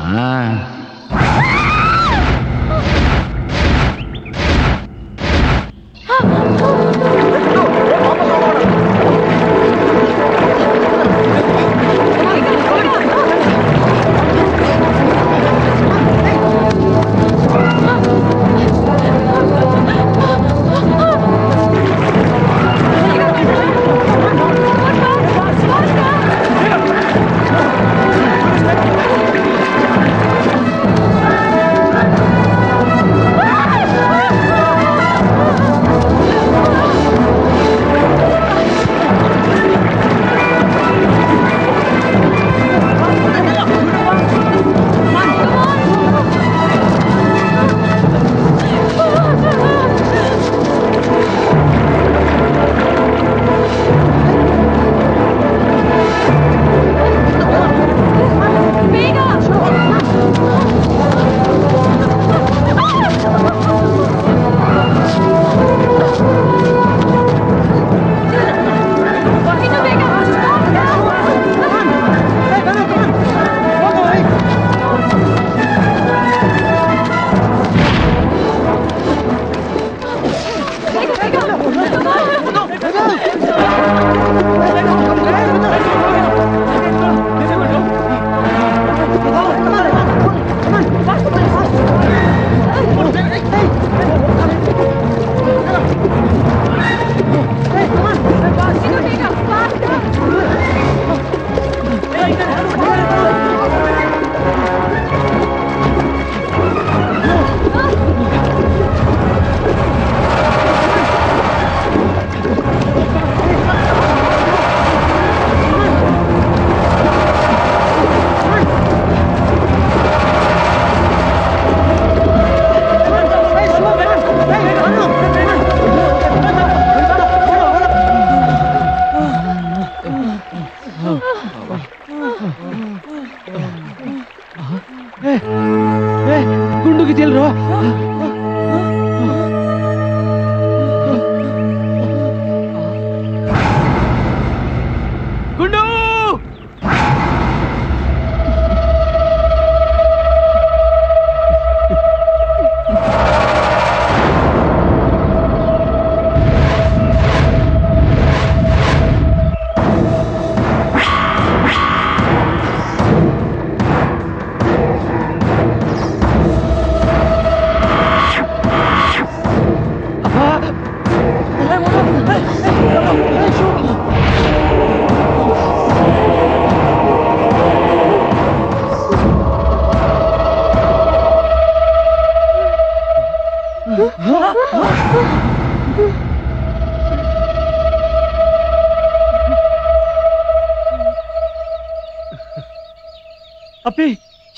ಅಪ್ಪಿ,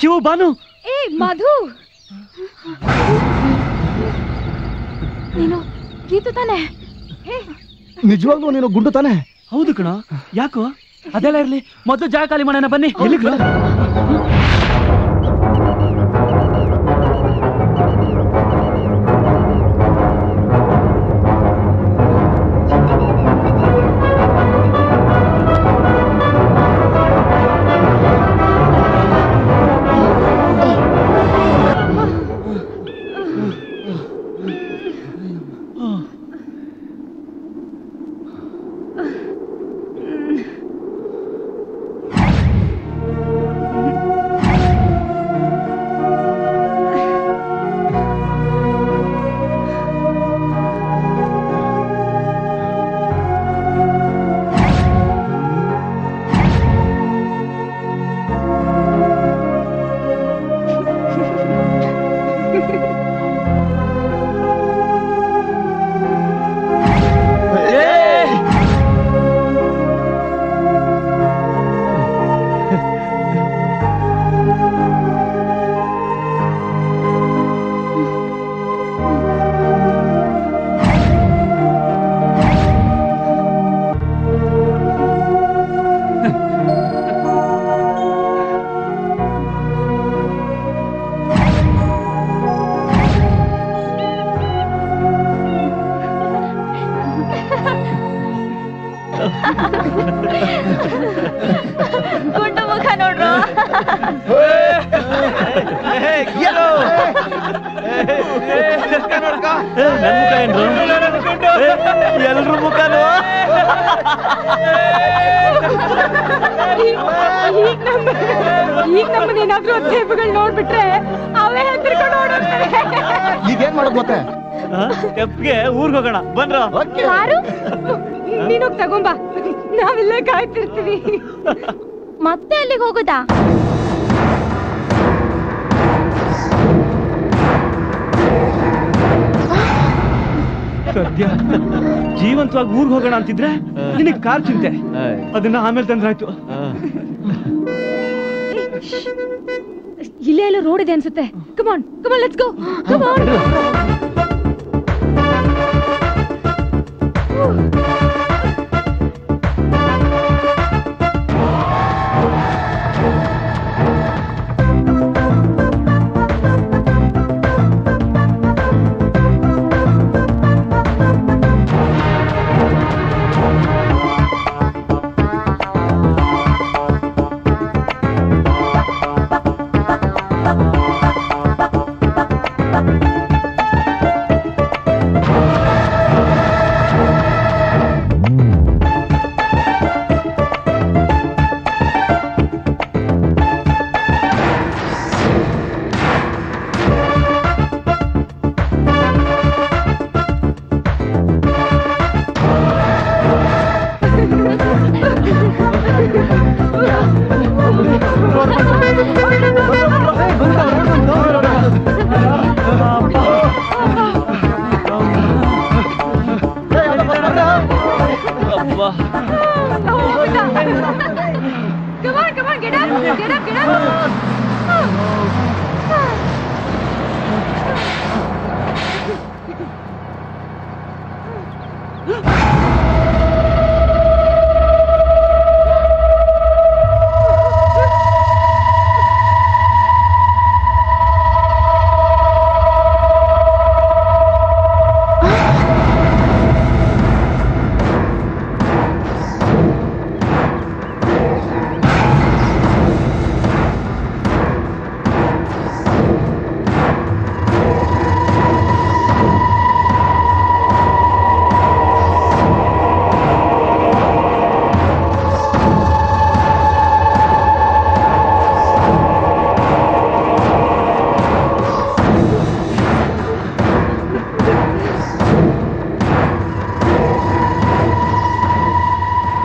ಶಿವು, ಬಾನು. ಏ ಮಧು, ನೀನು ಗೀತು ತಾನೆ? ನಿಜವಾಗ್ಲೂ ನೀನು ಗುಂಡು ತಾನೆ? ಹೌದು ಕಣ. ಯಾಕೋ? ಅದೆಲ್ಲ ಇರ್ಲಿ, ಮೊದಲು ಜಾಗ ಖಾಲಿ ಮಾಡೋಣ ಬನ್ನಿ. ಎಲ್ಲಿಗೆ? ಗುಂಡು ಮುಖ ನೋಡ್ರು. ಎಲ್ರು ಮುಖನು ಈಗ ನಮ್ಮನ್ನೇನಾದ್ರೂ ಸೇಬುಗಳು ನೋಡ್ಬಿಟ್ರೆ ಅವೇ ಹೆದರ್ಕೊಂಡು ಓಡೋಗ್ತಾರೆ. ಈಗೇನ್ ಮಾಡೋದು ಮತ್ತೆ? ಕೆಪ್ಗೆ ಊರ್ಗ್ ಹೋಗೋಣ ಬನ್ರ. ನೀನೋಗ್ ತಗೊಂಬಾ, ನಾವಿಲ್ಲೇ ಕಾಯ್ತಿರ್ತೀವಿ. ಮತ್ತೆ ಅಲ್ಲಿಗೆ ಹೋಗುದಾ? ಸದ್ಯ ಜೀವಂತವಾಗಿ ಊರ್ಗ್ ಹೋಗೋಣ ಅಂತಿದ್ರೆ ನಿನಗೆ ಕಾರ್ ಚಿಂತೆ, ಅದನ್ನ ಆಮೇಲೆ ತಂದ್ರಾಯ್ತು. ಇಲ್ಲೇ ಎಲ್ಲ ರೋಡ್ ಇದೆ ಅನ್ಸುತ್ತೆ. ಕಮಾನ್ ಕಮಾನ್, ಲೆಟ್ಸ್ ಗೋ. ಕಮಾನ್.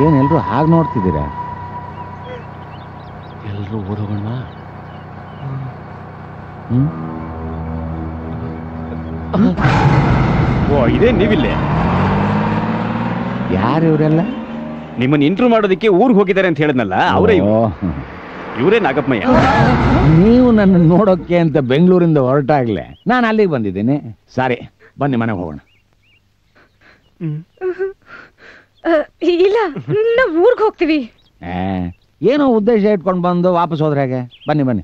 ಏನೆಲ್ಲರೂ ಹಾಗೆ ನೋಡ್ತಿದ್ದೀರಾ? ಎಲ್ಲರೂ ಓದೋಣ. ಓ ಇದೇ ನೀವಿಲ್ಲೇ? ಯಾರು ಇವರೆಲ್ಲ? ನಿಮ್ಮನ್ನ ಇಂಟರ್ವ್ಯೂ ಮಾಡೋದಕ್ಕೆ ಊರಿಗೆ ಹೋಗಿದ್ದಾರೆ ಅಂತ ಹೇಳಿದ್ನಲ್ಲ, ಅವರೇ ಇವರೇ ನಾಗಪ್ಪಯ್ಯ. ನೀವು ನನ್ನ ನೋಡೋಕ್ಕೆ ಅಂತ ಬೆಂಗಳೂರಿಂದ ಹೊರಟಾಗ್ಲೆ ನಾನು ಅಲ್ಲಿಗೆ ಬಂದಿದ್ದೀನಿ. ಸಾರಿ, ಬನ್ನಿ ಮನೆಗೆ ಹೋಗೋಣ. ಇಲ್ಲ, ನಾವು ಊರಿಗೆ ಹೋಗ್ತೀವಿ. ಏನೋ ಉದ್ದೇಶ ಇಟ್ಕೊಂಡು ಬಂದು ವಾಪಸ್ ಹೋದ್ರೆ ಹೇಗೆ? ಬನ್ನಿ ಬನ್ನಿ.